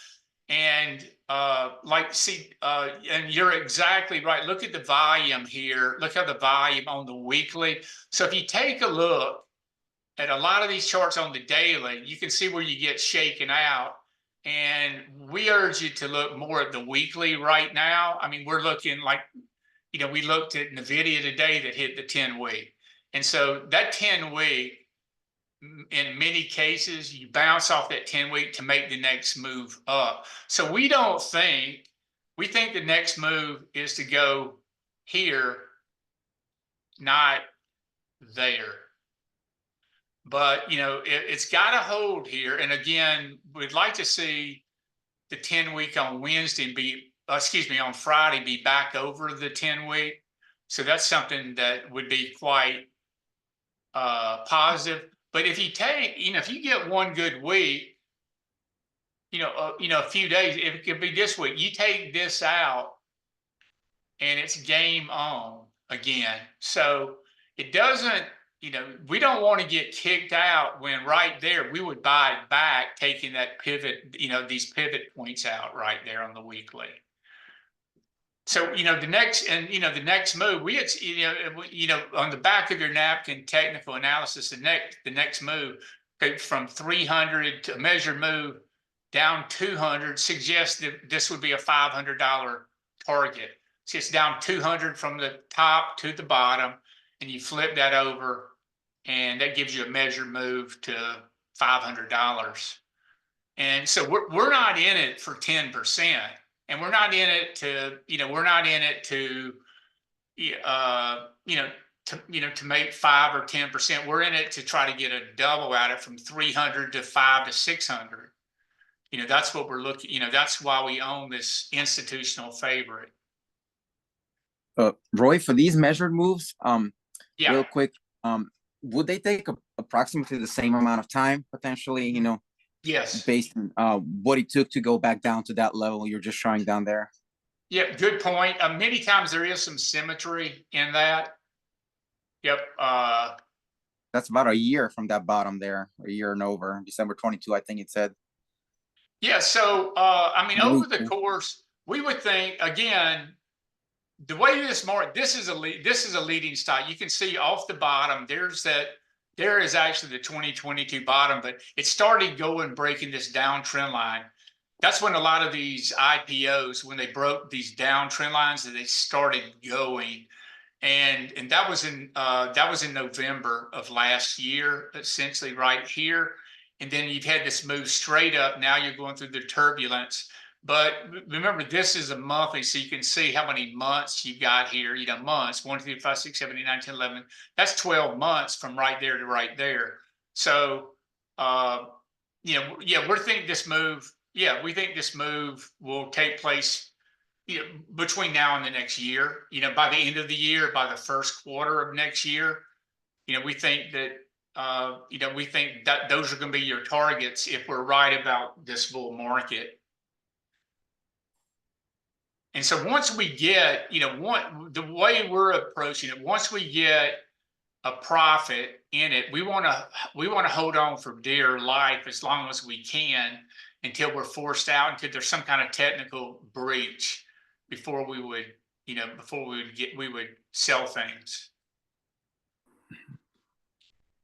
And and you're exactly right. Look at the volume here. Look at the volume on the weekly. So if you take a look at a lot of these charts on the daily, you can see where you get shaken out. And we urge you to look more at the weekly right now. I mean, we're looking like, we looked at NVIDIA today that hit the 10-week. And so that 10-week, in many cases, you bounce off that 10-week to make the next move up. So we think the next move is to go here, not there. But, it's got to hold here. And again, we'd like to see the 10-week on Wednesday on Friday be back over the 10-week. So that's something that would be quite positive. But if you take, if you get one good week, a few days, it could be this week, you take this out and it's game on again. So it doesn't, we don't want to get kicked out when right there we would buy it back, taking that pivot, these pivot points out right there on the weekly. So, the next move, on the back of your napkin, technical analysis, the next move from 300 to measured move down 200 suggests that this would be a $500 target. So it's down 200 from the top to the bottom, and you flip that over, and that gives you a measured move to $500. And so we're not in it for 10%. And we're not in it to, to make 5 or 10%. We're in it to try to get a double at it from 300 to 5 to 600. That's what we're looking, that's why we own this institutional favorite. Roy, for these measured moves, Yeah. real quick, would they take approximately the same amount of time potentially, Yes. based on what it took to go back down to that level you're just showing down there? Yeah, good point. Many times there is some symmetry in that. Yep. That's about a year from that bottom there, a year and over. December 22, I think it said. Yeah, so over the course, we would think, again, the way this is a leading stock. You can see off the bottom, there is actually the 2022 bottom, but it started breaking this downtrend line. That's when a lot of these IPOs, when they broke these downtrend lines, that they started going. And that was in November of last year, essentially right here. And then you've had this move straight up. Now you're going through the turbulence. But remember, this is a monthly, so you can see how many months you've got here. Months, 1, 2, 3, 4, 5, 6, 7, 8, 9, 10, 11. That's 12 months from right there to right there. So, we're thinking this move. Yeah, we think this move will take place, between now and the next year. By the end of the year, by the first quarter of next year, we think that. We think that those are going to be your targets if we're right about this bull market. And so once we get, the way we're approaching it, once we get a profit in it, we want to hold on for dear life as long as we can until we're forced out, until there's some kind of technical breach before we would sell things.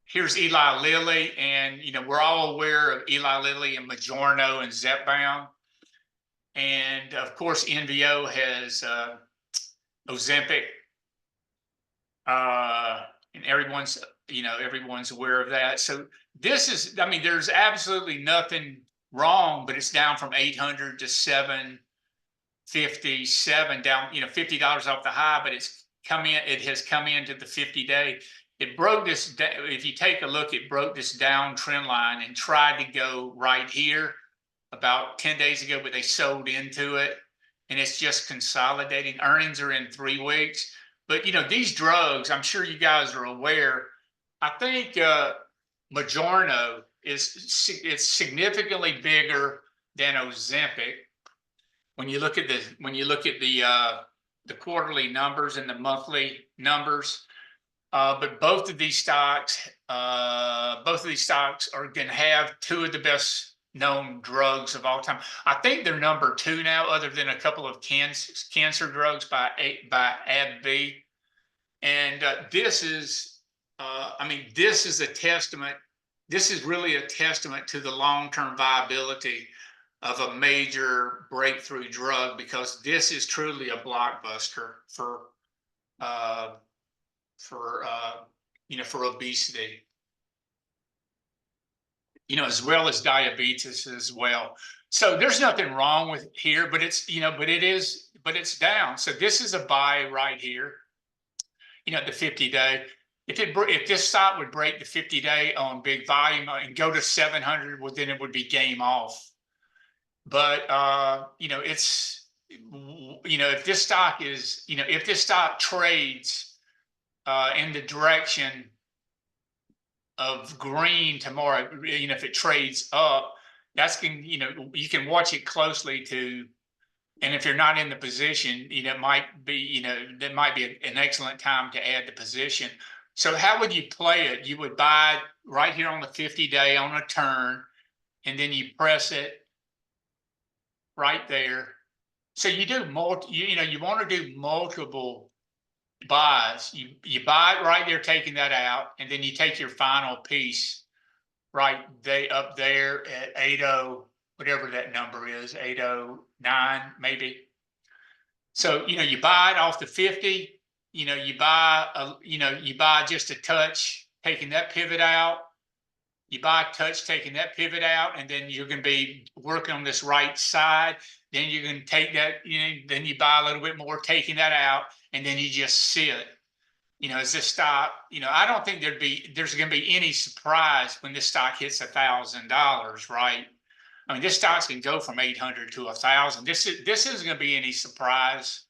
Here's Eli Lilly, and we're all aware of Eli Lilly and Majorno and Zepbound. And of course, NVO has Ozempic, and everyone's aware of that. So this is, there's absolutely nothing wrong, but it's down from 800 to 757, down, $50 off the high, but it has come into the 50-day. it broke this, if you take a look, it broke this down trend line and tried to go right here about 10 days ago, but they sold into it and it's just consolidating. Earnings are in 3 weeks. But, you know, these drugs, I'm sure you guys are aware, I think Majorno it's significantly bigger than Ozempic. When you look at the quarterly numbers and the monthly numbers, but both of these stocks are going to have 2 of the best known drugs of all time. I think they're number 2 now, other than a couple of cancer drugs by AbbVie. And this is, I mean, this is a testament. This is really a testament to the long-term viability of a major breakthrough drug, because this is truly a blockbuster for you know, for obesity, you know, as well as diabetes as well. So there's nothing wrong with here, but it's, you know, but it's down. So this is a buy right here, you know, the 50-day. If this stock would break the 50-day on big volume and go to 700, well, then it would be game off. But you know, it's, you know, if this stock is, you know, if this stock trades in the direction of green tomorrow, you know, if it trades up, that's can, you know, you can watch it closely to, and if you're not in the position, you know, it might be, you know, that might be an excellent time to add the position. So how would you play it? You would buy right here on the 50-day on a turn, and then you press it right there. So you do you know, you want to do multiple buys. You buy it right there, taking that out, and then you take your final piece right up there at 80, whatever that number is, 809 maybe. So, you know, you buy it off the 50, you know, you buy just a touch, taking that pivot out. You buy a touch, taking that pivot out, and then you're going to be working on this right side. Then you're going to take that, you know, then you buy a little bit more, taking that out, and then you just sit. You know, as this stock, you know, I don't think there's going to be any surprise when this stock hits $1,000, right? I mean, this stock's can go from 800 to 1,000. This isn't going to be any surprise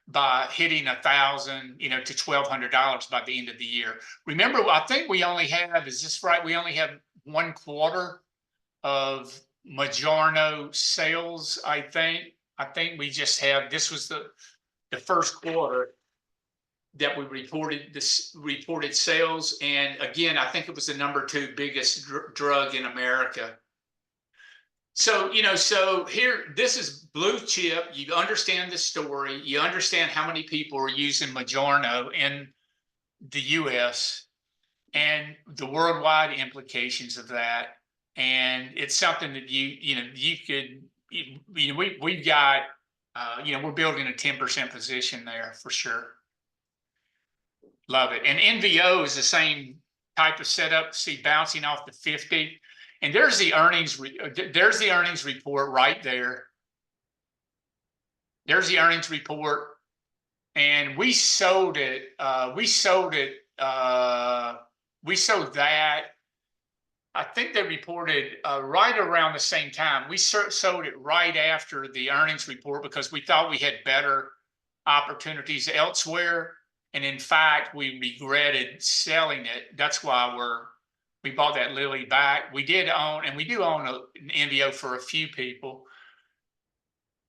by hitting 1,000, you know, to $1,200 by the end of the year. Remember, I think we only have, is this right? We only have 1 quarter of Majorno sales. I think we just have, this was the first quarter that we reported sales. And again, I think it was the number 2 biggest drug in America. So, you know, so here, this is blue chip. You understand the story. You understand how many people are using Majorno in the US and the worldwide implications of that. And it's something that you know, you could, you know, we've got, you know, we're building a 10% position there for sure. Love it. And NVO is the same type of setup. See, bouncing off the 50. And there's the earnings. There's the earnings report right there. There's the earnings report, and we sold it. We sold that. I think they reported right around the same time. We sold it right after the earnings report because we thought we had better opportunities elsewhere. And in fact, we regretted selling it. That's why we bought that Lilly back. We did own, and we do own an NVO for a few people.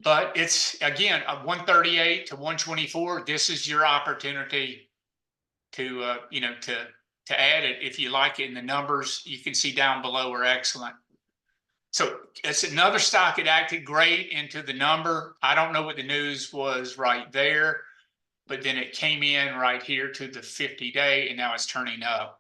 But it's, again, a 138 to 124. This is your opportunity to, you know, to add it if you like it. And the numbers you can see down below are excellent. So it's another stock that acted great into the number. I don't know what the news was right there, but then it came in right here to the 50-day, and now it's turning up.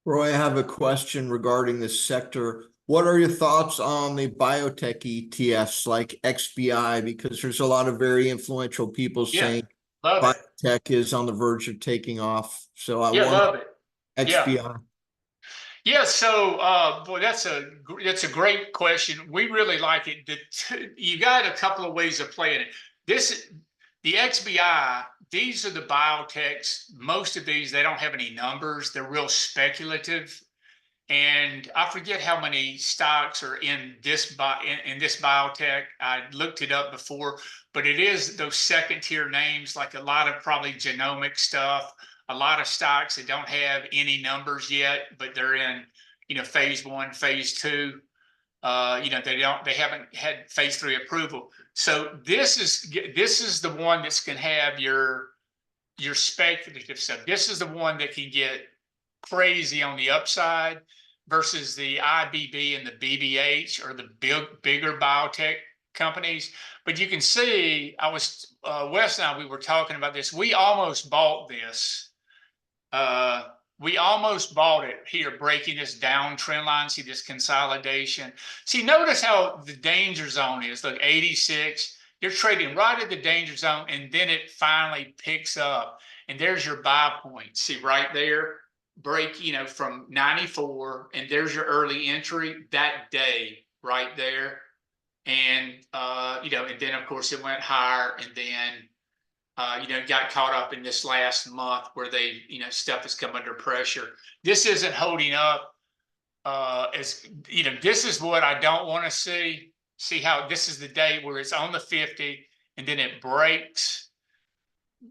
Roy, I have a question regarding this sector. What are your thoughts on the biotech ETFs like XBI? Because there's a lot of very influential people saying biotech is on the verge of taking off. So I want love it. XBI. Yeah, so boy, that's a great question. We really like it. You got a couple of ways of playing it. The XBI, these are the biotechs. Most of these, they don't have any numbers. They're real speculative. And I forget how many stocks are in this biotech. I looked it up before, but it is those second tier names, like a lot of probably genomic stuff, a lot of stocks that don't have any numbers yet, but they're in, phase 1, phase 2. They haven't had phase 3 approval. So this is the one that's going to have your speculative stuff. This is the one that can get crazy on the upside versus the IBD and the BBH or the bigger biotech companies. But you can see, Wes and I, we were talking about this. We almost bought this. We almost bought it here, breaking this down trend line. See this consolidation. See, notice how the danger zone is. Look, 86. You're trading right at the danger zone, and then it finally picks up. And there's your buy point. See right there, break, from 94, and there's your early entry that day right there. And, and then of course it went higher, and then, got caught up in this last month where they, stuff has come under pressure. This isn't holding up this is what I don't want to see. See how this is the day where it's on the 50 and then it breaks.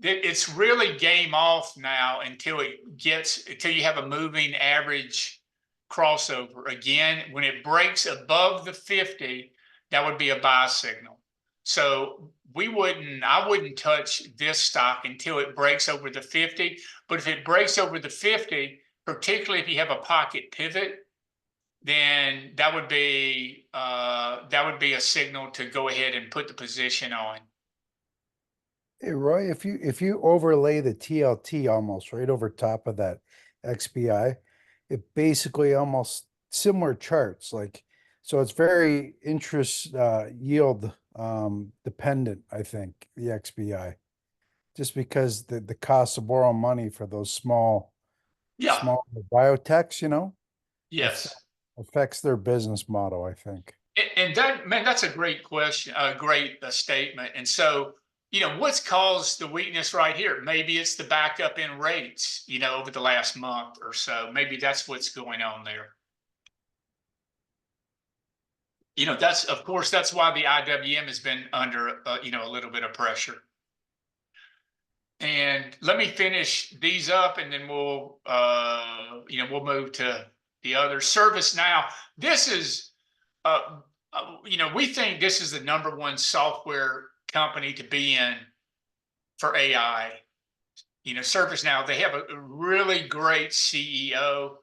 It's really game off now until you have a moving average crossover. Again, when it breaks above the 50, that would be a buy signal. So I wouldn't touch this stock until it breaks over the 50. But if it breaks over the 50, particularly if you have a pocket pivot, then that would be a signal to go ahead and put the position on. Hey Roy, if you overlay the TLT almost right over top of that XBI, it basically almost similar charts. So it's very interest yield dependent, I think, the XBI. Just because the cost to borrow money for those small biotechs, Yes. affects their business model, I think. And that's a great question, a great statement. And so, what's caused the weakness right here? Maybe it's the backup in rates, over the last month or so. Maybe that's what's going on there. That's why the IWM has been under, a little bit of pressure. And let me finish these up, and then we'll move to the other. ServiceNow. This is, we think this is the #1 software company to be in for AI. ServiceNow, they have a really great CEO.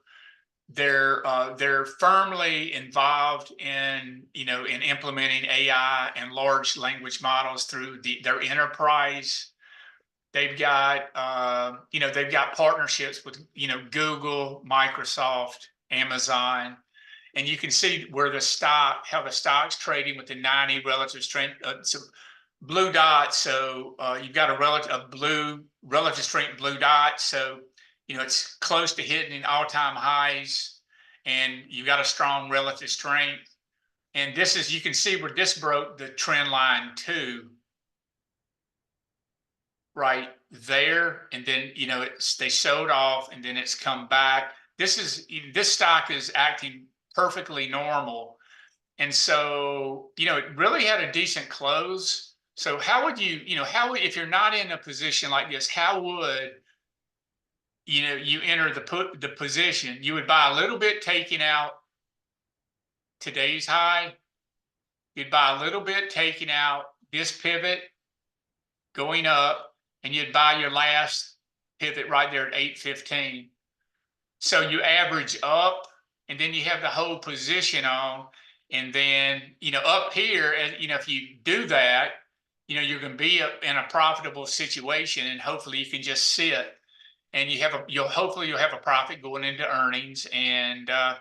They're firmly involved in implementing AI and large language models through their enterprise. They've got partnerships with Google, Microsoft, Amazon. And you can see how the stock's trading with the 90 relative strength. So blue dot. So you've got a relative strength blue dot. So it's close to hitting all-time highs, and you've got a strong relative strength. And you can see where this broke the trend line too, right there. And then they sold off, and then it's come back. This stock is acting perfectly normal. And so, it really had a decent close. So how would if you're not in a position like this, how would, you enter the position? You would buy a little bit taking out today's high. You'd buy a little bit taking out this pivot going up, and you'd buy your last pivot right there at 815. So you average up, and then you have the whole position on, and then up here, and if you do that, you're going to be in a profitable situation, and hopefully you can just sit, and hopefully you'll have a profit going into earnings, and the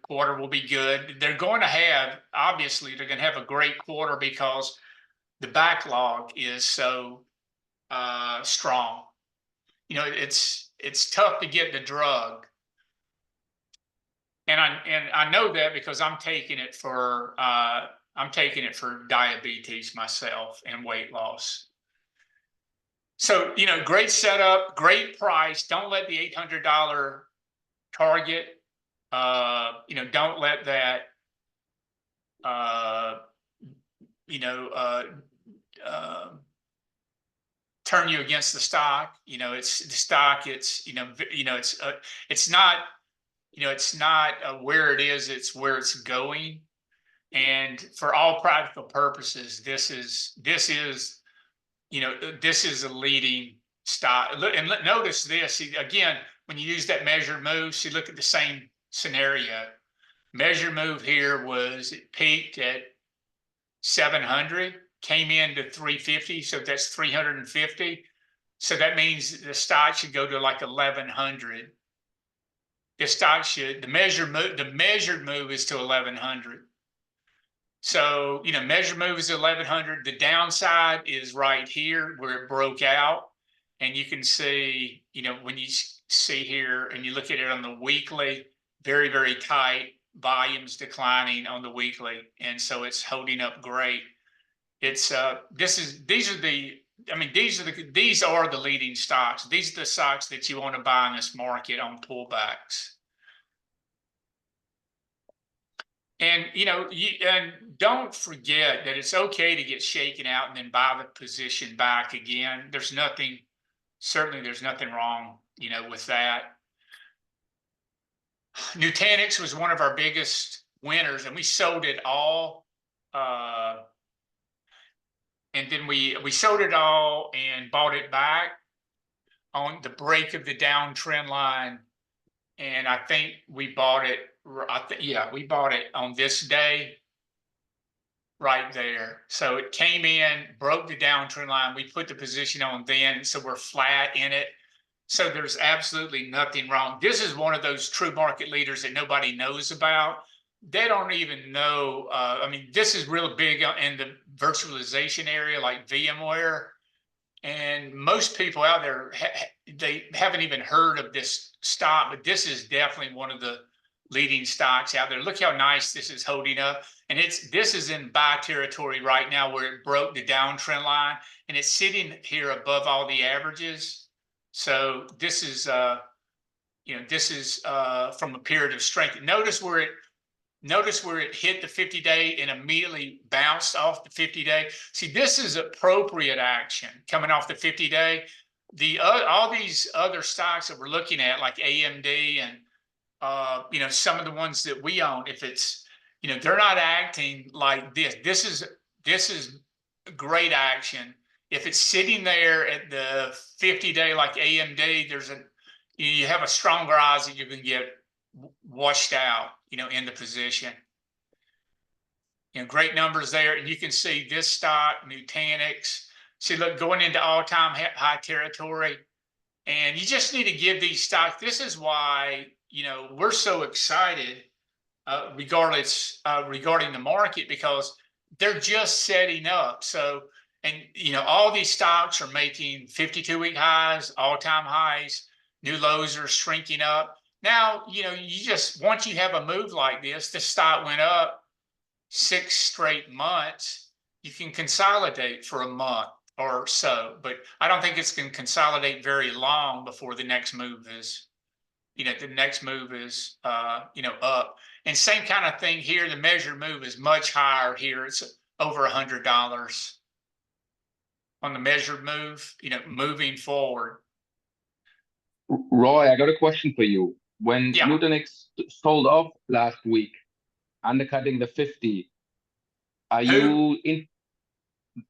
quarter will be good. They're going to have a great quarter because the backlog is so strong. It's tough to get the drug. And I know that because I'm taking it for I'm taking it for diabetes myself and weight loss. So, you know, great setup, great price. Don't let the $800 target, you know, don't let that, you know, turn you against the stock. You know, it's the stock. It's, you know, it's not, you know, it's not where it is. It's where it's going. And for all practical purposes, this is, you know, this is a leading stock. And notice this again, when you use that measured move, see, look at the same scenario. Measured move here was, it peaked at 700, came into 350. So that's 350. So that means the stock should go to like 1100. The stock should, the measured move is to 1100. So, you know, measured move is 1100. The downside is right here where it broke out. And you can see, you know, when you see here and you look at it on the weekly, very, very tight, volumes declining on the weekly. And so it's holding up great. It's, these are the leading stocks. These are the stocks that you want to buy in this market on pullbacks. And, you know, and don't forget that it's okay to get shaken out and then buy the position back again. There's nothing, certainly there's nothing wrong, you know, with that. Nutanix was one of our biggest winners, and we sold it all. And then we sold it all and bought it back on the break of the downtrend line. And I think we bought it, we bought it on this day right there. So it came in, broke the downtrend line. We put the position on then, so we're flat in it. So there's absolutely nothing wrong. This is one of those true market leaders that nobody knows about. They don't even know. I mean, this is real big in the virtualization area, like VMware. And most people out there, they haven't even heard of this stock, but this is definitely one of the leading stocks out there. Look how nice this is holding up. And this is in buy territory right now, where it broke the downtrend line, and it's sitting here above all the averages. So this is, you know, this is from a period of strength. Notice where it hit the 50-day and immediately bounced off the 50-day. See, this is appropriate action coming off the 50-day. All these other stocks that we're looking at, like AMD and you know, some of the ones that we own, if it's, you know, they're not acting like this. This is great action. If it's sitting there at the 50-day, like AMD, you have a stronger odds that you can get washed out, you know, in the position. You know, great numbers there. And you can see this stock, Nutanix. See, look, going into all-time high territory. And you just need to give these stocks. This is why, you know, we're so excited regarding the market, because they're just setting up. So, and, you know, all these stocks are making 52-week highs, all-time highs, new lows are shrinking up. Now, you know, once you have a move like this, the stock went up 6 straight months, you can consolidate for a month or so, but I don't think it's going to consolidate very long before the next move is, you know, you know, up. And same kind of thing here. The measured move is much higher here. It's over $100 on the measured move, you know, moving forward. Roy, I got a question for you. When Yeah. Nutanix sold off last week, undercutting the 50, are Who? you in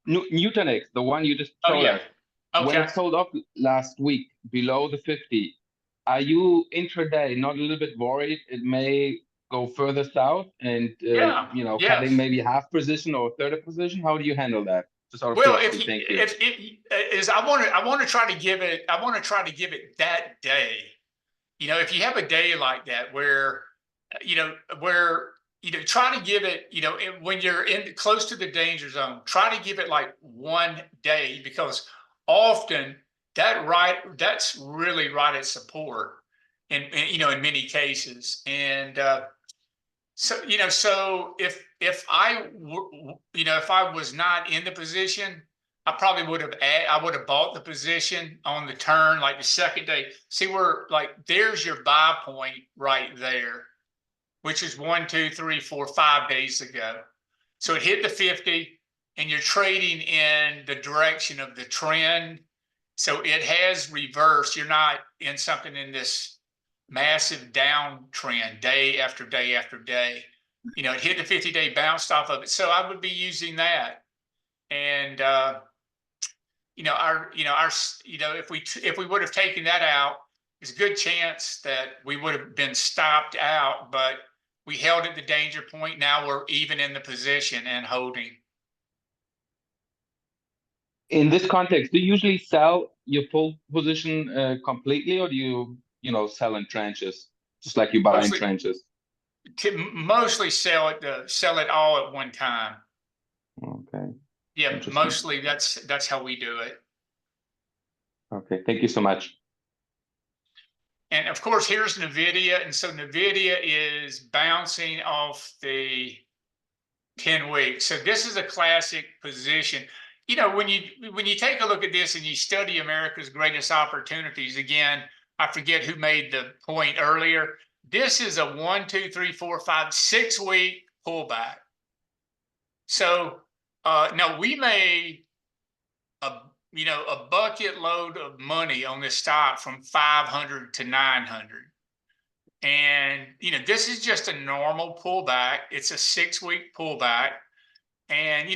Nutanix, the one you just Oh, showed yeah. us? When Okay. it sold off last week below the 50, are you intraday not a little bit worried it may go further south and Yeah. you know, Yeah. cutting maybe half position or a third of position? How do you handle that? Just out of Well, curiosity, thank you. I want to try to give it that day. You know, if you have a day like that where try to give it, you know, when you're in close to the danger zone, try to give it like one day, because often that's really right at support, and you know, in many cases. And So, so if I if I was not in the position, I probably I would have bought the position on the turn, like the second day. See where, like, there's your buy point right there, which is 1, 2, 3, 4, 5 days ago. So it hit the 50 and you're trading in the direction of the trend. So it has reversed. You're not in something in this massive downtrend day after day after day. It hit the 50-day, bounced off of it. So I would be using that. And if we would have taken that out, there's a good chance that we would have been stopped out, but we held at the danger point. Now we're even in the position and holding. In this context, do you usually sell your full position completely, or do you sell in tranches, just like you buy in tranches? Mostly sell it all at one time. Okay. Yeah, mostly that's how we do it. Okay, thank you so much. And of course, here's NVIDIA. And so NVIDIA is bouncing off the 10 weeks. So this is a classic position. When you take a look at this and you study America's greatest opportunities, again, I forget who made the point earlier. This is a 1, 2, 3, 4, 5, 6 week pullback. So now we made a bucket load of money on this stock from 500 to 900. And, this is just a normal pullback. It's a 6 week pullback. And,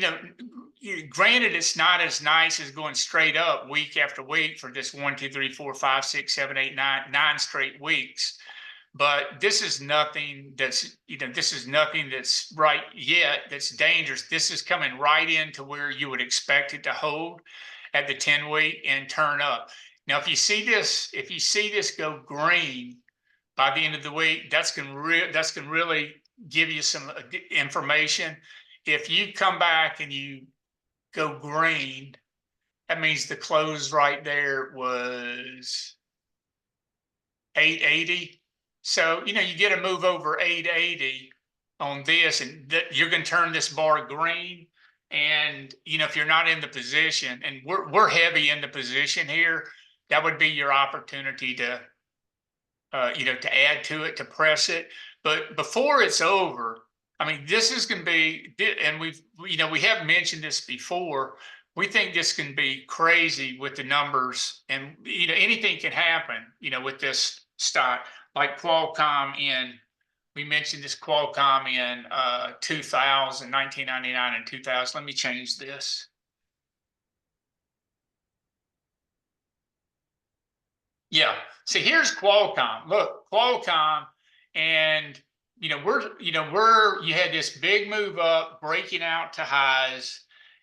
granted, it's not as nice as going straight up week after week for just 1, 2, 3, 4, 5, 6, 7, 8, 9 straight weeks. But this is nothing that's, right yet that's dangerous. This is coming right into where you would expect it to hold at the 10 week and turn up. Now, if you see this go green by the end of the week, that's gonna really give you some information. If you come back and you go green, that means the close right there was 880. So, you get a move over 880 on this, and you're going to turn this bar green. And, if you're not in the position, and we're heavy in the position here, that would be your opportunity to, to add to it, to press it. But before it's over, I mean, this is going to be, and we have mentioned this before. We think this can be crazy with the numbers, and anything can happen, with this stock, like Qualcomm we mentioned this Qualcomm in 1999 and 2000. Let me change this. Yeah. So here's Qualcomm. Look, Qualcomm, and you had this big move up, breaking out to highs,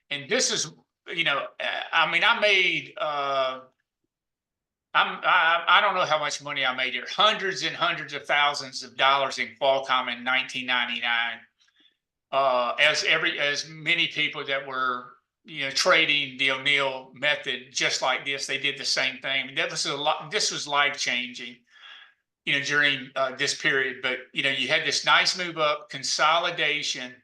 and this is, I mean, I made I don't know how much money I made here, hundreds and hundreds of thousands of dollars in Qualcomm in 1999. As many people that were trading the O'Neill method just like this, they did the same thing. I mean, this was life changing, during this period. But you had this nice move up, consolidation,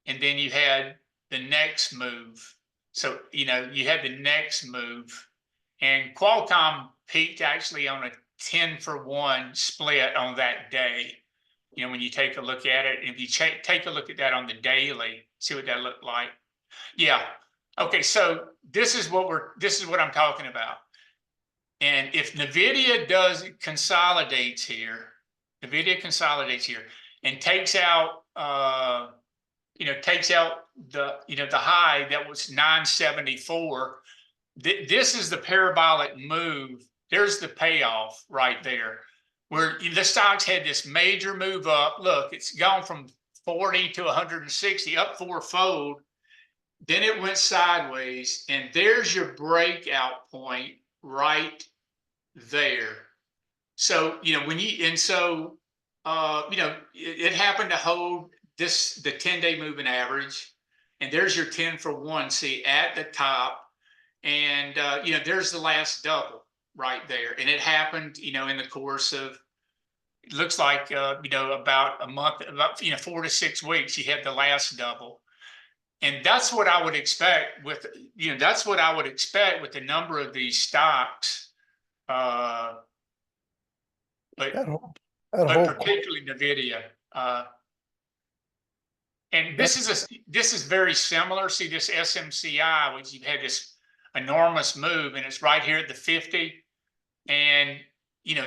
and then you had the next move. So you had the next move, and Qualcomm peaked actually on a 10-for-1 split on that day. When you take a look at it, if you take a look at that on the daily, see what that looked like. Yeah. Okay. So this is what I'm talking about. And if NVIDIA consolidates here and takes out, the high that was 974, this is the parabolic move. There's the payoff right there, where the stocks had this major move up. Look, it's gone from 40 to 160, up fourfold. Then it went sideways, and there's your breakout point right there. So, it happened to hold the 10-day moving average, and there's your 10-for-1, see, at the top. And, there's the last double right there. And it happened, in the course of, it looks like, about a month, about, 4 to 6 weeks, you had the last double. And that's what I would expect with, that's what I would expect with the number of these stocks. But That whole particularly NVIDIA. And this is very similar. See this SMCI, which you've had this enormous move, and it's right here at the 50. And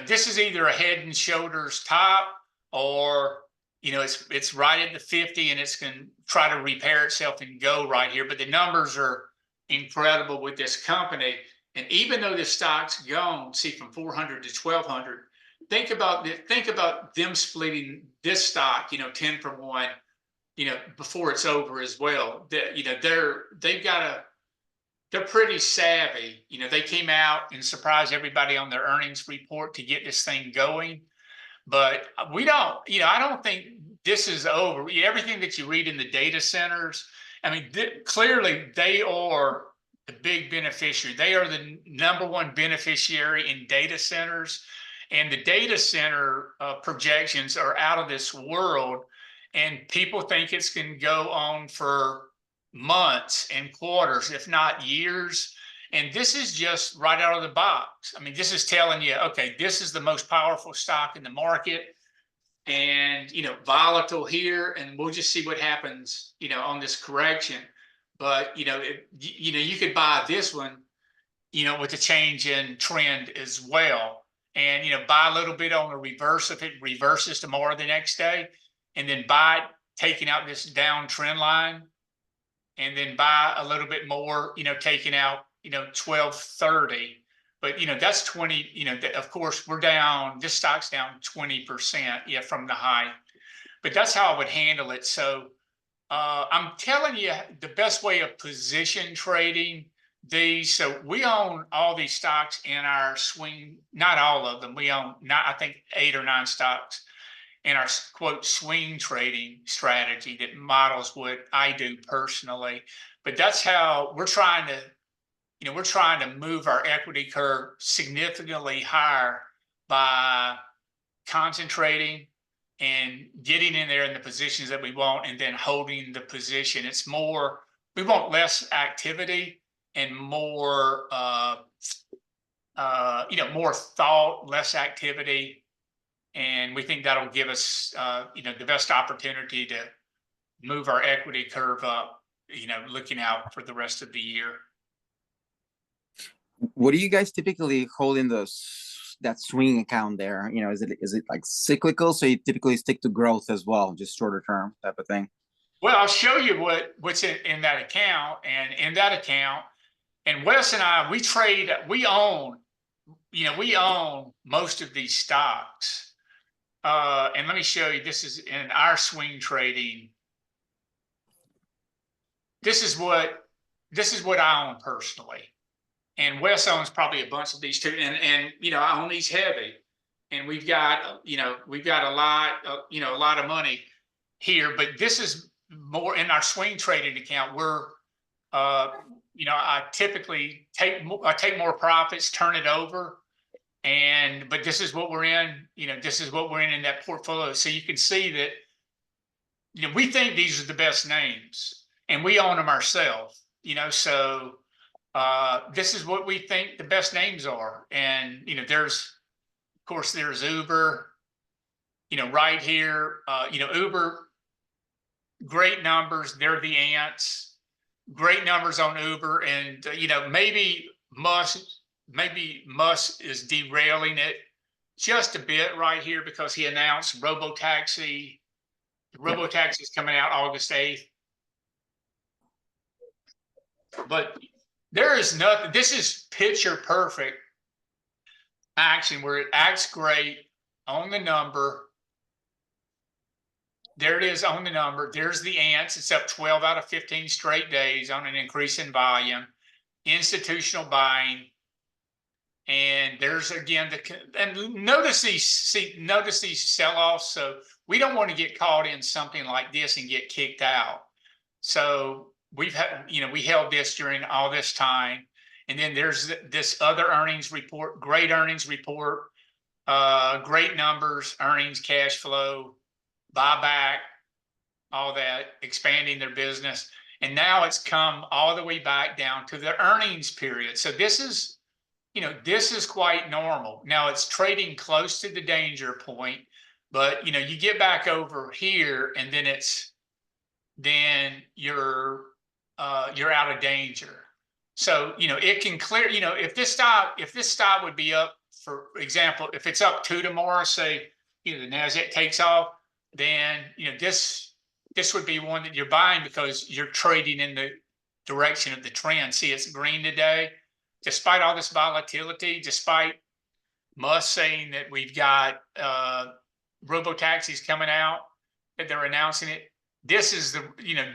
this is either a head and shoulders top, or it's right at the 50, and it's going to try to repair itself and go right here. But the numbers are incredible with this company. And even though this stock's gone, see, from 400 to 1200, think about them splitting this stock, 10 for 1, before it's over as well. They're pretty savvy. They came out and surprised everybody on their earnings report to get this thing going. But I don't think this is over. Everything that you read in the data centers, I mean, clearly they are the big beneficiary. They are the #1 beneficiary in data centers. And the data center projections are out of this world. And people think it's going to go on for months and quarters, if not years. And this is just right out of the box. I mean, this is telling you, okay, this is the most powerful stock in the market, and volatile here, and we'll just see what happens, on this correction. But you could buy this one, with a change in trend as well, and buy a little bit on the reverse if it reverses tomorrow, the next day, and then buy it taking out this down trend line, and then buy a little bit more, taking out 1230. But that's 20. Of course, we're down. This stock's down 20%, from the high. But that's how I would handle it. So I'm telling you, the best way of position trading these. So we own all these stocks in our swing. Not all of them. We own I think 8 or 9 stocks in our quote swing trading strategy that models what I do personally. But that's how we're trying to move our equity curve significantly higher by concentrating and getting in there in the positions that we want, and then holding the position. It's more, we want less activity and more, more thought, less activity. And we think that'll give us, the best opportunity to move our equity curve up, looking out for the rest of the year. What do you guys typically hold in that swing account there? Is it like cyclical? So you typically stick to growth as well, just shorter term type of thing? Well, I'll show you what's in that account. And in that account, and Wes and I, we own most of these stocks. And let me show you, this is in our swing trading. This is what I own personally. And Wes owns probably a bunch of these too. And I own these heavy. And we've got a lot of money here. But this is more in our swing trading account. I typically take more profits, turn it over. But this is what we're in, this is what we're in that portfolio. So you can see that, we think these are the best names, and we own them ourselves, so this is what we think the best names are. And, there's Uber, right here, Uber, great numbers. They're the ants, great numbers on Uber. And, maybe Musk is derailing it just a bit right here, because he announced robotaxi. The robotaxi is coming out August 8th. But there is nothing. This is picture perfect action where it acts great on the number. There it is on the number. There's the ants. It's up 12 out of 15 straight days on an increase in volume. Institutional buying. And there's again notice these sell-offs. So we don't want to get caught in something like this and get kicked out. So we held this during all this time. And then there's this other earnings report, great earnings report. great numbers, earnings, cash flow, buyback, all that, expanding their business. And now it's come all the way back down to the earnings period. So this is, this is quite normal. Now it's trading close to the danger point, but you get back over here and then you're out of danger. So, it can clear, if this stock would be up, for example, if it's up 2 tomorrow, say, the NASDAQ takes off, then, this would be one that you're buying because you're trading in the direction of the trend. See, it's green today. Despite all this volatility, despite Musk saying that we've got robo-taxis coming out, that they're announcing it, this is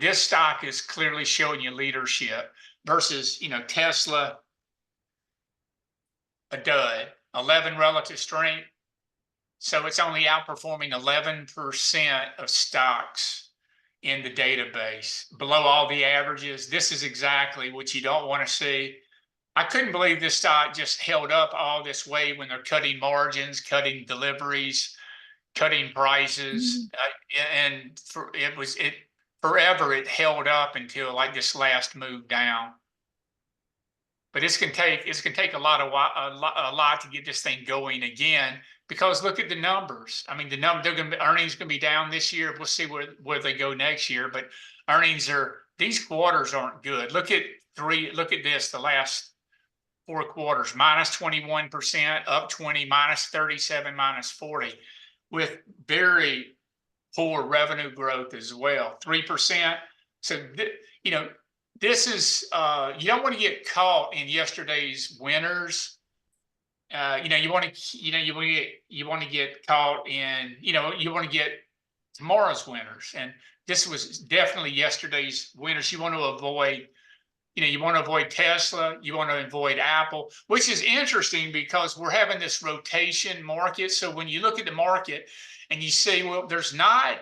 this stock is clearly showing you leadership versus, Tesla, a dud, 11 relative strength. So it's only outperforming 11% of stocks in the database, below all the averages. This is exactly what you don't want to see. I couldn't believe this stock just held up all this way when they're cutting margins, cutting deliveries, cutting prices, and forever it held up until like this last move down. But it's gonna take a lot to get this thing going again, because look at the numbers. I mean, earnings gonna be down this year. We'll see where they go next year. But these quarters aren't good. Look at this, the last 4 quarters, minus 21%, up 20, minus 37, minus 40, with very poor revenue growth as well, 3%. So, this is, you don't want to get caught in yesterday's winners. You want to get caught in, you want to get tomorrow's winners. And this was definitely yesterday's winners. You want to avoid Tesla, you want to avoid Apple, which is interesting because we're having this rotation market. So when you look at the market and you say, well, there's not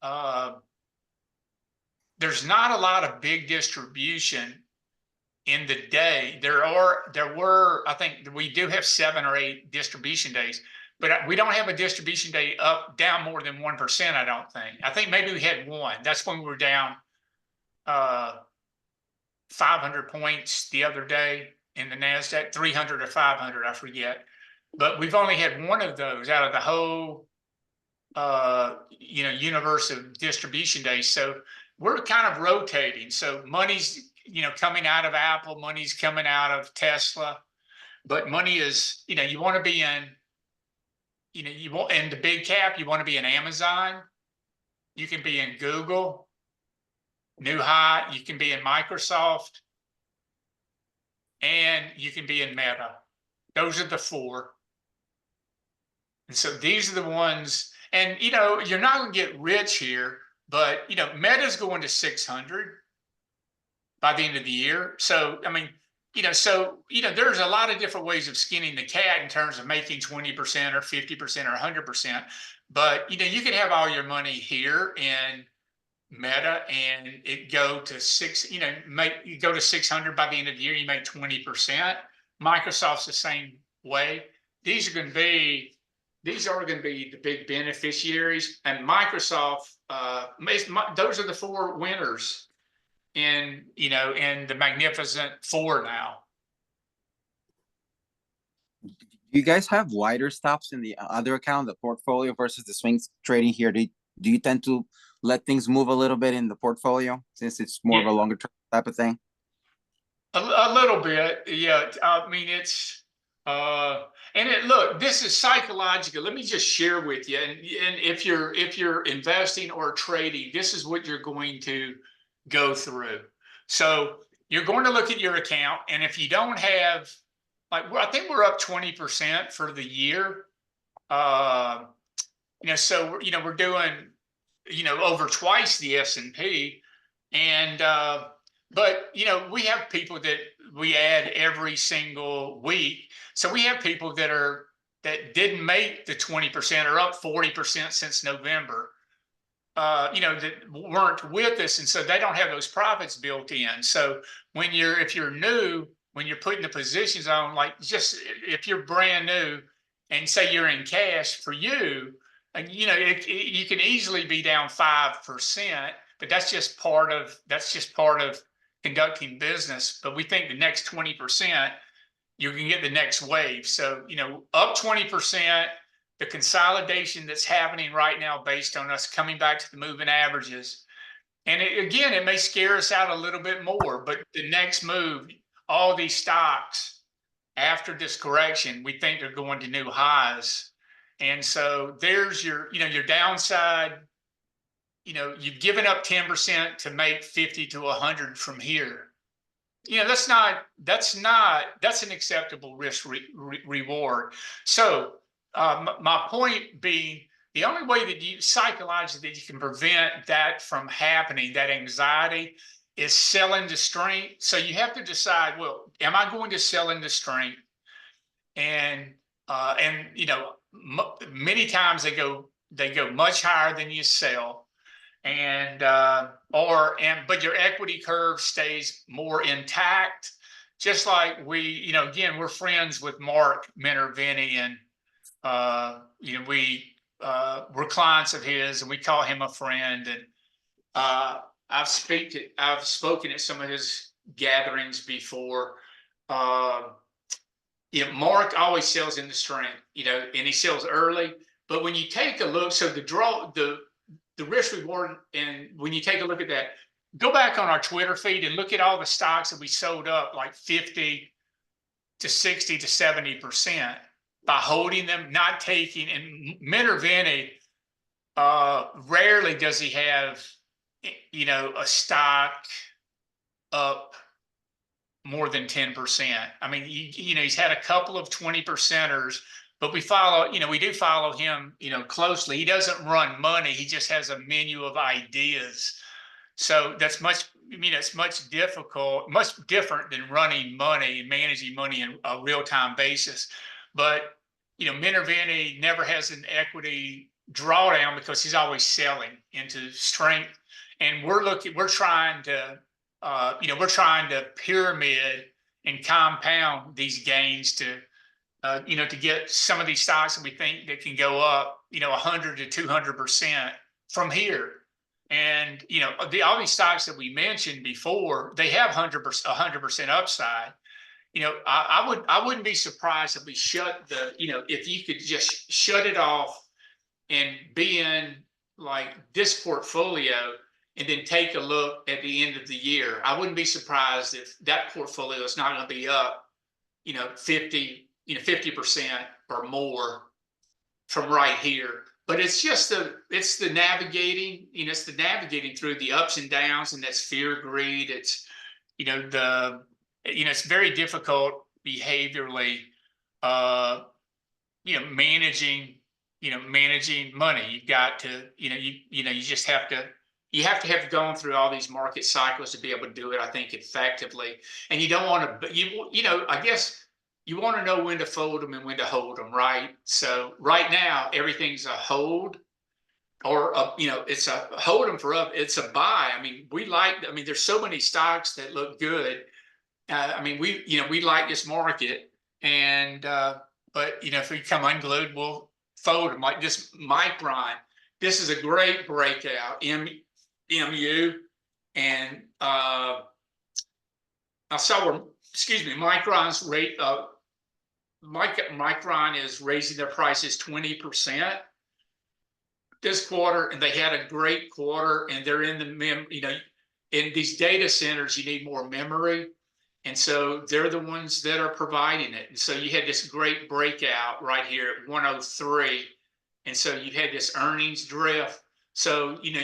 a lot of big distribution in the day. There were, I think we do have 7 or 8 distribution days, but we don't have a distribution day down more than 1%, I don't think. I think maybe we had one. That's when we were down 500 points the other day in the NASDAQ, 300 or 500, I forget. But we've only had one of those out of the whole, universe of distribution days. So we're kind of rotating. So money's, coming out of Apple, money's coming out of Tesla, but money is, you want to be in, in the big cap, you want to be in Amazon. You can be in Google, new high, you can be in Microsoft, and you can be in Meta. Those are the 4. And so these are the ones, and you're not going to get rich here, but Meta's going to 600 by the end of the year. So I mean, there's a lot of different ways of skinning the cat in terms of making 20% or 50% or 100%. But you can have all your money here in Meta and it go to 600 by the end of the year. You make 20%. Microsoft's the same way. These are going to be the big beneficiaries, and Microsoft. Those are the 4 winners in the Magnificent 4 now. Do you guys have wider stops in the other account, the portfolio, versus the swings trading here? Do you tend to let things move a little bit in the portfolio since it's more of a longer term type of thing? A little bit, yeah. I mean, it's look, this is psychological. Let me just share with you, and if you're investing or trading, this is what you're going to go through. So you're going to look at your account, and if you don't have, I think we're up 20% for the year. So we're doing over twice the S&P, and but we have people that we add every single week. So we have people that didn't make the 20% or up 40% since November. That weren't with us, and so they don't have those profits built in. So if you're new, when you're putting the positions on, like just if you're brand new and say you're in cash for you, and you know, you can easily be down 5%, but that's just part of conducting business. But we think the next 20%, you can get the next wave. So, you know, up 20%, the consolidation that's happening right now based on us coming back to the moving averages. And again, it may scare us out a little bit more, but the next move, all these stocks after this correction, we think they're going to new highs. And so there's your, you know, your downside. You know, you've given up 10% to make 50 to 100 from here. You know, that's an acceptable risk reward. So my point being, the only way that you psychologically that you can prevent that from happening, that anxiety, is sell into strength. So you have to decide, well, am I going to sell into strength? And you know, many times they go much higher than you sell. And but your equity curve stays more intact, just like we, you know, again, we're friends with Mark Minervini, and you know, we're clients of his, and we call him a friend. And I've spoken at some of his gatherings before. You know, Mark always sells in the strength, you know, and he sells early. But when you take a look, so the risk reward, and when you take a look at that, go back on our Twitter feed and look at all the stocks that we sold up like 50 to 60 to 70% by holding them, not taking. And Minervini, rarely does he have, you know, a stock up more than 10%. I mean, you know, he's had a couple of 20%ers, but we do follow him, you know, closely. He doesn't run money. He just has a menu of ideas. So that's it's much different than running money and managing money in a real-time basis. But, you know, Minervini never has an equity drawdown because he's always selling into strength. And we're trying to pyramid and compound these gains to, you know, to get some of these stocks that we think that can go up, you know, 100 to 200% from here. And, you know, all these stocks that we mentioned before, they have 100% upside. You know, I wouldn't be surprised if we if you could just shut it off and be in like this portfolio and then take a look at the end of the year. I wouldn't be surprised if that portfolio is not going to be up, you know, 50% or more from right here. But it's the navigating, you know, it's the navigating through the ups and downs, and that's fear, greed. It's, you know, it's very difficult behaviorally, you know, managing money. You've got to, you just have to have gone through all these market cycles to be able to do it, I think, effectively. And you don't want to, you know, I guess you want to know when to fold them and when to hold them, right? So right now, everything's a hold, or you know, it's a hold them for up. It's a buy. I mean, there's so many stocks that look good. I mean, we like this market, and but you know, if we come unglued, we'll fold them. Like this Micron. This is a great breakout. MU, and I saw where, Micron's rate. Micron is raising their prices 20% this quarter, and they had a great quarter. And they're in in these data centers, you need more memory, and so they're the ones that are providing it. And so you had this great breakout right here at 103, and so you had this earnings drift. So you know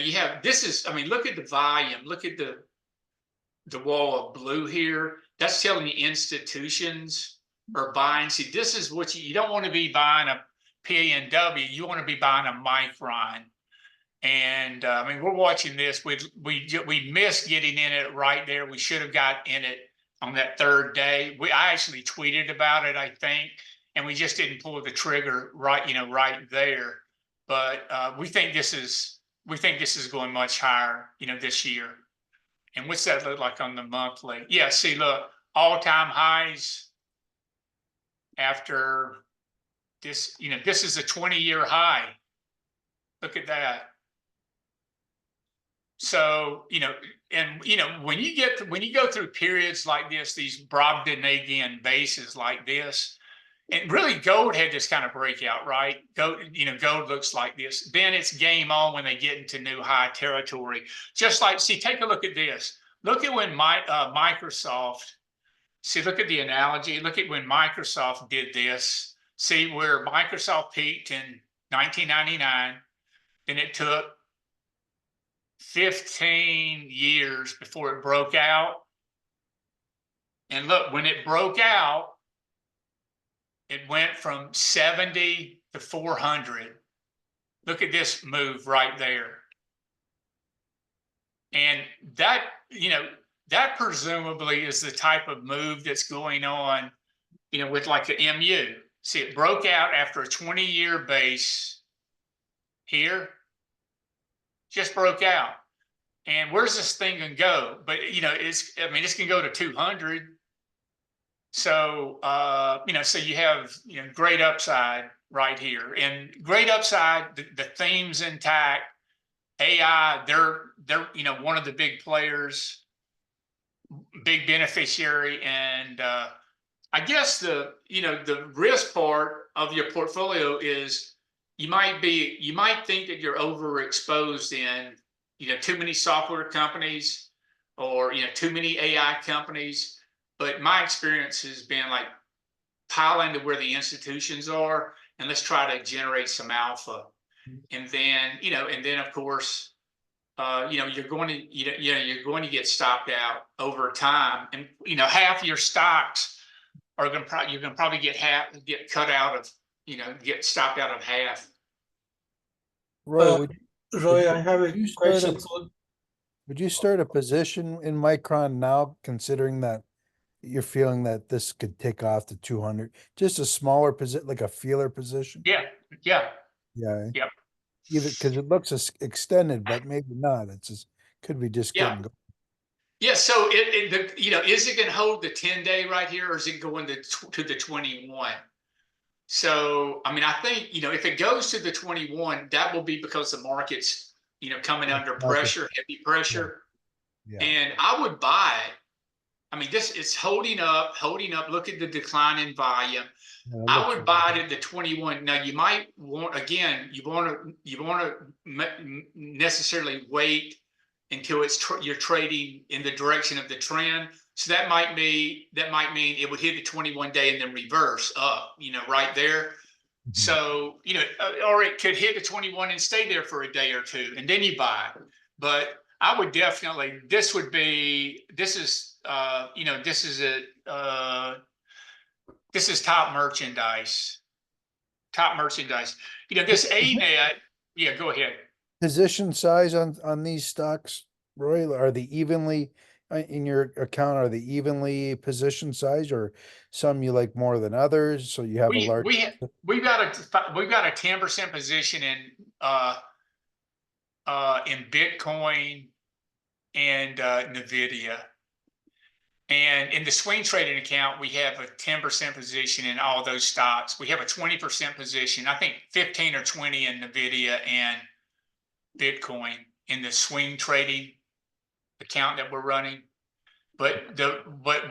look at the volume, look at the wall of blue here. That's telling you institutions are buying. See, this is what you don't want to be buying a PANW. You want to be buying a Micron. And I mean, we're watching this. We missed getting in it right there. We should have got in it on that third day. I actually tweeted about it, I think, and we just didn't pull the trigger right there. But we think this is going much higher, you know, this year. And what's that look like on the monthly? Yeah, see, look, all-time highs after this, this is a 20-year high. Look at that. So, and when you go through periods like this, these Brobdingnagian bases like this, and really gold had this kind of breakout, right? Gold looks like this. Then it's game on when they get into new high territory. Just like, see, take a look at this. Look at when Microsoft, see, look at the analogy. Look at when Microsoft did this. See where Microsoft peaked in 1999, then it took 15 years before it broke out. And look, when it broke out, it went from 70 to 400. Look at this move right there. And that, that presumably is the type of move that's going on, with like the MU. See, it broke out after a 20-year base here, just broke out. And where's this thing gonna go? But it's gonna go to 200. So so you have great upside right here, and great upside. The theme's intact. AI, they're one of the big players, big beneficiary, and I guess the risk part of your portfolio is you might think that you're overexposed in too many software companies or too many AI companies. But my experience has been like pile into where the institutions are and let's try to generate some alpha. And then of course you're going to get stopped out over time, and half your stocks are going to you're going to probably get cut out of get stopped out of half. Roy, Roy, I have a question. Would you start a position in Micron now, considering that you're feeling that this could take off to 200? Just a smaller position, like a feeler position? Yeah. Even because it looks extended, but maybe not. It's just could be just getting going. Yeah, so is it going to hold the 10-day right here, or is it going to the 21? So, I think, if it goes to the 21, that will be because the market's, coming under pressure, heavy pressure. Yeah. And I would buy it. It's holding up. Look at the decline in volume. Yeah, I would buy it at the 21. Now, you might want, again, you want to necessarily wait until you're trading in the direction of the trend. So that might mean it would hit the 21-day and then reverse up, right there. Mm-hmm. So, or it could hit the 21 and stay there for a day or two, and then you buy it. But I would definitely, this is top merchandise. This ANET, yeah, go ahead. Position size on these stocks, Roy, are they evenly in your account? Are they evenly position size, or some you like more than others? So you have a large. We've got a 10% position in Bitcoin and Nvidia, and in the swing trading account we have a 10% position in all those stocks. We have a 20% position, I think 15 or 20 in Nvidia and Bitcoin in the swing trading account that we're running. But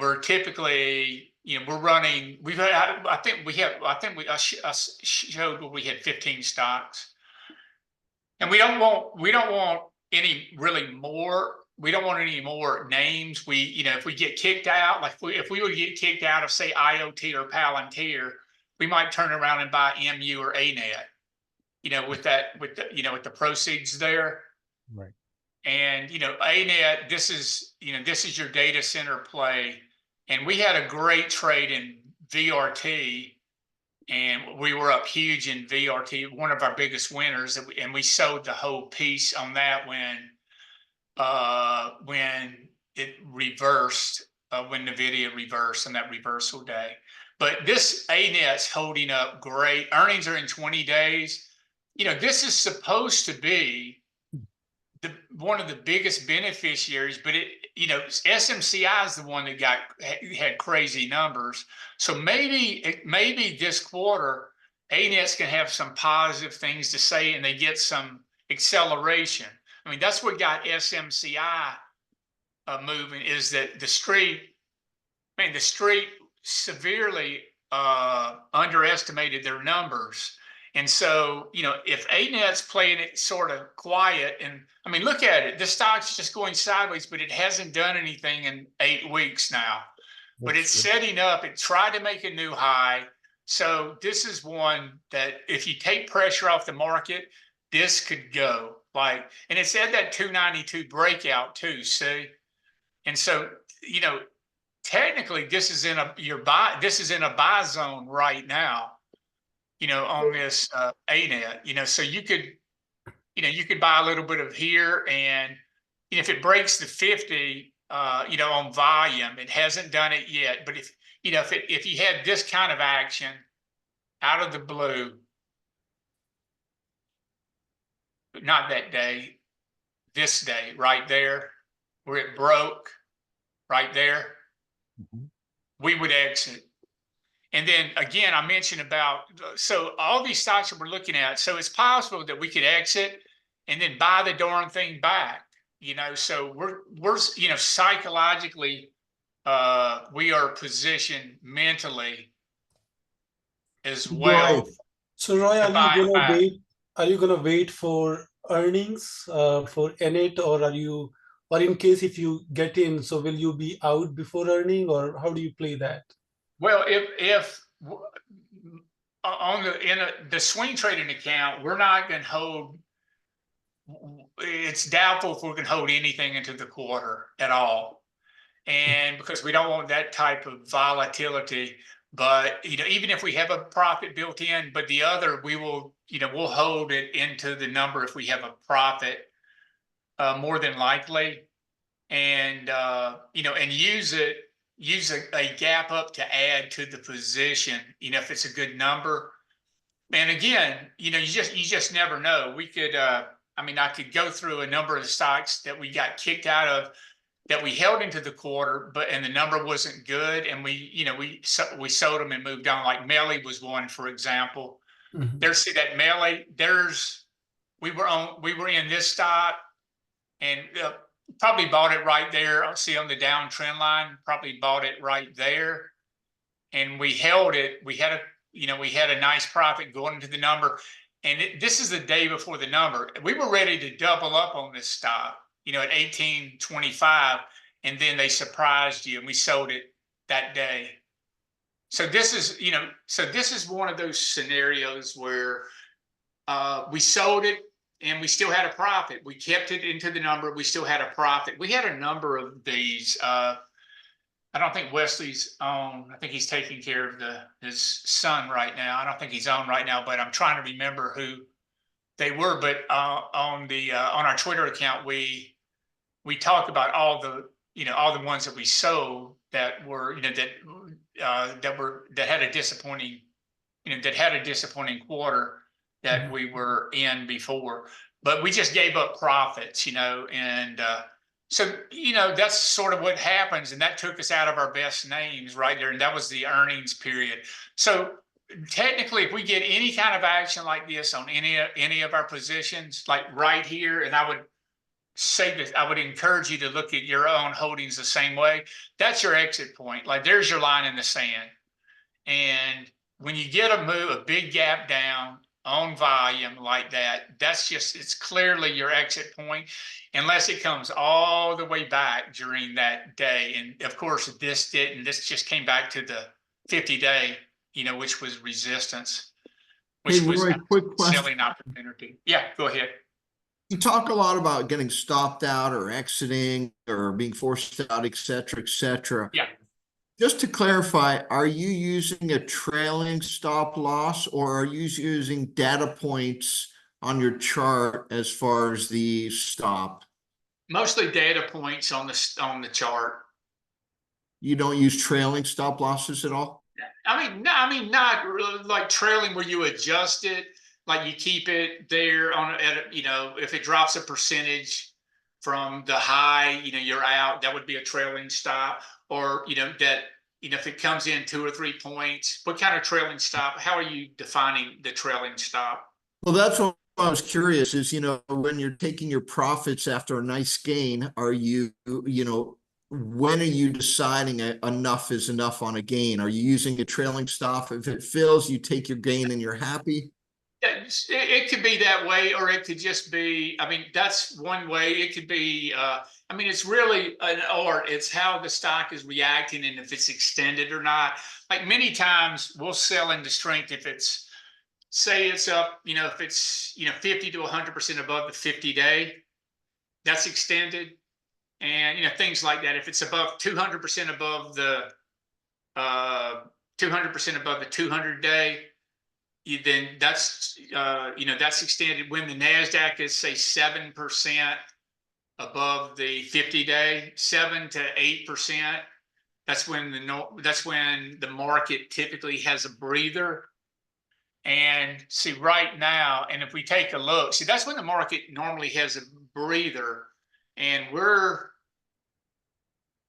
we're typically, we're running. I showed where we had 15 stocks, and we don't want any really more. We don't want any more names. If we get kicked out, like if we would get kicked out of, say, IoT or Palantir, we might turn around and buy MU or ANET. With the proceeds there. Right. And ANET, this is your data center play. And we had a great trade in VRT, and we were up huge in VRT, one of our biggest winners, and we sold the whole piece on that when it reversed, when NVIDIA reversed on that reversal day. But this ANET's holding up great. Earnings are in 20 days. This is supposed to be one of the biggest beneficiaries, but SMCI is the one that had crazy numbers. So maybe this quarter, ANET's can have some positive things to say and they get some acceleration. I mean, that's what got SMCI moving, is that the street severely underestimated their numbers. And so, if ANET's playing it sort of quiet, and I mean, look at it, the stock's just going sideways, but it hasn't done anything in 8 weeks now. But it's setting up, it tried to make a new high. So this is one that if you take pressure off the market, this could go and it's at that 292 breakout too, see? And so, technically this is in a buy zone right now, on this ANET, so you could buy a little bit of here, and if it breaks the 50, on volume, it hasn't done it yet. But if you had this kind of action out of the blue, not that day, this day right there, where it broke right there, we would exit. And then again, I mentioned about, so all these stocks that we're looking at, so it's possible that we could exit and then buy the darn thing back, so we're psychologically, we are positioned mentally as well. Right. So Roy, to buy it back. are you gonna wait for earnings for NET, or in case if you get in, so will you be out before earning, or how do you play that? Well, if on the swing trading account, we're not going to hold. It's doubtful if we're going to hold anything into the quarter at all, and because we don't want that type of volatility. But even if we have a profit built in, but the other, we will, we'll hold it into the number if we have a profit, more than likely, and and use a gap up to add to the position, if it's a good number. And again, you just never know. We could, I could go through a number of the stocks that we got kicked out of, that we held into the quarter, and the number wasn't good, and we sold them and moved on. Like Melly was one, for example. There's that Melly. We were in this stock, and probably bought it right there. I'll see on the downtrend line, probably bought it right there, and we held it. We had a nice profit going into the number, and this is the day before the number. We were ready to double up on this stock, at 18.25, and then they surprised you, and we sold it that day. So this is one of those scenarios where we sold it and we still had a profit. We kept it into the number. We still had a profit. We had a number of these. I don't think Wesley's on. I think he's taking care of his son right now. I don't think he's on right now, but I'm trying to remember who they were. But on our Twitter account, we talk about all the ones that we sold that were that had a disappointing quarter that we were in before, but we just gave up profits, and so, that's sort of what happens. And that took us out of our best names right there. And that was the earnings period. So technically, if we get any kind of action like this on any of our positions, like right here, and I would say that I would encourage you to look at your own holdings the same way. That's your exit point. Like there's your line in the sand. And when you get a big gap down on volume like that, it's clearly your exit point, unless it comes all the way back during that day. And of course, this didn't. This just came back to the 50-day, which was resistance, which was Roy, quick selling opportunity. Yeah, go ahead. You talk a lot about getting stopped out or exiting or being forced out, et cetera, et cetera. Yeah. Just to clarify, are you using a trailing stop loss, or are you using data points on your chart as far as the stop? Mostly data points on the chart. You don't use trailing stop losses at all? Not really, like trailing where you adjust it, like you keep it there if it drops a percentage, from the high, you're out, that would be a trailing stop. Or, that, if it comes in 2 or 3 points, what kind of trailing stop? How are you defining the trailing stop? Well, that's what I was curious is, when you're taking your profits after a nice gain, are you, when are you deciding enough is enough on a gain? Are you using a trailing stop? If it fills, you take your gain and you're happy? Yeah, it could be that way, or it could just be, that's one way. It could be, it's really an art. It's how the stock is reacting and if it's extended or not. Like many times we'll sell into strength if it's, say it's up, if it's, 50 to 100% above the 50-day, that's extended. And, things like that. If it's above 200% above the 200% above the 200-day, then that's that's extended. When the NASDAQ is say 7% above the 50-day, 7 to 8%, that's when the market typically has a breather. And see right now, and if we take a look, see that's when the market normally has a breather, and we're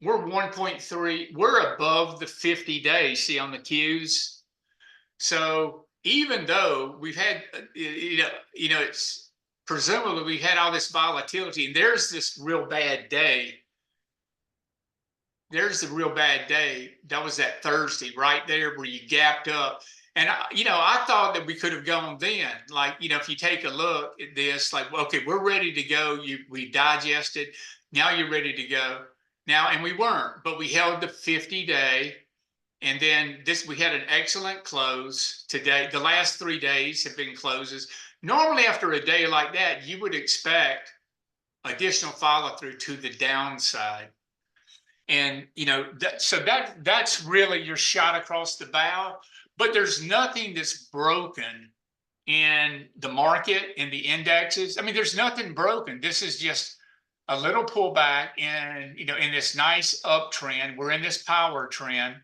1.3, we're above the 50-day. See on the Qs. So even though we've had, it's presumably we've had all this volatility, and there's this real bad day. There's the real bad day. That was that Thursday right there where you gapped up. And, I thought that we could have gone then. Like, if you take a look at this, like, okay, we're ready to go. We digested. Now you're ready to go. Now, and we weren't, but we held the 50-day. And then we had an excellent close today. The last 3 days have been closes. Normally after a day like that, you would expect additional follow through to the downside. And, that's really your shot across the bow, but there's nothing that's broken in the market, in the indexes. There's nothing broken. This is just a little pullback in, in this nice uptrend. We're in this power trend.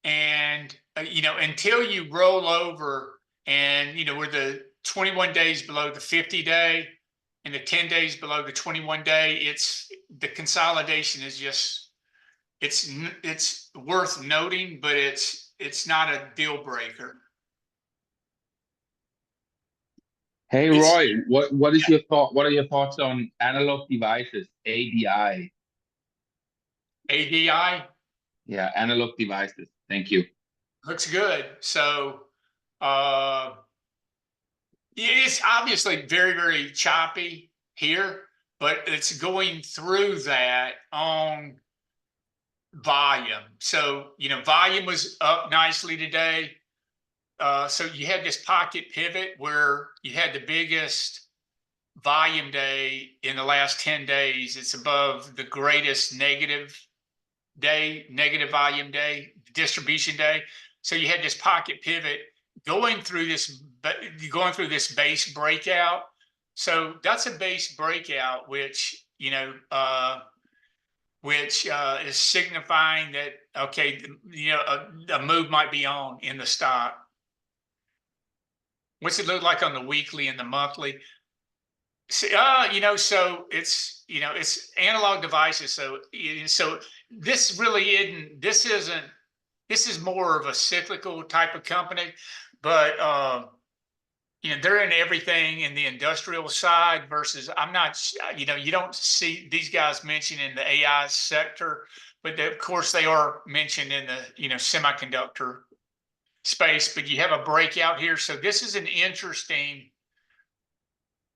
And, until you roll over and, we're the 21 days below the 50-day and the 10 days below the 21-day, the consolidation is just, it's worth noting, but it's not a deal breaker. Hey, Roy, what is your thought? What are your thoughts on analog devices, ADI? ADI? Yeah, analog devices. Thank you. Looks good. So, it's obviously very, very choppy here, but it's going through that on volume. So, volume was up nicely today. So you had this pocket pivot where you had the biggest volume day in the last 10 days. It's above the greatest negative volume day, distribution day. So you had this pocket pivot going through this base breakout. So that's a base breakout, which is signifying that, okay, a move might be on in the stock. What's it look like on the weekly and the monthly? So it's analog devices. So this really isn't. This is more of a cyclical type of company, but they're in everything in the industrial side versus I'm not. You don't see these guys mentioned in the AI sector, but of course they are mentioned in the semiconductor space. But you have a breakout here, so this is an interesting.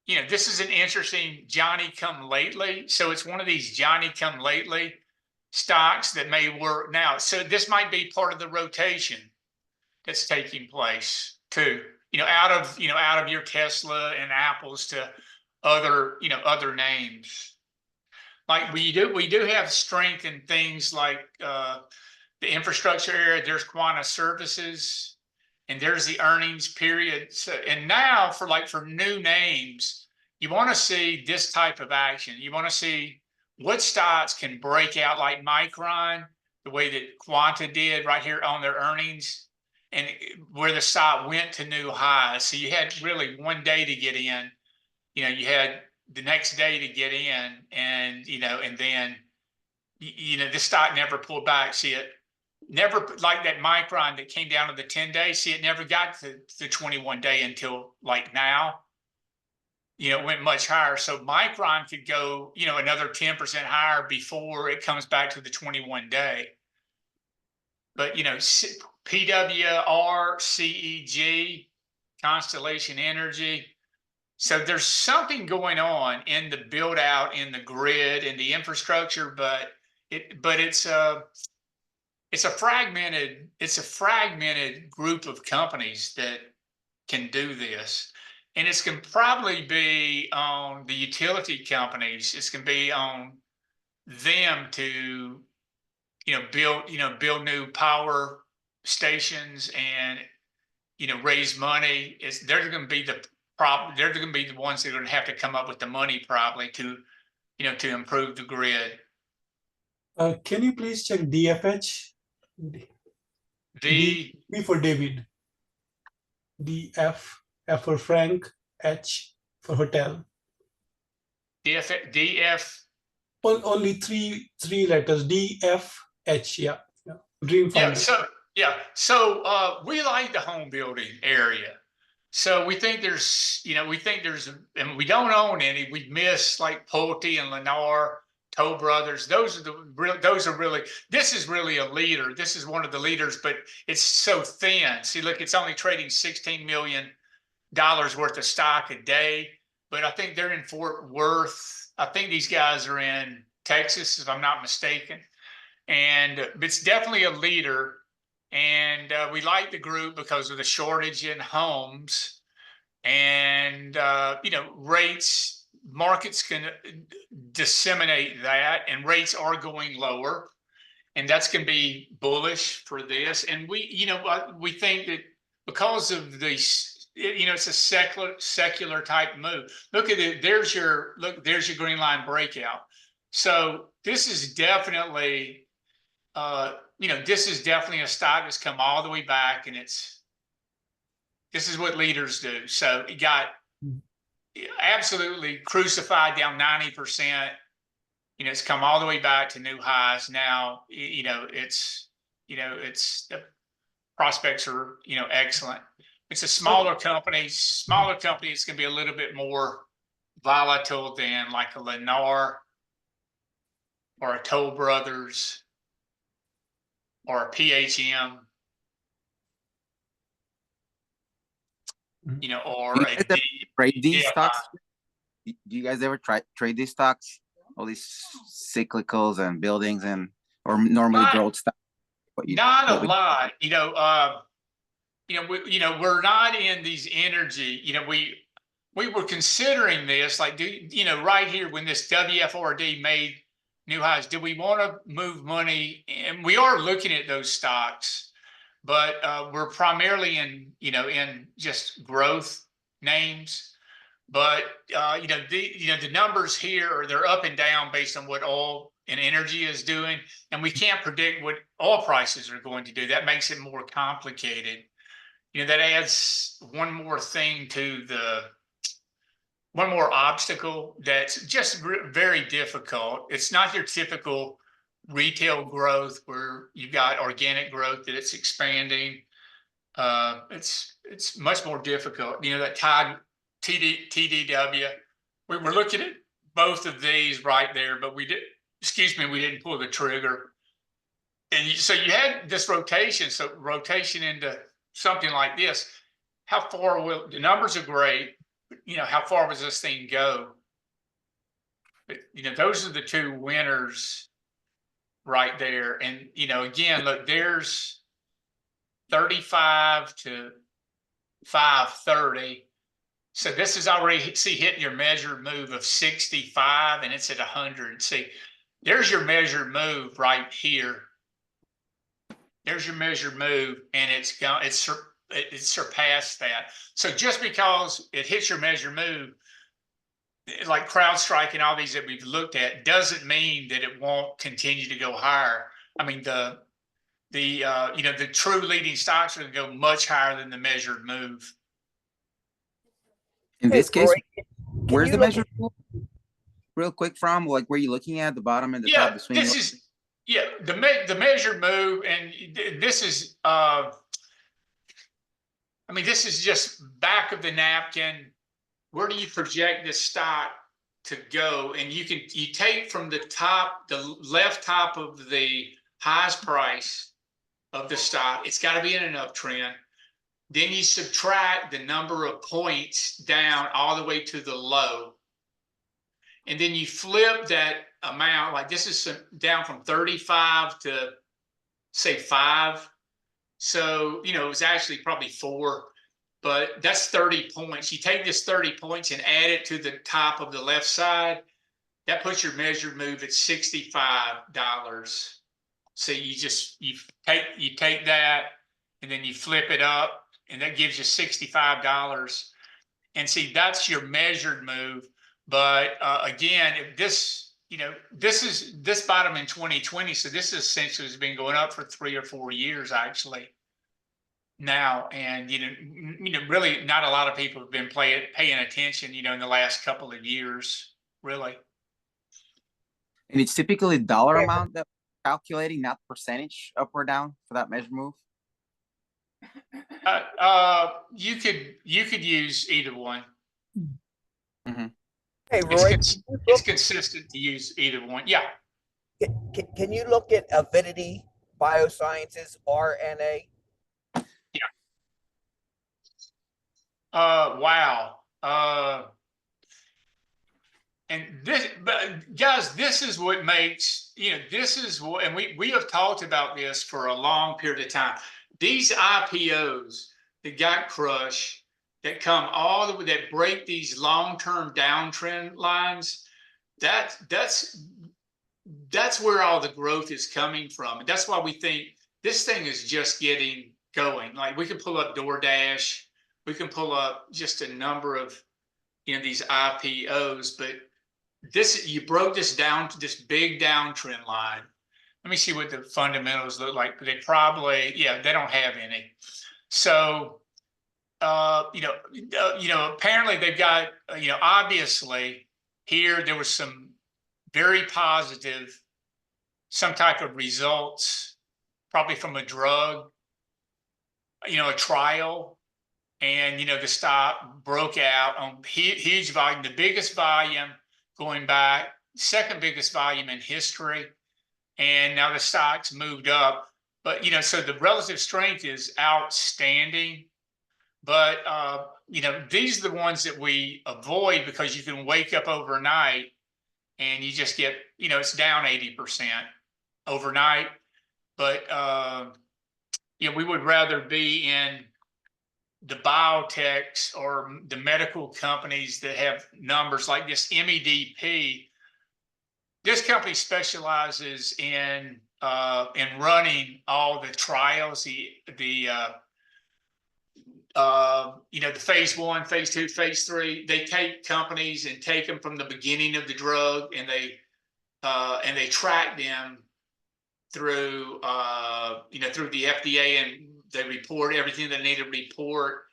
This is an interesting Johnny come lately. So it's one of these Johnny come lately stocks that may work now. So this might be part of the rotation that's taking place too. Out of your Tesla and Apples to other names. Like we do have strength in things like the infrastructure area. There's Quanta Services, and there's the earnings period. So, and now for new names, you want to see this type of action. You want to see what stocks can break out like Micron, the way that Quanta did right here on their earnings, and where the stock went to new highs. So you had really one day to get in. You had the next day to get in, and and then this stock never pulled back. See, it never, like that Micron that came down to the 10-day. See, it never got to the 21-day until like now. It went much higher. So Micron could go, another 10% higher before it comes back to the 21-day. But, PWR, CEG, Constellation Energy. So there's something going on in the build out, in the grid, in the infrastructure, but it's a fragmented group of companies that can do this. And it's going to probably be on the utility companies. It's going to be on them to, build new power stations and, raise money. They're going to be the ones that are going to have to come up with the money probably to, to improve the grid. Can you please check DFH? D for David. DF, F for Frank, H for hotel. DF. Only three letters. DFH. Yeah. Dream Fund. So we like the home building area. So we think there's, and we don't own any. We miss like Pulte and Lennar, Toll Brothers. This is really a leader. This is one of the leaders, but it's so thin. See, look, it's only trading $16 million worth of stock a day. But I think they're in Fort Worth. I think these guys are in Texas, if I'm not mistaken. And it's definitely a leader. And we like the group because of the shortage in homes, and rates. Markets can disseminate that, and rates are going lower, and that's going to be bullish for this. And we think that because of these, it's a secular type move. Look at it. There's your green line breakout. So this is definitely. This is definitely a stock that's come all the way back, and this is what leaders do. So it got absolutely crucified down 90%. It's come all the way back to new highs. Now, it's the prospects are, excellent. It's a smaller company. It's going to be a little bit more volatile than like a Lennar or a Toll Brothers or a PHM, or a trade these stocks. Do you guys ever trade these stocks? All these cyclicals and buildings or normally growth stocks? Not a lot. We're not in these energy. We were considering this, like, right here when this WFRD made new highs, do we want to move money? And we are looking at those stocks, but we're primarily in just growth names. But the numbers here they're up and down based on what oil and energy is doing, and we can't predict what oil prices are going to do. That makes it more complicated. That adds one more thing to one more obstacle that's just very difficult. It's not your typical retail growth where you've got organic growth that it's expanding. It's much more difficult. That TDW. We were looking at both of these right there, but we didn't pull the trigger. And so you had this rotation. So rotation into something like this. How far will the numbers are great? How far does this thing go? But, those are the two winners right there. And, again, look, there's 35 to 530. So this is already, hitting your measured move of 65, and it's at 100. See, there's your measured move right here. There's your measured move, and it's surpassed that. So just because it hits your measured move, like CrowdStrike and all these that we've looked at, doesn't mean that it won't continue to go higher. I mean, the true leading stocks are going to go much higher than the measured move. In this case, Where's you the look measure real quick from? Like, where you looking at the bottom and the top, Yeah, the swing? this is the measured move, and this is I mean, this is just back of the napkin. Where do you project this stock to go? And you take from the top, the left top of the highest price of the stock. It's got to be in an uptrend. Then you subtract the number of points down all the way to the low. And then you flip that amount, like this is down from 35 to say 5. So, you know, it was actually probably 4, but that's 30 points. You take this 30 points and add it to the top of the left side. That puts your measured move at $65. So you take that and then you flip it up, and that gives you $65. And see, that's your measured move. But again, if this, you know, this bottom in 2020, so this essentially has been going up for 3 or 4 years actually now, and you know, really not a lot of people have been paying attention, you know, in the last couple of years, really. And it's typically dollar amount that we're calculating, not percentage up or down for that measure move. You could use either one. Mm-hmm. Hey, Roy, it's consistent to use either one. Yeah. Can you look at Avidity Biosciences, RNA? Yeah. Wow. And this, but guys, this is what makes, you know, this is what, and we have talked about this for a long period of time. These IPOs that got crushed, that come all the way, that break these long-term downtrend lines, that's where all the growth is coming from. And that's why we think this thing is just getting going. Like we can pull up DoorDash, we can pull up just a number of, you know, these IPOs, but this, you broke this down to this big downtrend line. Let me see what the fundamentals look like. They probably, yeah, they don't have any. So, you know, apparently they've got, you know, obviously here there was some very positive, some type of results, probably from a drug, you know, a trial. And, you know, the stock broke out on huge volume, the biggest volume going back, second biggest volume in history. And now the stock's moved up. But, you know, so the relative strength is outstanding. But, you know, these are the ones that we avoid because you can wake up overnight and you just get, you know, it's down 80% overnight. But, you know, we would rather be in the biotechs or the medical companies that have numbers like this MEDP. This company specializes in running all the trials, you know, the phase 1, phase 2, phase 3. They take companies and take them from the beginning of the drug, and they track them through you know, through the FDA, and they report everything they need to report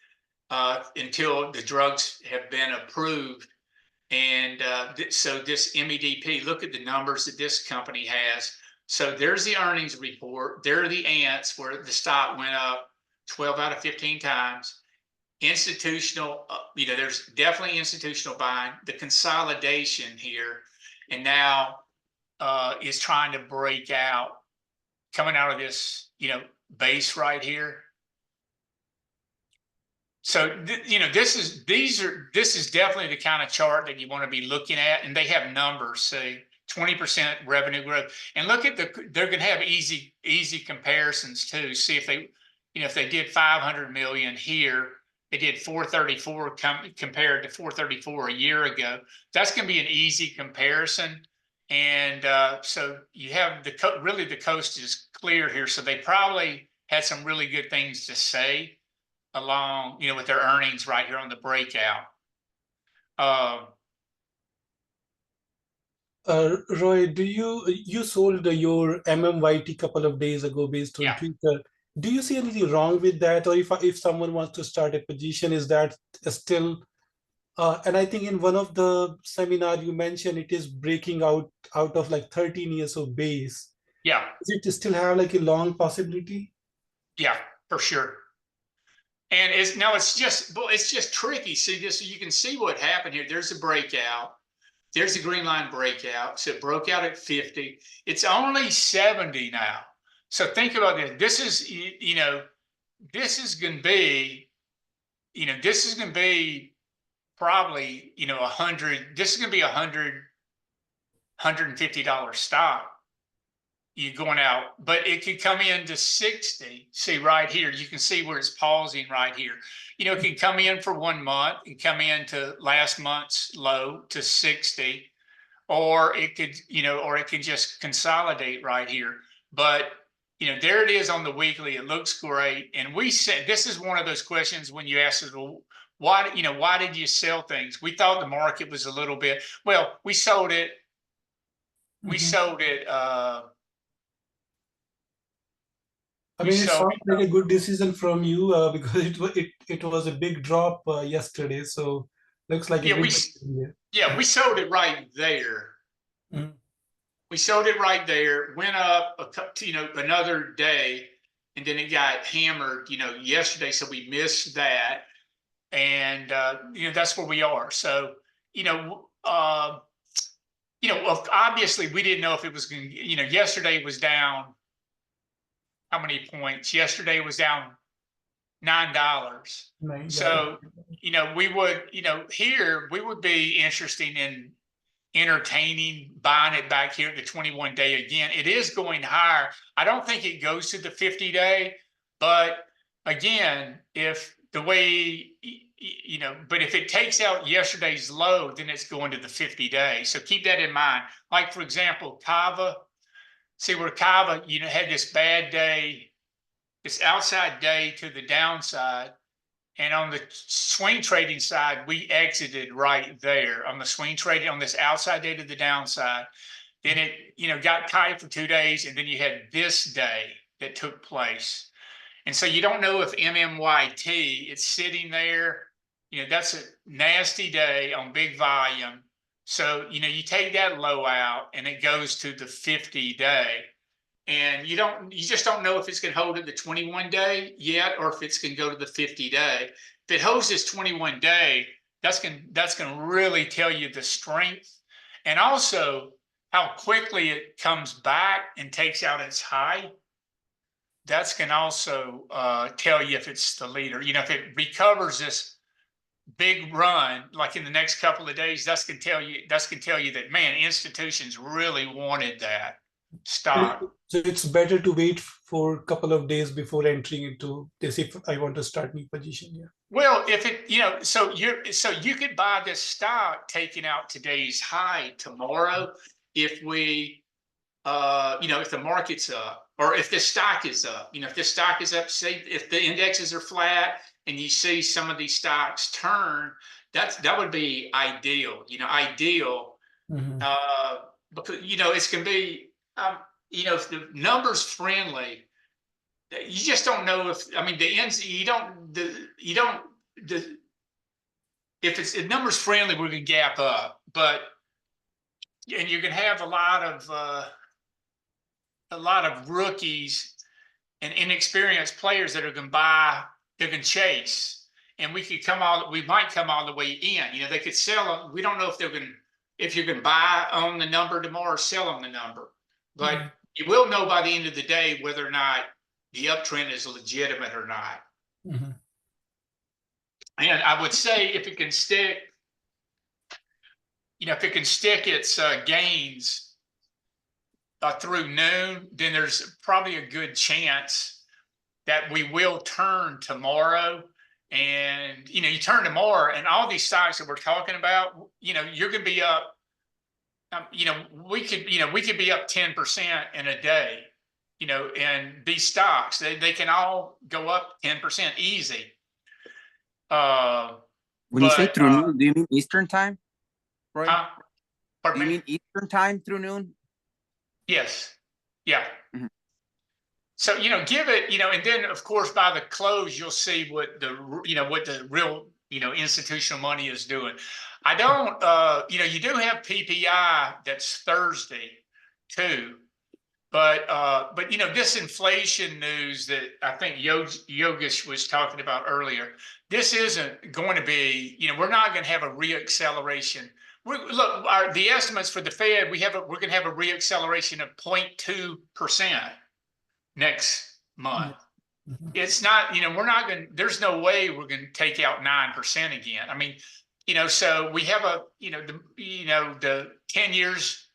until the drugs have been approved. And so this MEDP, look at the numbers that this company has. So there's the earnings report. There are the ants where the stock went up 12 out of 15 times. Institutional, you know, there's definitely institutional buying. The consolidation here, and now is trying to break out, coming out of this, you know, base right here. So, you know, this is definitely the kind of chart that you want to be looking at, and they have numbers, say 20% revenue growth. And look at they're going to have easy comparisons too. See if they, you know, if they did 500 million here, they did 434 compared to 434 a year ago. That's going to be an easy comparison. And so you have really the coast is clear here. So they probably had some really good things to say along, you know, with their earnings right here on the breakout. Roy, you sold your MMYT couple of days ago based on Twitter. Do you see anything wrong with that? Or if someone wants to start a position, is that still And I think in one of the seminar you mentioned it is breaking out of like 13 years of base. Yeah, Does it still have like a long possibility? yeah, for sure. And it's just tricky. See this, you can see what happened here. There's a breakout. There's the green line breakout. So it broke out at 50. It's only 70 now. So think about this. This is, this is going to be, this is going to be probably, 100. This is going to be $150 stock. You going out, but it could come into 60. See right here, you can see where it's pausing right here. It can come in for 1 month and come into last month's low to 60, or it could, or it can just consolidate right here. But there it is on the weekly. It looks great. And we said this is one of those questions when you ask us, well, why did you sell things? We thought the market was a little bit. Well, we sold it. We sold it. I mean, it sounds like a good decision from you because it was a big drop yesterday. So looks like a good decision. Yeah, we sold it right there. Mhm. We sold it right there. Went up another day, and then it got hammered. Yesterday, so we missed that, and that's where we are. So obviously we didn't know if it was going to. Yesterday was down. How many points? Yesterday it was down $9. So, we would, here we would be interested in entertaining buying it back here at the 21-day again. It is going higher. I don't think it goes to the 50-day, but again, if the way, but if it takes out yesterday's low, then it's going to the 50-day. So keep that in mind. Like, for example, Kava. See where Kava, had this bad day, this outside day to the downside. And on the swing trading side, we exited right there on the swing trading on this outside day to the downside. Then it, got tight for 2 days. And then you had this day that took place. And so you don't know if MMYT, it's sitting there, that's a nasty day on big volume. So, you take that low out and it goes to the 50-day, and you just don't know if it's going to hold at the 21-day yet, or if it's going to go to the 50-day. If it holds this 21-day, that's going to really tell you the strength, and also how quickly it comes back and takes out its high. That's going to also tell you if it's the leader. If it recovers this big run, like in the next couple of days, that's gonna tell you that, man, institutions really wanted that stock. So it's better to wait for a couple of days before entering into this if I want to start new position. Yeah. Well, if it, so you could buy this stock taking out today's high tomorrow if we, if the market's up, or if the stock is up. If the stock is up, say if the indexes are flat, and you see some of these stocks turn, that would be ideal. Ideal, because it's gonna be, if the numbers friendly, you just don't know if if it's if numbers friendly, we're gonna gap up, and you're gonna have a lot of rookies and inexperienced players that are gonna buy. They're going to chase, and we might come all the way in. They could sell them. We don't know if you're going to buy on the number tomorrow or sell on the number, but you will know by the end of the day whether or not the uptrend is legitimate or not. And I would say if it can stick, its gains through noon, then there's probably a good chance that we will turn tomorrow. And you turn tomorrow, and all these stocks that we're talking about, you're going to be up. We could be up 10% in a day. And these stocks, they can all go up 10% easy. When you say through noon, do you mean Eastern time, right? Pardon me? You mean Eastern time through noon? Yes. Yeah. So, give it, and then of course by the close, you'll see what the real institutional money is doing. I don't, you do have PPI that's Thursday too. But this inflation news that I think Yogesh was talking about earlier, this isn't going to be, we're not going to have a reacceleration. The estimates for the Fed, we're going to have a reacceleration of 0.2% next month. It's not, we're not going to, there's no way we're going to take out 9% again. I mean, so we have the 10 years,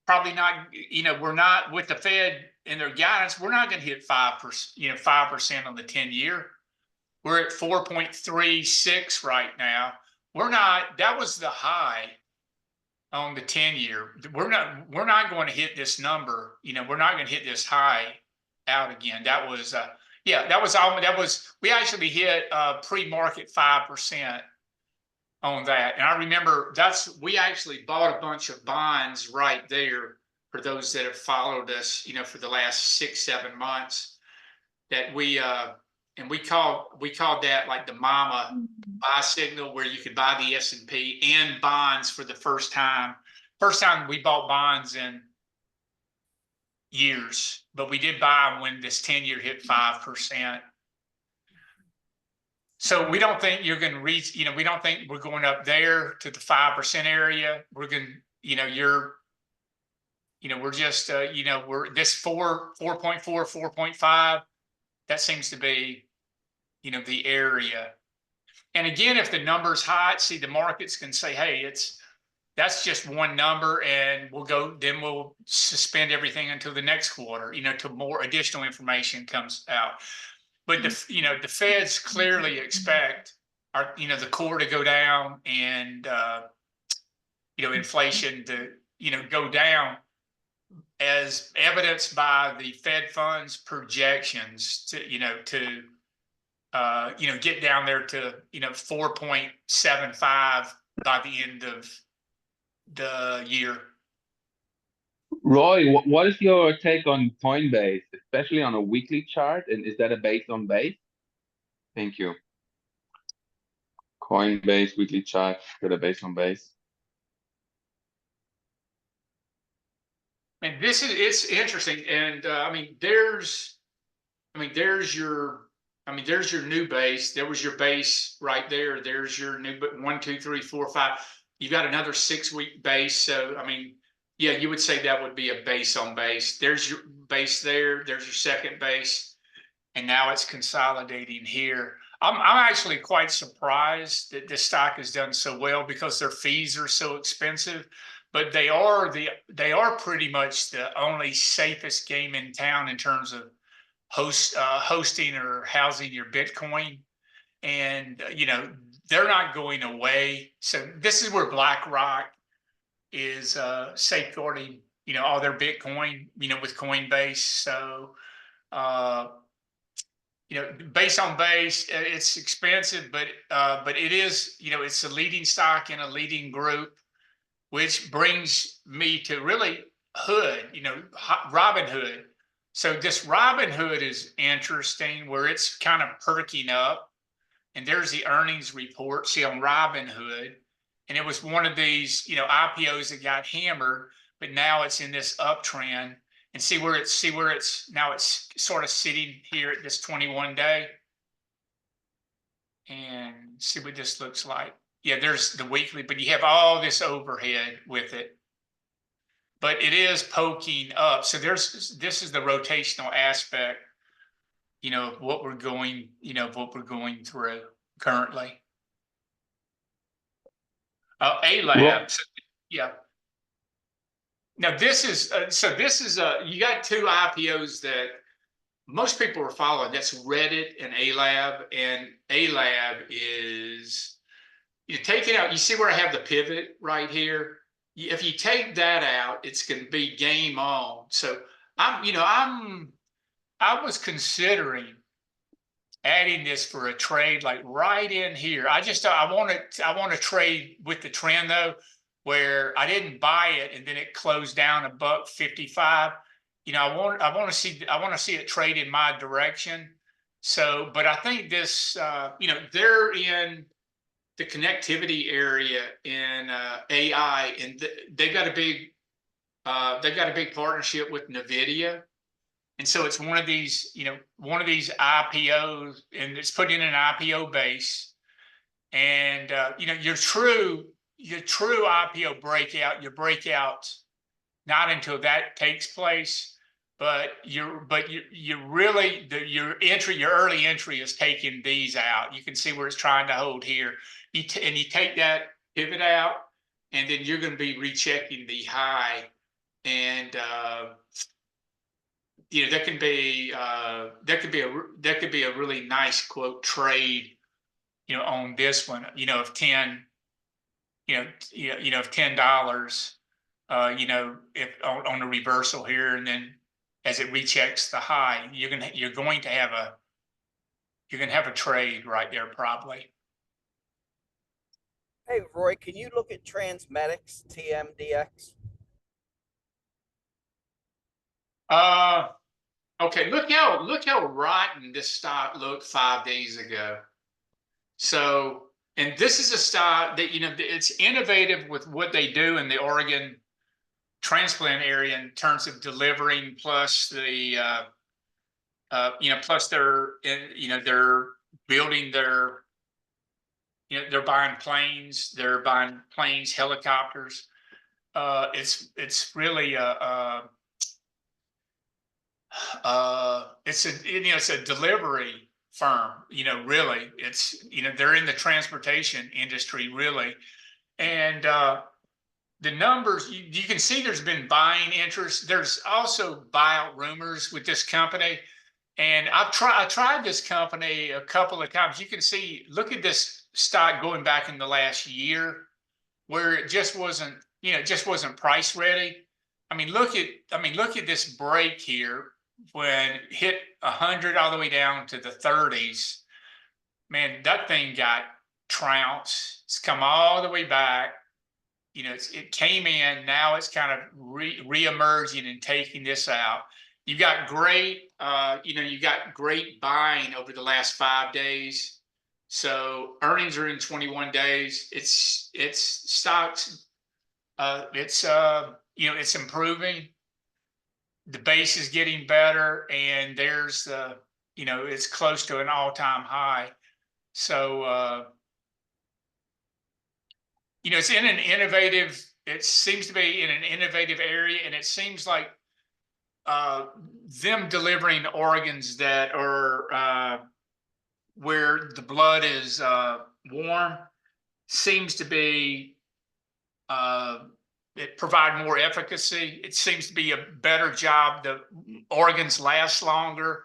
probably not, we're not with the Fed and their guidance, we're not going to hit 5%, 5% on the 10-year. We're at 4.36 right now. That was the high on the 10-year. We're not going to hit this number. We're not going to hit this high out again. That was, we actually hit pre-market 5% on that. And I remember we actually bought a bunch of bonds right there for those that have followed us, for the last 6-7 months, that we called that like the mama buy signal, where you could buy the S&P and bonds for the first time we bought bonds in years, but we did buy them when this 10-year hit 5%. So we don't think you're going to reach, we don't think we're going up there to the 5% area. We're going to, we're just, we're this 4.4, 4.5, that seems to be, the area. And again, if the number's high, the markets can say, hey, that's just one number, and we'll suspend everything until the next quarter, till more additional information comes out. But the Feds clearly expect the core to go down and inflation to go down, as evidenced by the Fed funds projections to get down there to 4.75 by the end of the year. Roy, what is your take on Coinbase, especially on a weekly chart? And is that a base on base? Thank you. Coinbase weekly chart, got a base on base. And it's interesting. And there's your new base. There was your base right there. There's your new 1, 2, 3, 4, 5. You got another 6-week base. So yeah, you would say that would be a base on base. There's your base there. There's your second base, and now it's consolidating here. I'm actually quite surprised that this stock has done so well, because their fees are so expensive, but they are pretty much the only safest game in town in terms of hosting or housing your Bitcoin. And they're not going away. So this is where BlackRock is safeguarding all their Bitcoin with Coinbase. So base on base, it's expensive, but it is, it's a leading stock in a leading group, which brings me to really Hood, Robinhood. So this Robinhood is interesting, where it's kind of perking up. And there's the earnings report, see, on Robinhood. And it was one of these, IPOs that got hammered, but now it's in this uptrend. And see where it's now it's sort of sitting here at this 21-day. And see what this looks like. Yeah, there's the weekly, but you have all this overhead with it. But it is poking up. So this is the rotational aspect, of what we're going, through currently. A-Lab, yeah. Now this is you got 2 IPOs that most people are following. That's Reddit and A-Lab, and A-Lab is take it out. You see where I have the pivot right here? If you take that out, it's going to be game on. So I was considering adding this for a trade, like right in here. I want to trade with the trend though, where I didn't buy it and then it closed down $1.55. I want to see it trade in my direction. So, but I think this, they're in the connectivity area in AI, and they've got a big partnership with NVIDIA. And so it's one of these, one of these IPOs, and it's put in an IPO base. And your true IPO breakout, your breakout, not until that takes place, but your early entry is taking these out. You can see where it's trying to hold here. You take that pivot out, and then you're going to be rechecking the high, and there could be a really nice quote trade, on this one, of 10, of $10, if on a reversal here, and then as it rechecks the high, you're going to have a trade right there probably. Hey, Roy, can you look at Transmedics, TMDX? Okay, look how rotten this stock looked 5 days ago. So, and this is a stock that, it's innovative with what they do in the Oregon transplant area in terms of delivering, plus the, plus they're building their, they're buying planes, helicopters. It's really it's a delivery firm, really. It's, they're in the transportation industry, really. And the numbers, you can see there's been buying interest. There's also buyout rumors with this company. And I tried this company a couple of times. You can see, look at this stock going back in the last year, where it just wasn't price ready. Look at this break here when it hit 100 all the way down to the 30s. Man, that thing got trounced. It's come all the way back. It came in. Now it's kind of re-emerging and taking this out. You got great buying over the last 5 days. So earnings are in 21 days. It's stocks. It's improving. The base is getting better, and there's it's close to an all-time high. So it's in an innovative. It seems to be in an innovative area, and it seems like them delivering organs that are where the blood is warm seems to be it provide more efficacy. It seems to be a better job. The organs last longer.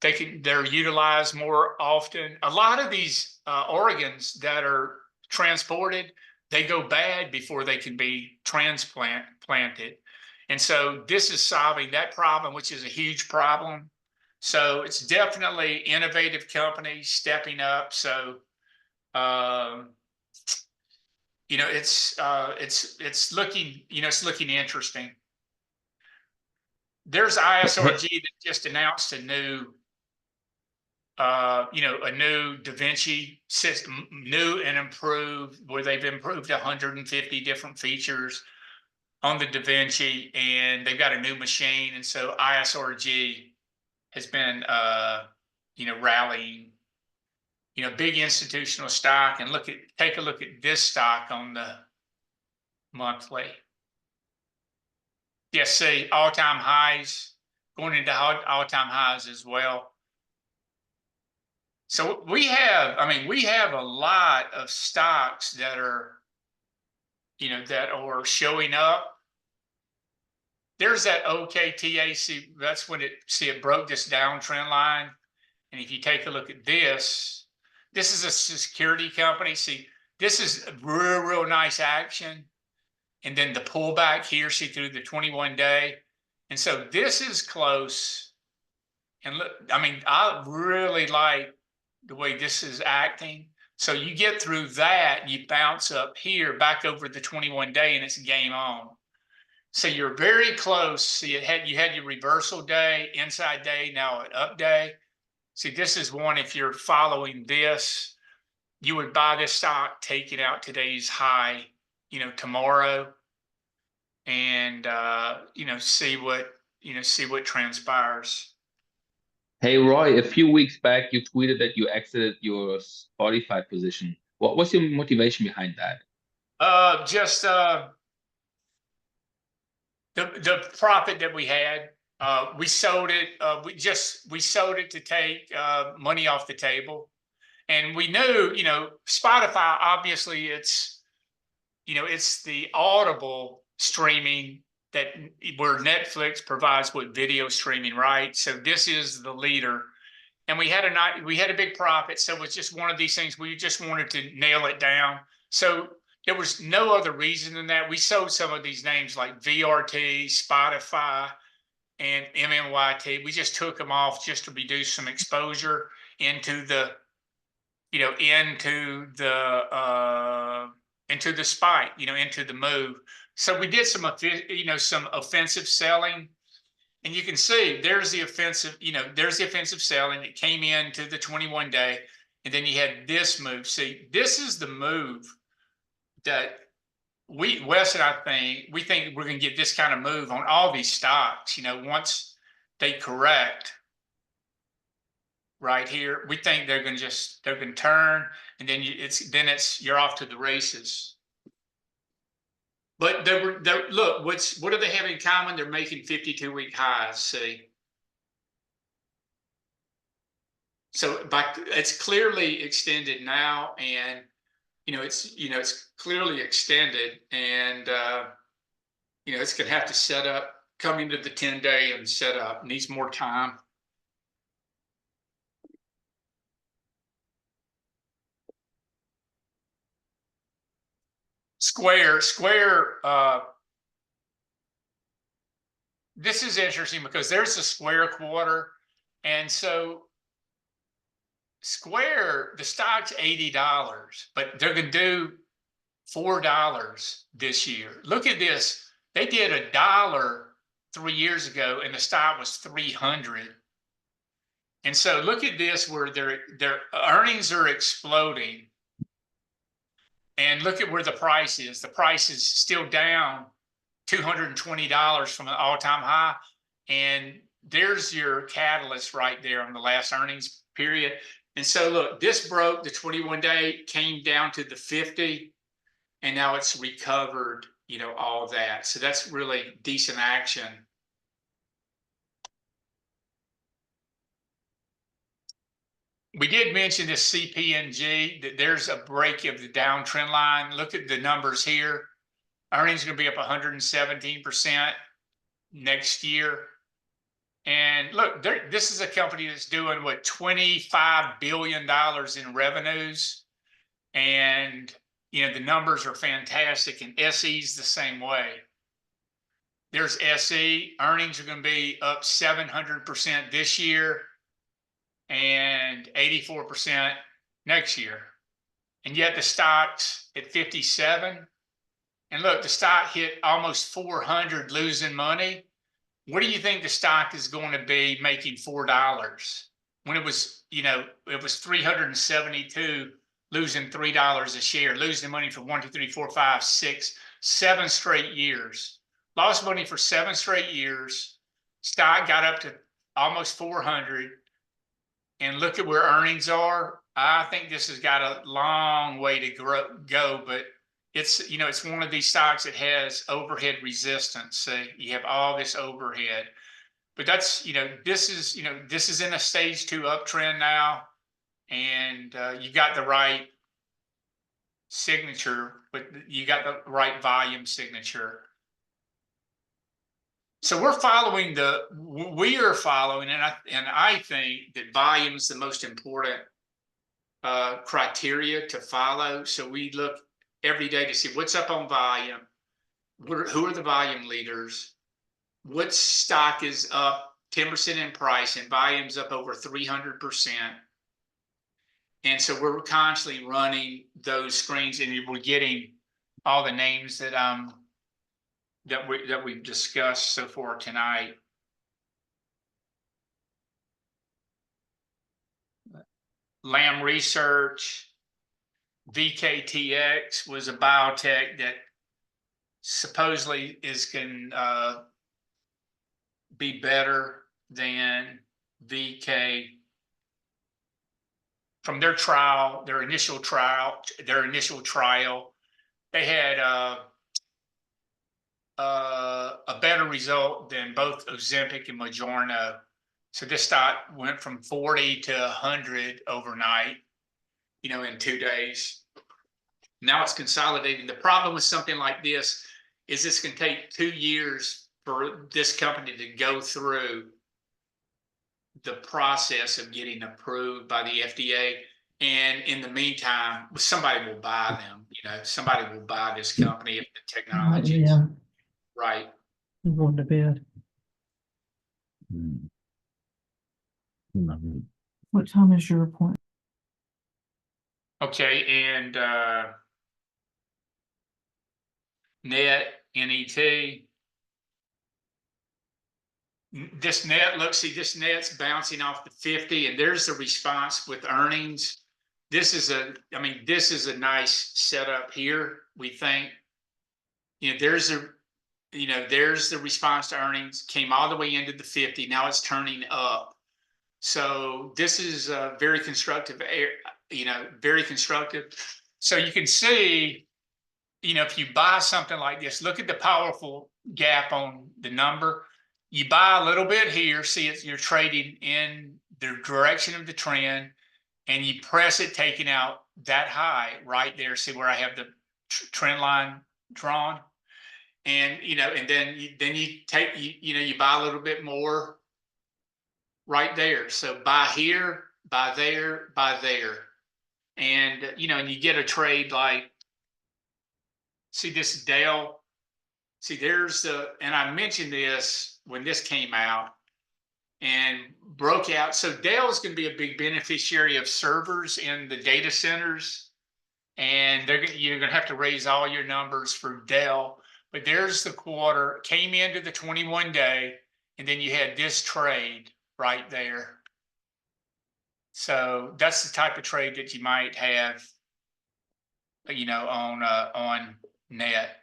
They're utilized more often. A lot of these organs that are transported, they go bad before they can be transplanted. And so this is solving that problem, which is a huge problem. So it's definitely innovative companies stepping up. So, it's looking interesting. There's ISRG that just announced a new Da Vinci system, new and improved, where they've improved 150 different features on the Da Vinci, and they've got a new machine. And so ISRG has been, rallying, big institutional stock. And take a look at this stock on the monthly. Yes, see, all-time highs, going into all-time highs as well. So we have a lot of stocks that are, that are showing up. There's that OKTAC. That's when it broke this downtrend line. And if you take a look at this is a security company. See, this is real nice action. And then the pullback here, see, through the 21-day. And so this is close. And look, I really like the way this is acting. So you get through that, you bounce up here back over the 21-day, and it's game on. So you're very close. See, you had your reversal day, inside day, now an up day. See, this is one, if you're following this, you would buy this stock, take it out today's high, tomorrow, and see what transpires. Hey Roy, a few weeks back you tweeted that you exited your Spotify position. What was your motivation behind that? Just the profit that we had. We sold it. We sold it to take money off the table, and we knew, Spotify. Obviously, it's the Audible streaming that where Netflix provides with video streaming, right? So this is the leader, and we had a big profit. So it was just one of these things we just wanted to nail it down. So there was no other reason than that. We sold some of these names like VRT, Spotify, and MMYT. We just took them off just to reduce some exposure into the, into the spike, into the move. So we did some offensive selling, and you can see there's the offensive selling that came into the 21-day, and then you had this move. See, this is the move that Wes and we think we're going to get this kind of move on all these stocks. Once they correct right here, we think they're going to turn, and then you're off to the races. But look, what do they have in common? They're making 52-week highs. See, so it's clearly extended now, and it's clearly extended, and it's going to have to set up, coming to the 10-day and set up. Needs more time. Square. This is interesting because there's a Square quarter, and so Square, the stock's $80, but they're going to do $4 this year. Look at this. They did $1 3 years ago, and the stock was 300. And so look at this, where their earnings are exploding. And look at where the price is. The price is still down $220 from an all-time high. And there's your catalyst right there on the last earnings period. And so look, this broke the 21-day, came down to the 50, and now it's recovered, all that. So that's really decent action. We did mention this CPNG, that there's a break of the downtrend line. Look at the numbers here. Earnings are going to be up 117% next year. And look, this is a company that's doing what, $25 billion in revenues. And, the numbers are fantastic, and SE's the same way. There's SE, earnings are going to be up 700% this year and 84% next year. And yet the stock's at 57. And look, the stock hit almost 400 losing money. What do you think the stock is going to be making $4 when it was, it was 372, losing $3 a share, losing money for 1, 2, 3, 4, 5, 6, 7 straight years. Lost money for 7 straight years. Stock got up to almost 400. And look at where earnings are. I think this has got a long way to go, but it's, it's one of these stocks that has overhead resistance. So you have all this overhead, but that's, this is in a stage 2 uptrend now, and you got the right signature, but you got the right volume signature. So we are following, and I think that volume is the most important criteria to follow. So we look every day to see what's up on volume, who are the volume leaders, what stock is up 10% in price, and volume's up over 300%. And so we're constantly running those screens, and we're getting all the names that we've discussed so far tonight. Lamb Research, VKTX was a biotech that supposedly can be better than VK from their trial, their initial trial. They had a better result than both Ozempic and Mounjaro. So this stock went from 40 to 100 overnight, in 2 days. Now it's consolidating. The problem with something like this is this can take 2 years for this company to go through the process of getting approved by the FDA. And in the meantime, somebody will buy them. Somebody will buy this company if the technology is right. I'm going to bed. What time is your appointment? Okay, and NET. This net's bouncing off the 50, and there's the response with earnings. This is a nice setup here. We think, there's the response to earnings, came all the way into the 50. Now it's turning up. So this is very constructive, very constructive. So you can see, if you buy something like this, look at the powerful gap on the number. You buy a little bit here, see you're trading in the direction of the trend, and you press it, taking out that high right there. See where I have the trend line drawn, and and then you take you buy a little bit more right there. So buy here, buy there, buy there, and and you get a trade like, see this Dell. See, and I mentioned this when this came out and broke out. So Dell's going to be a big beneficiary of servers in the data centers, and you're going to have to raise all your numbers for Dell. But there's the quarter, came into the 21-day, and then you had this trade right there. So that's the type of trade that you might have, on NET.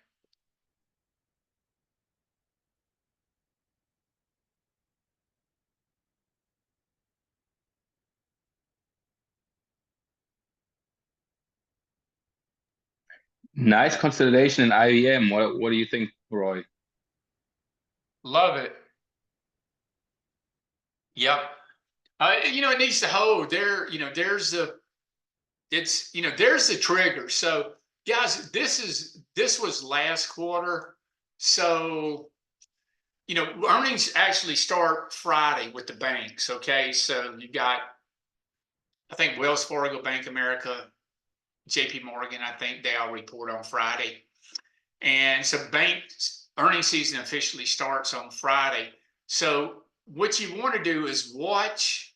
Nice consolidation in IBM. What do you think, Roy? Love it. Yep. It needs to hold there. There's the trigger. So guys, this was last quarter. So, earnings actually start Friday with the banks. Okay. So you got, I think Wells Fargo, Bank of America, JP Morgan, I think they all report on Friday. And so banks earnings season officially starts on Friday. So what you want to do is watch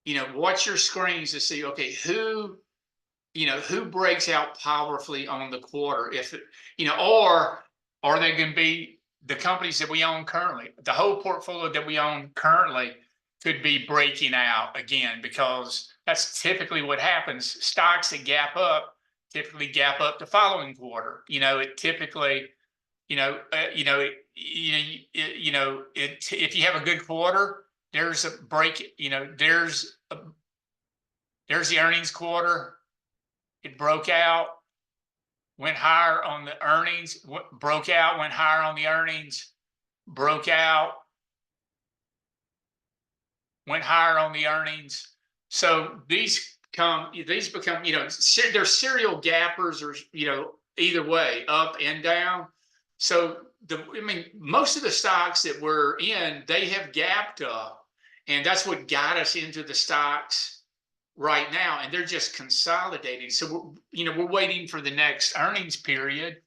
your screens to see, okay, who breaks out powerfully on the quarter, or are they going to be the companies that we own currently? The whole portfolio that we own currently could be breaking out again, because that's typically what happens. Stocks that gap up typically gap up the following quarter. It typically, if you have a good quarter, there's a break, there's the earnings quarter. It broke out, went higher on the earnings, broke out, went higher on the earnings, broke out, went higher on the earnings. So these become, they're serial gappers, or, either way, up and down. So most of the stocks that we're in, they have gapped up, and that's what got us into the stocks right now, and they're just consolidating. So we're waiting for the next earnings period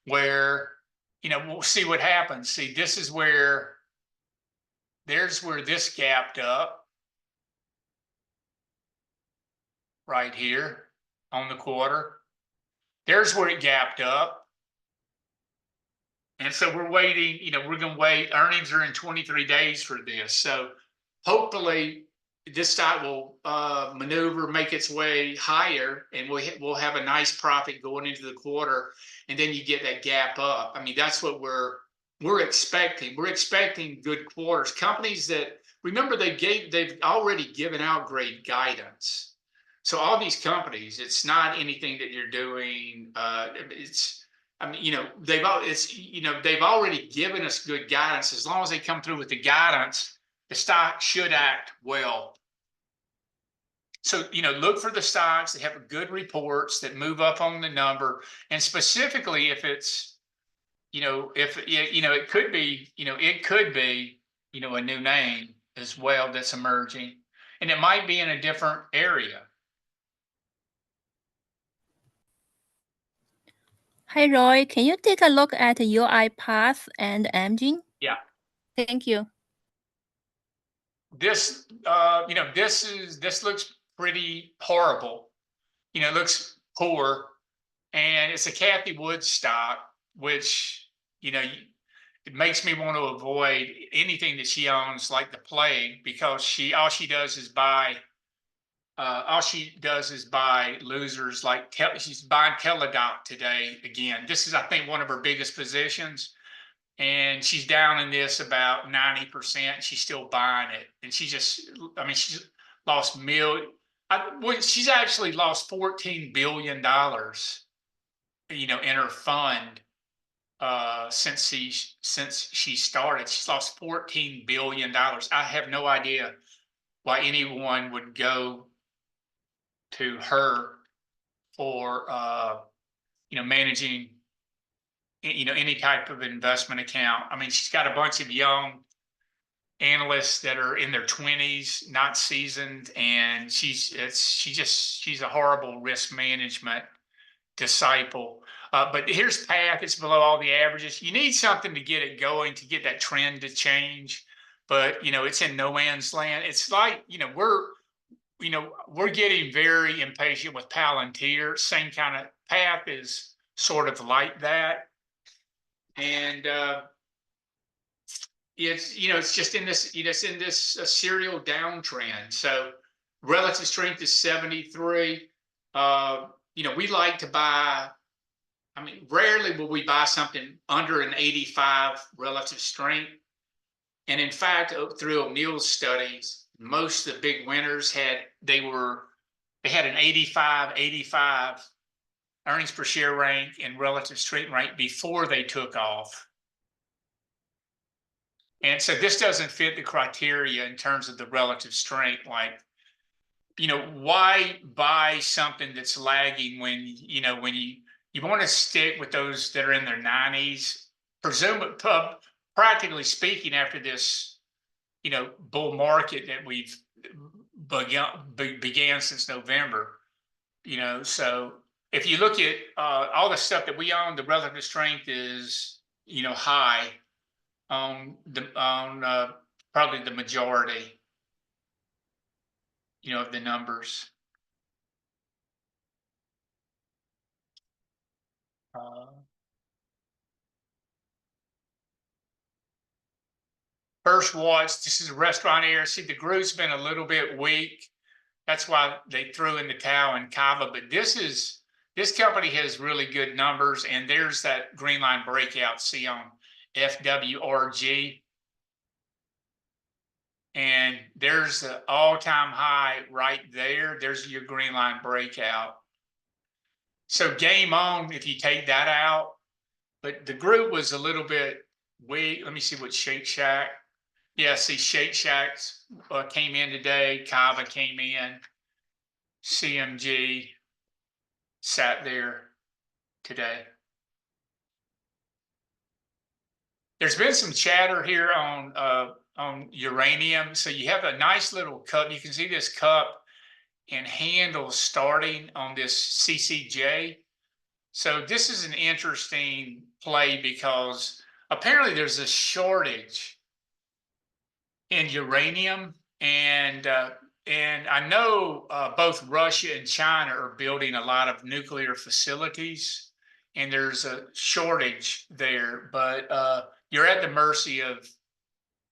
where we'll see what happens. See, there's where this gapped up right here on the quarter. There's where it gapped up, and so we're waiting. We're going to wait. Earnings are in 23 days for this, so hopefully this stock will maneuver, make its way higher, and we'll have a nice profit going into the quarter, and then you get that gap up. I mean, that's what we're expecting. We're expecting good quarters. Companies that, remember, they've already given out great guidance. So all these companies, it's not anything that you're doing. I mean, they've already given us good guidance. As long as they come through with the guidance, the stock should act well. So, look for the stocks that have good reports that move up on the number, and specifically if it's, it could be, a new name as well that's emerging, and it might be in a different area. Hi, Roy. Can you take a look at UiPath and Amgen? Yeah. Thank you. This, this looks pretty horrible. It looks poor, and it's a Kathy Wood stock, which, it makes me want to avoid anything that she owns like the plague, because all she does is buy losers. Like she's buying Teladoc today again. This is, I think, one of her biggest positions. And she's down in this about 90%. She's still buying it, and she's lost she's actually lost $14 billion, in her fund since she started. She's lost $14 billion. I have no idea why anyone would go to her for managing any type of investment account. I mean, she's got a bunch of young analysts that are in their 20s, not seasoned, and she's a horrible risk management disciple. But here's Path. It's below all the averages. You need something to get it going, to get that trend to change. But it's in no man's land. It's like we're getting very impatient with Palantir. Same kind of Path is sort of like that. And it's just in this, serial downtrend. So relative strength is 73. We like to buy. I mean, rarely will we buy something under an 85 relative strength. And in fact, through O'Neill's studies, most of the big winners had an 85 earnings per share rank and relative strength rank before they took off. And so this doesn't fit the criteria in terms of the relative strength. Like, why buy something that's lagging when you want to stick with those that are in their 90s? Practically speaking, after this, bull market that we've began since November, so if you look at all the stuff that we own, the relative strength is, high on probably the majority, of the numbers. First Watch, this is a restaurant area. See, the group's been a little bit weak. That's why they threw in the towel in Kava. But this company has really good numbers, and there's that green line breakout. See on FWRG. And there's the all-time high right there. There's your green line breakout. So game on if you take that out. But the group was a little bit weak. Let me see what Shake Shack. Yeah, see, Shake Shack came in today. Kava came in. CMG sat there today. There's been some chatter here on uranium. So you have a nice little cup. You can see this cup and handle starting on this CCJ. So this is an interesting play because apparently there's a shortage in uranium, and I know both Russia and China are building a lot of nuclear facilities, and there's a shortage there. But you're at the mercy of,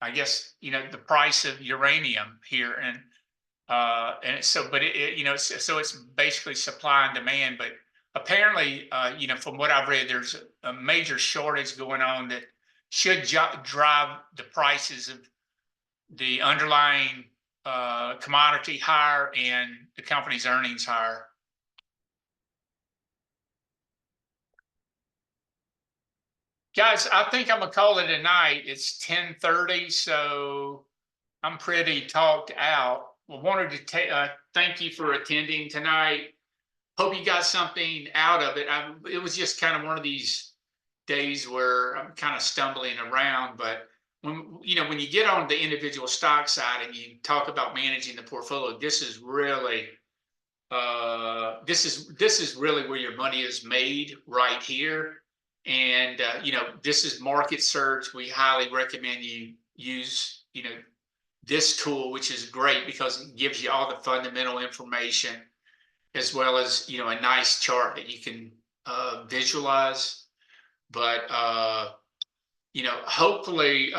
I guess, the price of uranium here. And And so, but you know, so it's basically supply and demand. But apparently, you know, from what I've read, there's a major shortage going on that should drive the prices of the underlying commodity higher and the company's earnings higher. Guys, I think I'm gonna call it a night. It's 10:30, so I'm pretty talked out. Well, wanted to thank you for attending tonight. Hope you got something out of it. It was just kind of one of these days where I'm kind of stumbling around, but when you get on the individual stock side and you talk about managing the portfolio, this is really this is really where your money is made right here. And you know, this is Market Search. We highly recommend you use this tool, which is great because it gives you all the fundamental information as well as a nice chart that you can visualize. But hopefully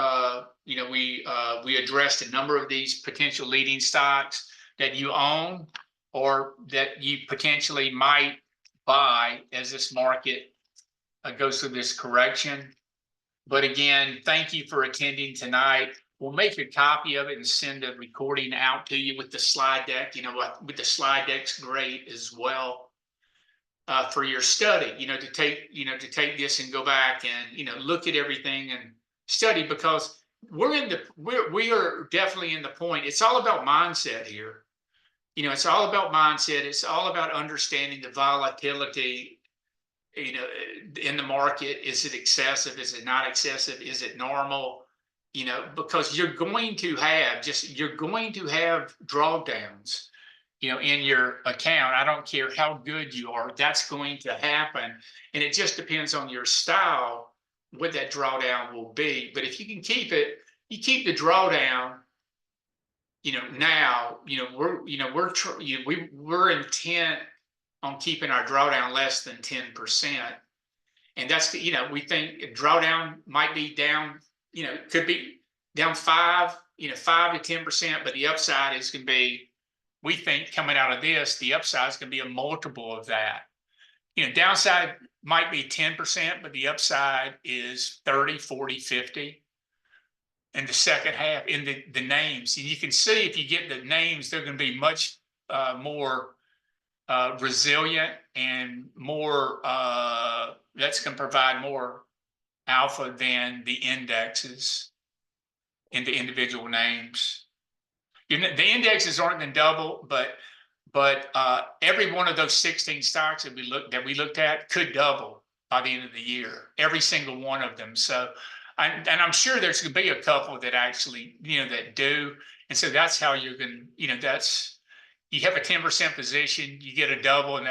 we addressed a number of these potential leading stocks that you own or that you potentially might buy as this market goes through this correction. But again, thank you for attending tonight. We'll make a copy of it and send a recording out to you with the slide deck. With the slide deck's great as well for your study. To take this and go back and look at everything and study, because we are definitely in the point. It's all about mindset here. It's all about mindset. It's all about understanding the volatility in the market. Is it excessive? Is it not excessive? Is it normal? Because you're going to have drawdowns, in your account. I don't care how good you are, that's going to happen. And it just depends on your style, what that drawdown will be. But if you can keep the drawdown, now, we're intent on keeping our drawdown less than 10%. And that's we think drawdown might be down, could be down 5 to 10%, but the upside is going to be, we think, coming out of this, the upside is going to be a multiple of that. Downside might be 10%, but the upside is 30, 40, 50 in the second half in the names. And you can see if you get the names, they're going to be much more resilient and more that's going to provide more alpha than the indexes in the individual names. The indexes aren't going to double, but every one of those 16 stocks that we looked at could double by the end of the year, every single one of them. So I'm sure there's going to be a couple that actually that do. And so that's how you're going to that's, you have a 10% position, you get a double, and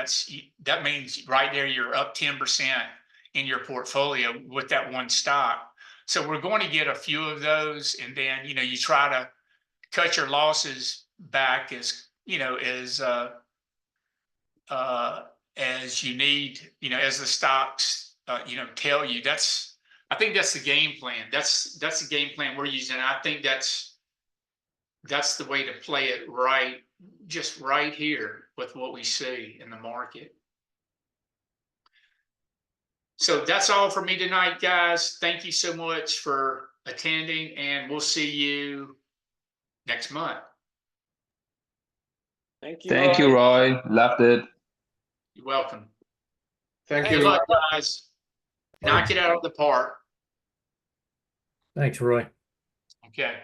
that means right there you're up 10% in your portfolio with that one stock. So we're going to get a few of those, and then you try to cut your losses back as as you need, as the stocks tell you. I think that's the game plan. That's the game plan we're using. I think that's the way to play it right. Just right here with what we see in the market. So that's all for me tonight, guys. Thank you so much for attending, and we'll see you next month. Thank you, Roy. Loved it. You're welcome. Thank Good you. luck, guys. Knock it out of the park. Thanks, Roy. Okay.